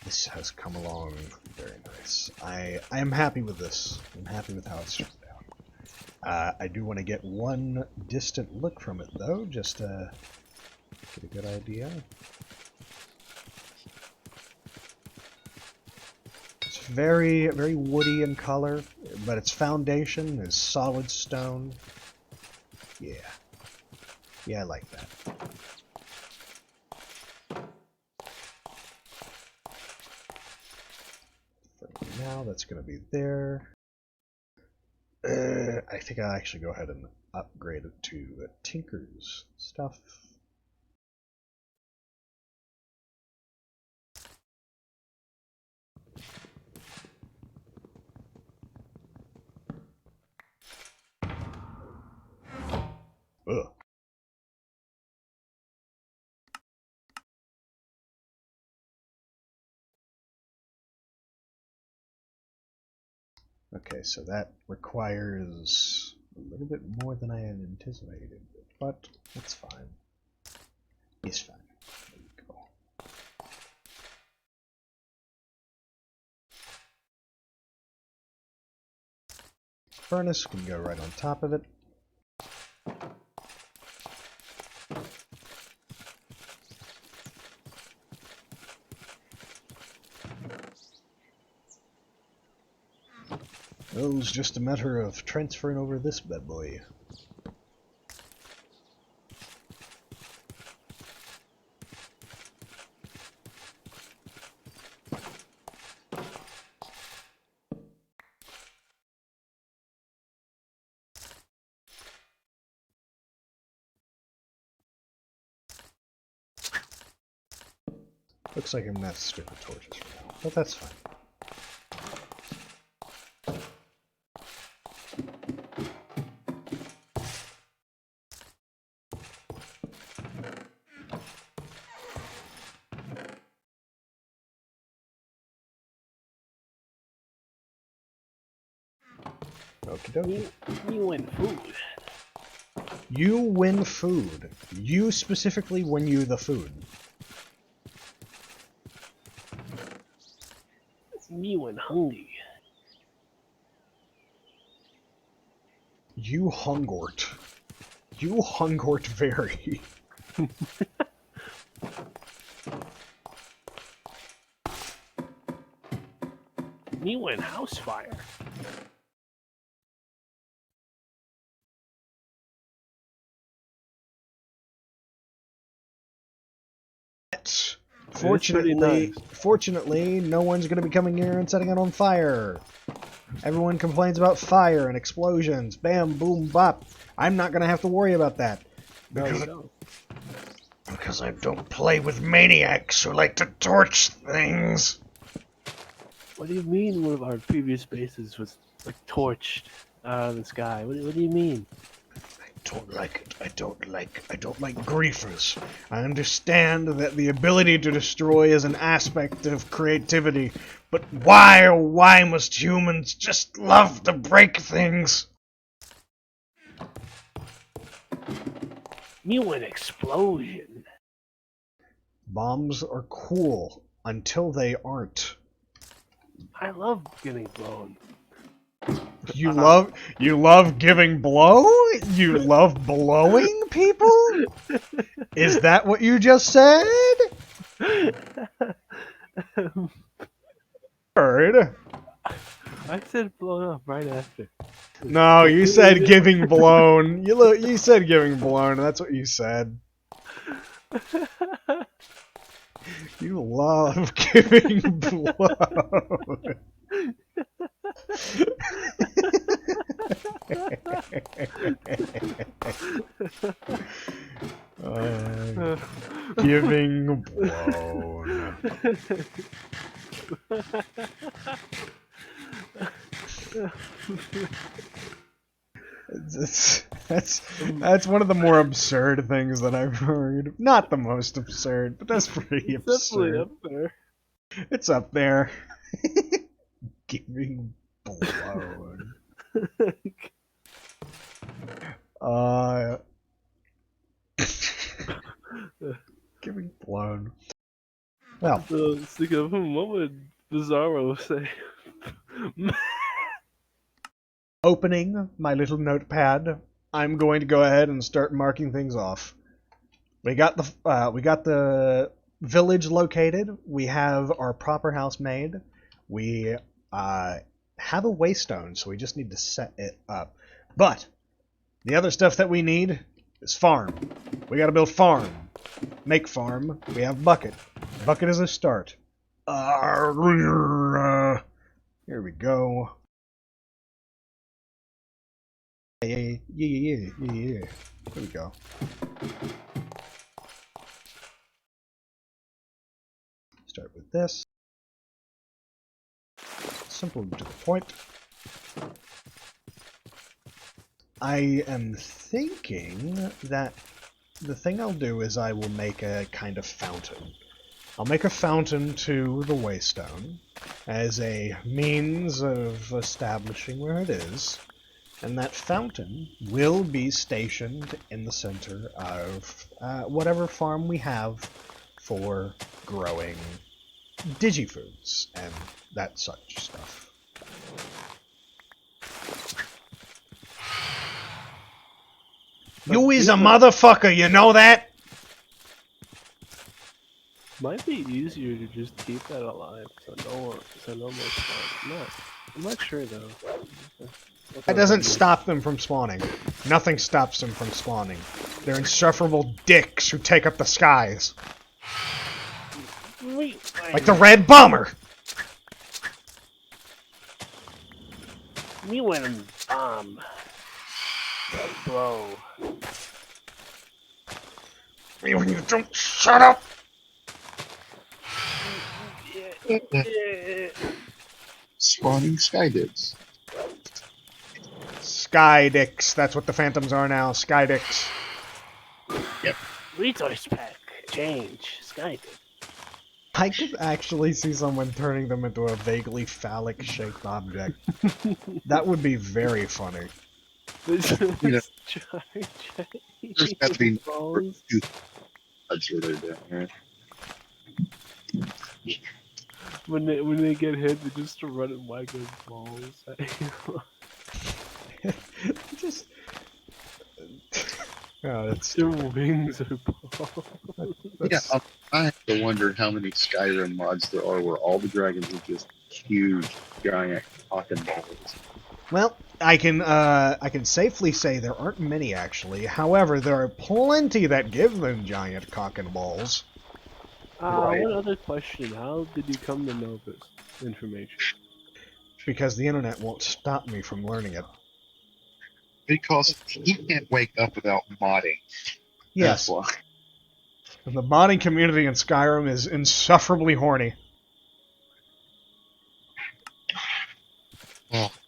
This has come along very nice. I am happy with this. I'm happy with how it's turned out. I do want to get one distant look from it though, just to get a good idea. It's very, very woody in color, but its foundation is solid stone. Yeah. Yeah, I like that. Now that's going to be there. I think I'll actually go ahead and upgrade it to Tinker's stuff. Ugh. Okay, so that requires a little bit more than I had anticipated, but it's fine. It's fine. There we go. Furnace can go right on top of it. It was just a matter of transferring over this bad boy. Looks like I'm gonna have to stick with torches for now, but that's fine. Okie dokie. You win food. You win food. You specifically win you the food. Me when hungry. You hungort. You hungort very. Me when house fire. Fortunately, no one's going to be coming here and setting it on fire. Everyone complains about fire and explosions. Bam, boom, bop. I'm not going to have to worry about that. How do you Because, know? because I don't play with maniacs who like to torch things. What do you mean one of our previous bases was like torched out of the sky? What do you mean? I don't like it. I don't like griefers. I understand that the ability to destroy is an aspect of creativity, but why, oh why must humans just love to break things? You an explosion. Bombs are cool until they aren't. I love getting blown. You love giving blow? You love blowing people? Is that what you just said? Heard. I said blown up right after. No, you said giving blown. You said giving blown. That's what you said. You love giving blown. Giving blown. That's one of the more absurd things that I've heard. Not the most absurd, but that's pretty It's definitely absurd. up there. It's up there. Giving blown. Giving blown. Well, So, speaking of him, what would Bizarro say? opening my little notepad, I'm going to go ahead and start marking things off. We got the village located. We have our proper house made. We have a waystone, so we just need to set it up. But the other stuff that we need is farm. We got to build farm. Make farm. We have bucket. Bucket is a start. Here we go. Yeah. There we go. Start with this. Simple to the point. I am thinking that the thing I'll do is I will make a kind of fountain. I'll make a fountain to the waystone as a means of establishing where it is, and that fountain will be stationed in the center of whatever farm we have for growing digifoods and that such stuff. You is a motherfucker, you know that? Might be easier to just keep that alive, so no more spawn. I'm not sure though. That doesn't stop them from spawning. Nothing stops them from spawning. They're insufferable dicks who take up the skies. Like the red bomber! Me when I'm blow. Me when you don't shut up! Spawning sky dicks. Sky dicks, that's what the phantoms are now, sky dicks. Resource pack. Change. Sky. I could actually see someone turning them into a vaguely phallic-shaped object. That would be very funny. You know, there's got to be balls. that's what they're doing, right? When they get hit, they just run and whack those balls. Just... Oh, that's... Their wings are balls. Yeah, I have to wonder how many Skyrim mods there are where all the dragons are just huge, giant talking balls. Well, I can safely say there aren't many actually. However, there are plenty that give them giant cock and balls. Right. One other question. How did you come to know this information? Because the internet won't stop me from learning it. Because he can't wake up without modding. Yes, why. the modding community in Skyrim is insufferably horny.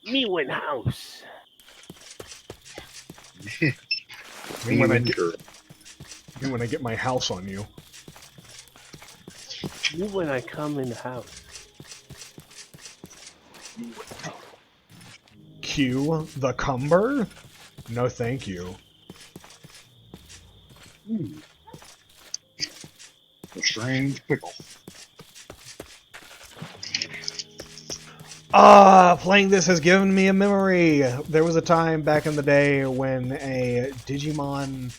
Me win house. Me when girl. I get my house on you. Me when I come in the house. Q the Cumber? No, thank you. A strange pickle. Playing this has given me a memory. There was a time back in the day when a Digimon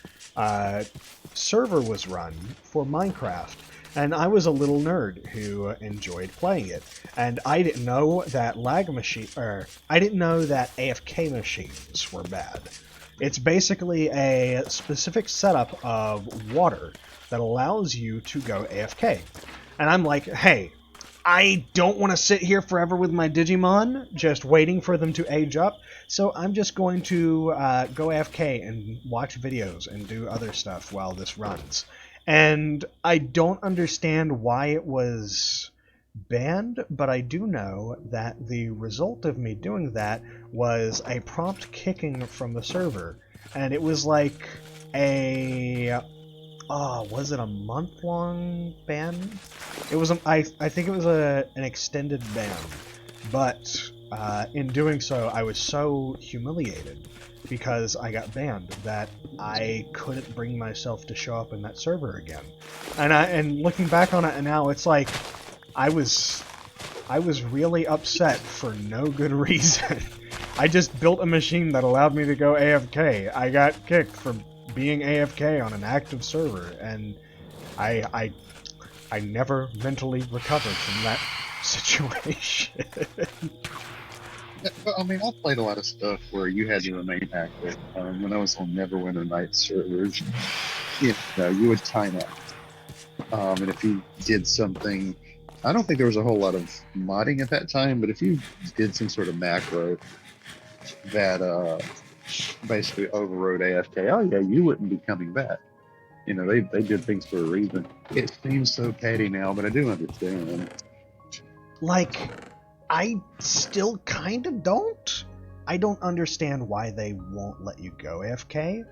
server was run for Minecraft, and I was a little nerd who enjoyed playing it. And I didn't know that I didn't know that AFK machines were bad. It's basically a specific setup of water that allows you to go AFK. And I'm like, hey, I don't want to sit here forever with my Digimon, just waiting for them to age up, so I'm just going to go AFK and watch videos and do other stuff while this runs. And I don't understand why it was banned, but I do know that the result of me doing that was a prompt kicking from the server. And it was like a... was it a month-long ban? It was. I think it was an extended ban, but in doing so, I was so humiliated because I got banned that I couldn't bring myself to show up in that server again. And looking back on it now, it's like I was really upset for no good reason. I just built a machine that allowed me to go AFK. I got kicked for being AFK on an active server, and I never mentally recovered from that situation. But I mean, I played a lot of stuff where you had to remain active. When I was on Neverwinter Night servers, you would time out. And if you did something, I don't think there was a whole lot of modding at that time, but if you did some sort of macro that basically overrode AFK, oh yeah, you wouldn't be coming back. They did things for a reason. It seems so petty now, but I do understand. Like, I still kind of don't. I don't understand why they won't let you go AFK.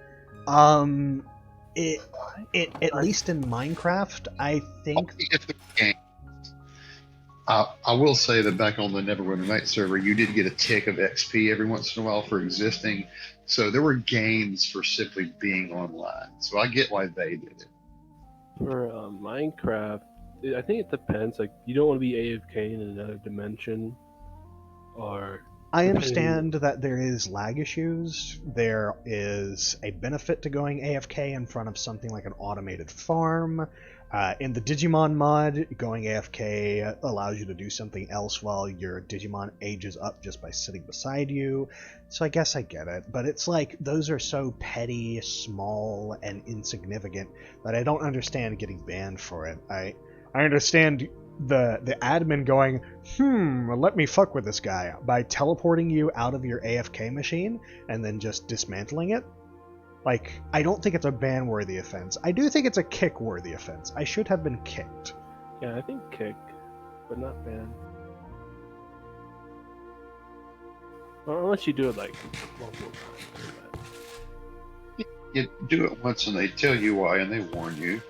At least in Minecraft, I think. If the game, I will say that back on the Neverwinter Night server, you did get a tick of XP every once in a while for existing. So there were gains for simply being online. So I get why they did it. For Minecraft, I think it depends. Like, you don't want to be AFK in another dimension, or... I understand that there is lag issues. There is a benefit to going AFK in front of something like an automated farm. In the Digimon mod, going AFK allows you to do something else while your Digimon ages up just by sitting beside you. So I guess I get it. But it's like, those are so petty, small, and insignificant that I don't understand getting banned for it. I understand the admin going, let me fuck with this guy by teleporting you out of your AFK machine and then just dismantling it. Like, I don't think it's a ban-worthy offense. I do think it's a kick-worthy offense. I should have been kicked. Yeah, I think kick, but not ban. Or unless you do it like multiple times. You do it once and they tell you why and they warn you.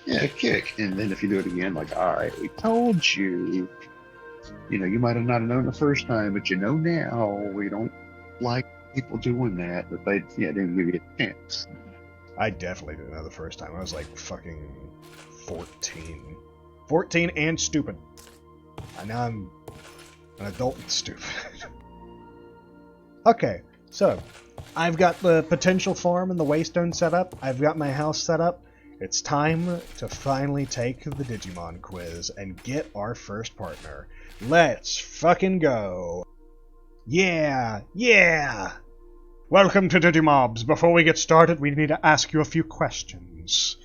Yeah, kick. And then if you do it again, like, all right, we told you. You might have not known the first time, but you know now. We don't like people doing that, but they didn't give you a chance. I definitely didn't know the first time. I was like fucking 14. 14 and stupid. And now I'm an adult and stupid. Okay, so I've got the potential farm and the waystone set up. I've got my house set up. It's time to finally take the Digimon quiz and get our first partner. Let's fucking go. Yeah! Welcome to Digimobs. Before we get started, we need to ask you a few questions.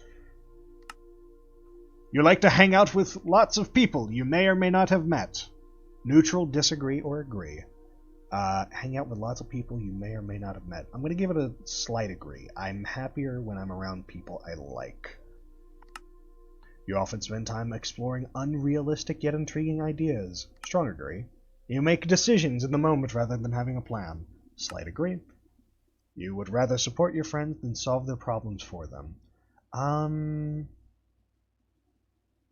You like to hang out with lots of people you may or may not have met. Neutral, disagree, or agree. Hang out with lots of people you may or may not have met. I'm going to give it a slight agree. I'm happier when I'm around people I like. You often spend time exploring unrealistic yet intriguing ideas. Strong agree. You make decisions in the moment rather than having a plan. Slight agree. You would rather support your friends than solve their problems for them. I'm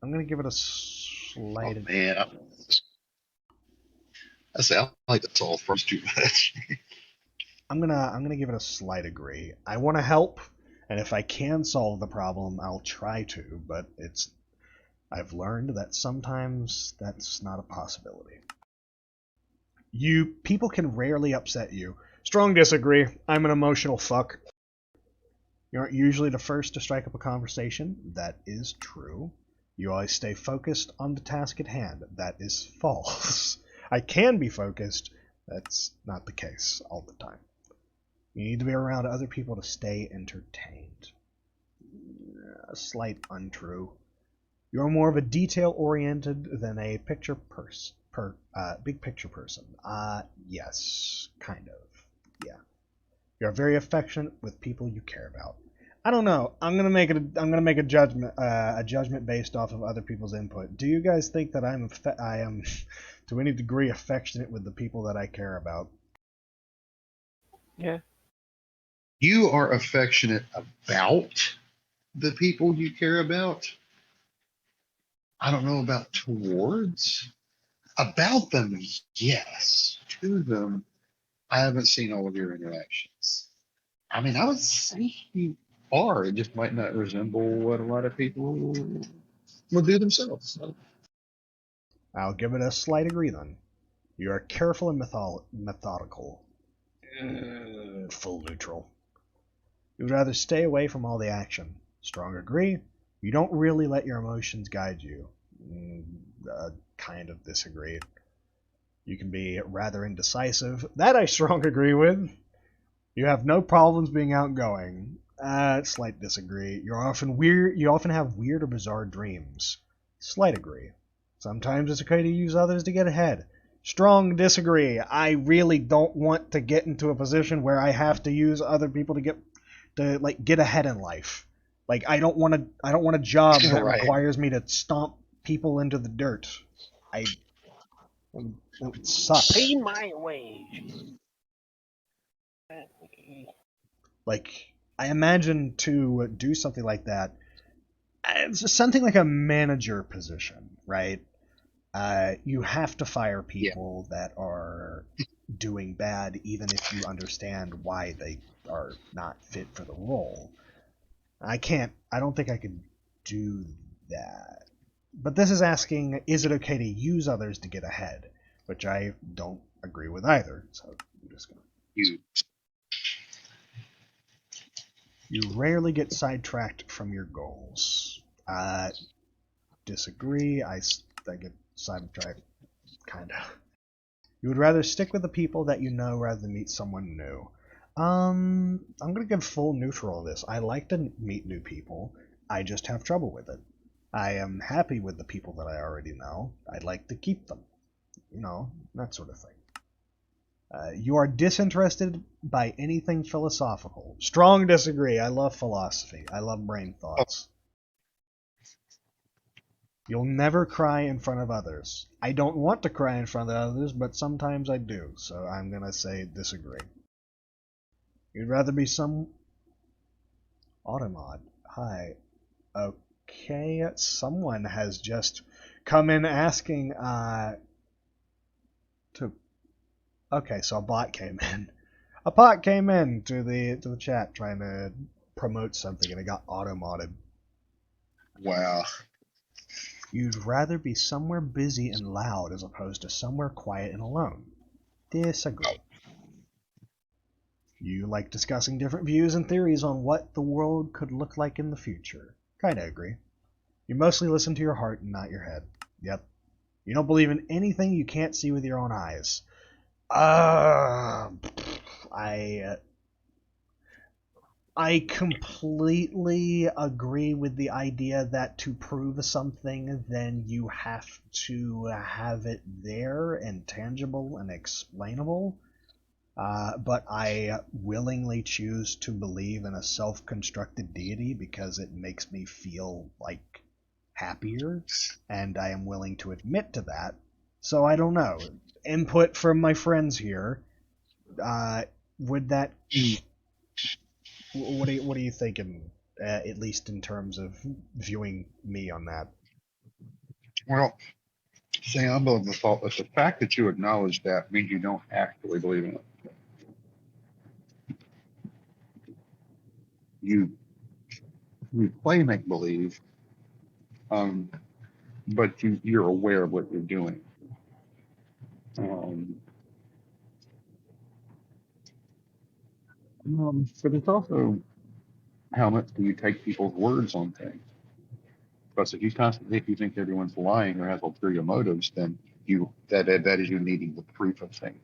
going to give it a slight... Oh man, I say I like the solve first too much. I'm gonna give it a slight agree. I want to help, and if I can solve the problem, I'll try to. But I've learned that sometimes that's not a possibility. People can rarely upset you. Strong disagree. I'm an emotional fuck. You aren't usually the first to strike up a conversation. That is true. You always stay focused on the task at hand. That is false. I can be focused. That's not the case all the time. You need to be around other people to stay entertained. A slight untrue. You're more of a detail-oriented than a big picture person. Yes, kind of. Yeah. You're very affectionate with people you care about. I don't know. I'm gonna make a judgment based off of other people's input. Do you guys think that I am to any degree affectionate with the people that I care about? Yeah. You are affectionate about the people you care about. I don't know about towards. About them, yes. To them, I haven't seen all of your interactions. I mean, I would say you are. It just might not resemble what a lot of people will do themselves. So, I'll give it a slight agree then. You are careful and methodical. Full neutral. You would rather stay away from all the action. Strong agree. You don't really let your emotions guide you. Kind of disagree. You can be rather indecisive. That I strong agree with. You have no problems being outgoing. Slight disagree. You often have weird or bizarre dreams. Slight agree. Sometimes it's okay to use others to get ahead. Strong disagree. I really don't want to get into a position where I have to use other people to get ahead in life. Like I don't want a job that Right. requires me to stomp people into the dirt. It sucks. Pay my wage. Like I imagine to do something like that, it's something like a manager position, right? You have to fire people that are doing bad, even if you understand why they are not fit for the role. I don't think I could do that. But this is asking, is it okay to use others to get ahead? Which I don't agree with either. So I'm just gonna. You rarely get sidetracked from your goals. Disagree. I get sidetracked, kind of. You would rather stick with the people that you know rather than meet someone new. I'm gonna give full neutral this. I like to meet new people. I just have trouble with it. I am happy with the people that I already know. I'd like to keep them. You know, that sort of thing. You are disinterested by anything philosophical. Strong disagree. I love philosophy. I love brain thoughts. You'll never cry in front of others. I don't want to cry in front of others, but sometimes I do, so I'm gonna say disagree. You'd rather be some... Automod. Hi. Okay, someone has just come in asking, to... Okay, so a bot came in. A bot came in to the chat trying to promote something, and it got auto-modded. Wow. You'd rather be somewhere busy and loud as opposed to somewhere quiet and alone. Disagree. You like discussing different views and theories on what the world could look like in the future. Kinda agree. You mostly listen to your heart and not your head. Yep. You don't believe in anything you can't see with your own eyes. I completely agree with the idea that to prove something, then you have to have it there and tangible and explainable. but I willingly choose to believe in a self-constructed deity because it makes me feel like happier, and I am willing to admit to that. So I don't know. Input from my friends here. Would that? What are you thinking? At least in terms of viewing me on that. Well, say I'm of the thought that the fact that you acknowledge that means you don't actually believe in it. You you play make believe, um, but you're aware of what you're doing. Um, but it's also how much do you take people's words on things? Because if you think everyone's lying or has ulterior motives, then that is you needing the proof of things.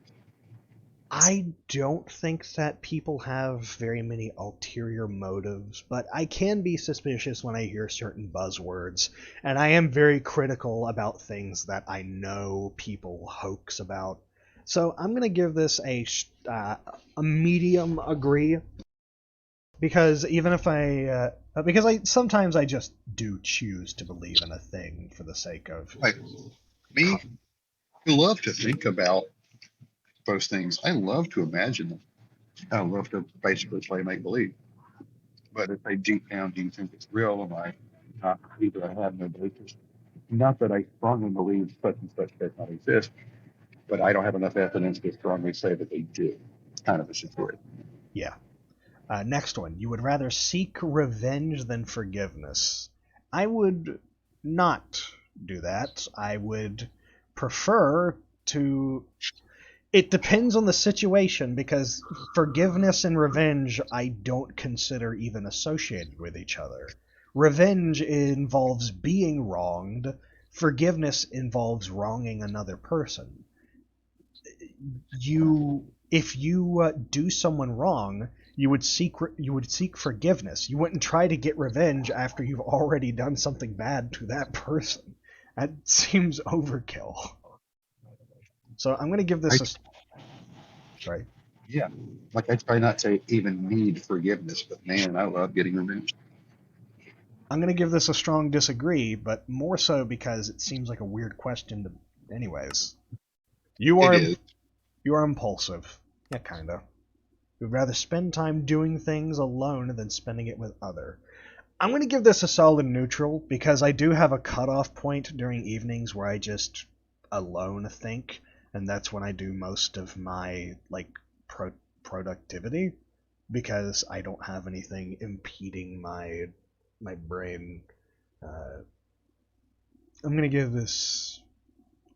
I don't think that people have very many ulterior motives, but I can be suspicious when I hear certain buzzwords, and I am very critical about things that I know people hoax about. So I'm gonna give this a medium agree, because even if because I sometimes I just do choose to believe in a thing for the sake of. Like me, I love to think about those things. I love to imagine them. I love to basically play make believe. But if I deep down, do you think it's real? Am I not? Either I have no basis. Not that I strongly believe such and such does not exist, but I don't have enough evidence to strongly say that they do. It's kind of a situation. Yeah. Next one. You would rather seek revenge than forgiveness. I would not do that. I would prefer to. It depends on the situation, because forgiveness and revenge I don't consider even associated with each other. Revenge involves being wronged, forgiveness involves wronging another person. If you do someone wrong, you would seek forgiveness. You wouldn't try to get revenge after you've already done something bad to that person. That seems overkill. So I'm going to give this sorry. Yeah, like I try not to even need forgiveness, but man, I love getting revenge. I'm going to give this a strong disagree, but more so because it seems like a weird question to anyways. You It are is. you are impulsive. Yeah, kinda. You'd rather spend time doing things alone than spending it with other. I'm going to give this a solid neutral because I do have a cutoff point during evenings where I just alone think, and that's when I do most of my productivity, because I don't have anything impeding my brain. Uh, I'm going to give this,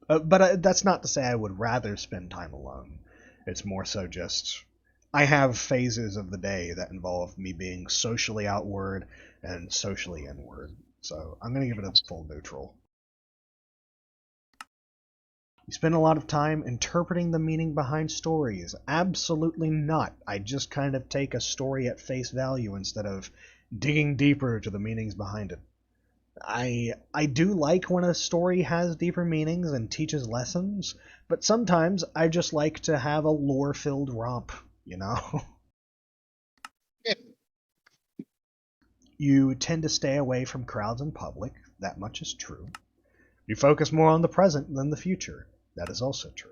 but that's not to say I would rather spend time alone. It's more so just I have phases of the day that involve me being socially outward and socially inward. So I'm going to give it a full neutral. You spend a lot of time interpreting the meaning behind stories. Absolutely not. I just kind of take a story at face value instead of digging deeper to the meanings behind it. I do like when a story has deeper meanings and teaches lessons, but sometimes I just like to have a lore-filled romp, you know? Yeah. You tend to stay away from crowds in public. That much is true. You focus more on the present than the future. That is also true.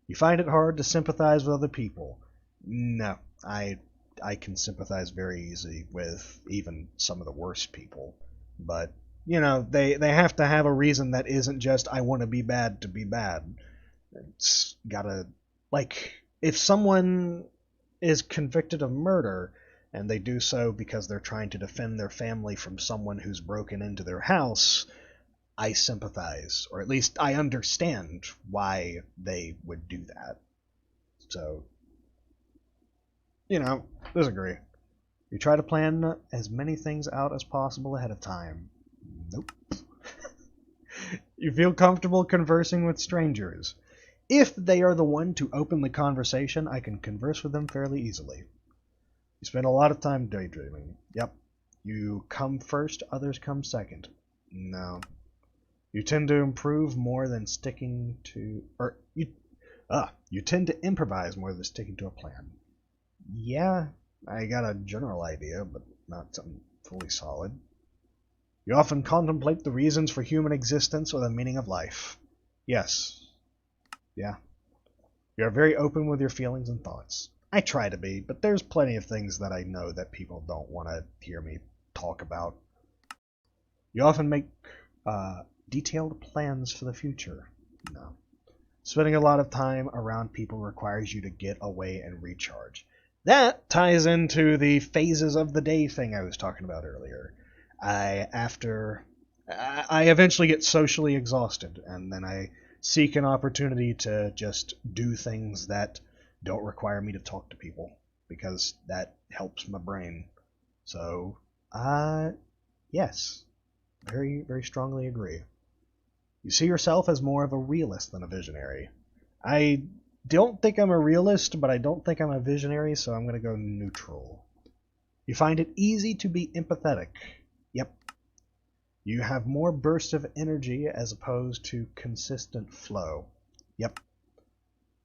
You find it hard to sympathize with other people. No, I can sympathize very easily with even some of the worst people. But, you know, they have to have a reason that isn't just I want to be bad to be bad. It's gotta, like, if someone is convicted of murder and they do so because they're trying to defend their family from someone who's broken into their house, I sympathize, or at least I understand why they would do that. So, you know, disagree. You try to plan as many things out as possible ahead of time. Nope. You feel comfortable conversing with strangers. If they are the one to open the conversation, I can converse with them fairly easily. You spend a lot of time daydreaming. Yep. You come first, others come second. No. You tend to improve more than sticking to... You tend to improvise more than sticking to a plan. Yeah, I got a general idea, but not something fully solid. You often contemplate the reasons for human existence or the meaning of life. Yes. Yeah. You are very open with your feelings and thoughts. I try to be, but there's plenty of things that I know that people don't want to hear me talk about. You often make detailed plans for the future. No. Spending a lot of time around people requires you to get away and recharge. That ties into the phases of the day thing I was talking about earlier. I eventually get socially exhausted, and then I seek an opportunity to just do things that don't require me to talk to people, because that helps my brain. So, yes. Very, very strongly agree. You see yourself as more of a realist than a visionary. I don't think I'm a realist, but I don't think I'm a visionary, so I'm going to go neutral. You find it easy to be empathetic. Yep. You have more bursts of energy as opposed to consistent flow. Yep.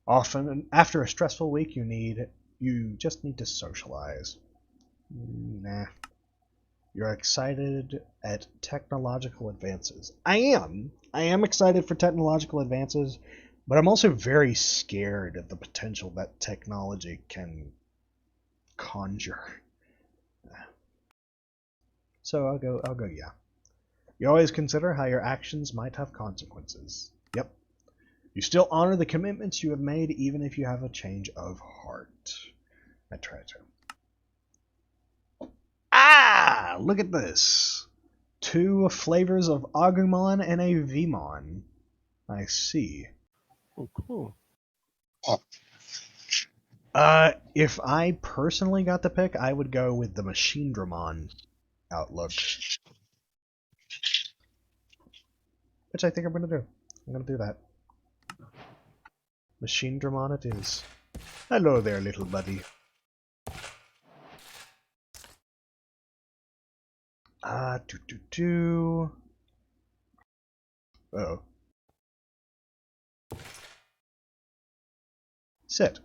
Often, after a stressful week, you just need to socialize. Nah. You're excited at technological advances. I am excited for technological advances, but I'm also very scared of the potential that technology can conjure. So I'll go yeah. You always consider how your actions might have consequences. Yep. You still honor the commitments you have made even if you have a change of heart. I try to. Ah! Look at this. 2 flavors of Agumon and a Vmon. I see. Oh, cool. If I personally got to pick, I would go with the Machine Dramon outlook. Which I think I'm going to do. I'm going to do that. Machine Dramon it is. Hello there, little buddy. Uh-oh. Sit.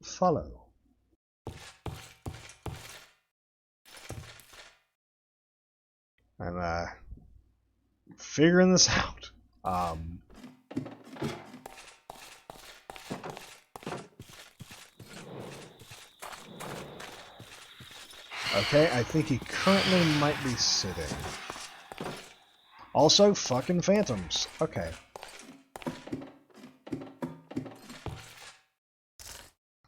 Follow. I'm, figuring this out. Okay, I think he currently might be sitting. Also, fucking phantoms. Okay.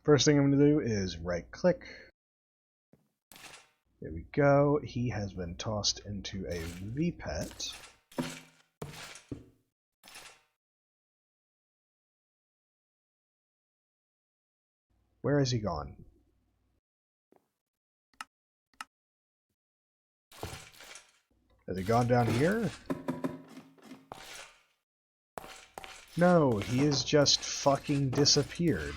First thing I'm going to do is right-click. There we go. He has been tossed into a VPET. Where has he gone? Has he gone down here? No, he has just fucking disappeared.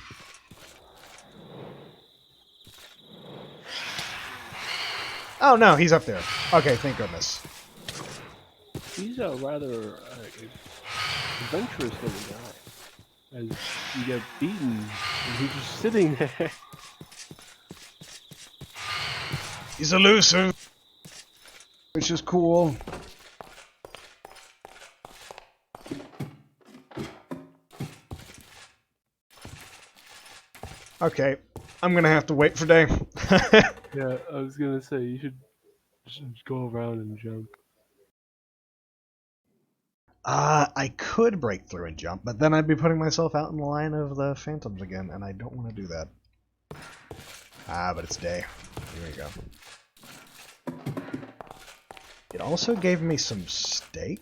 Oh no, he's up there. Okay, thank goodness. He's a rather adventurous little guy. As you get beaten, and he's just sitting there. He's elusive, which is cool. Okay, I'm gonna have to wait for day. Yeah, I was gonna say, you should go around and jump. I could break through and jump, but then I'd be putting myself out in the line of the phantoms again, and I don't want to do that. But it's day. Here we go. It also gave me some steak.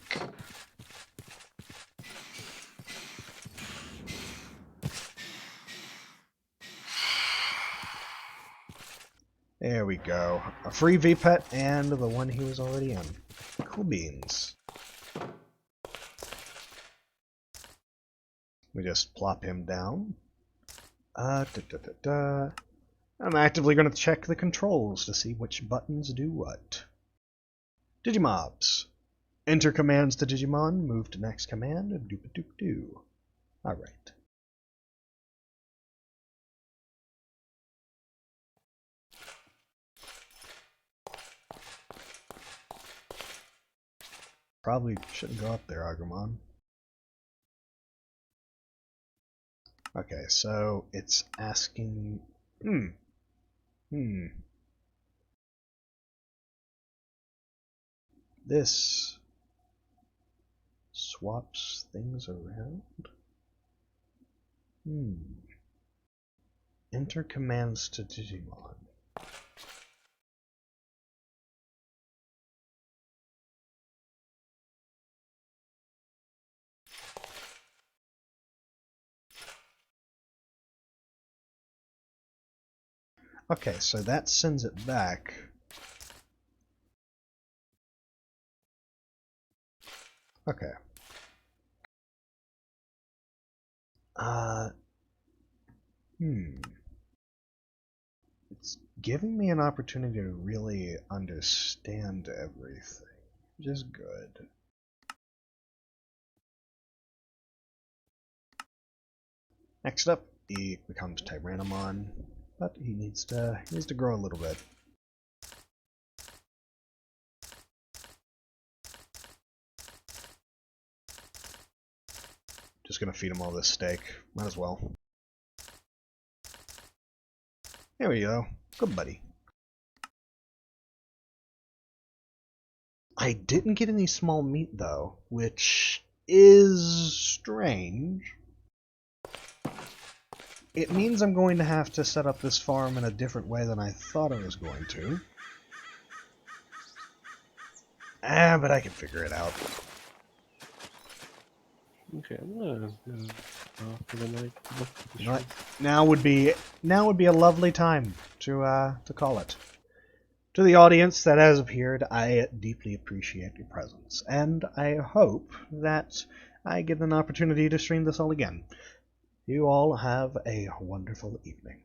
There we go. A free VPET and the one he was already in. Cool beans. We just plop him down. I'm actively going to check the controls to see which buttons do what. Digimobs. Enter commands to Digimon, move to next command, and doop-a-doop-doo. Alright. Probably shouldn't go up there, Agumon. Okay, so it's asking... This swaps things around? Enter commands to Digimon. Okay, so that sends it back. Okay. It's giving me an opportunity to really understand everything, which is good. Next up, he becomes Tyrannomon, but he needs to grow a little bit. Just gonna feed him all this steak. Might as well. There we go. Good buddy. I didn't get any small meat though, which is strange. It means I'm going to have to set up this farm in a different way than I thought I was going to. But I can figure it out. Okay, I'm gonna go for the night. You know what? Now would be a lovely time to call it. To the audience that has appeared, I deeply appreciate your presence, and I hope that I get an opportunity to stream this all again. You all have a wonderful evening.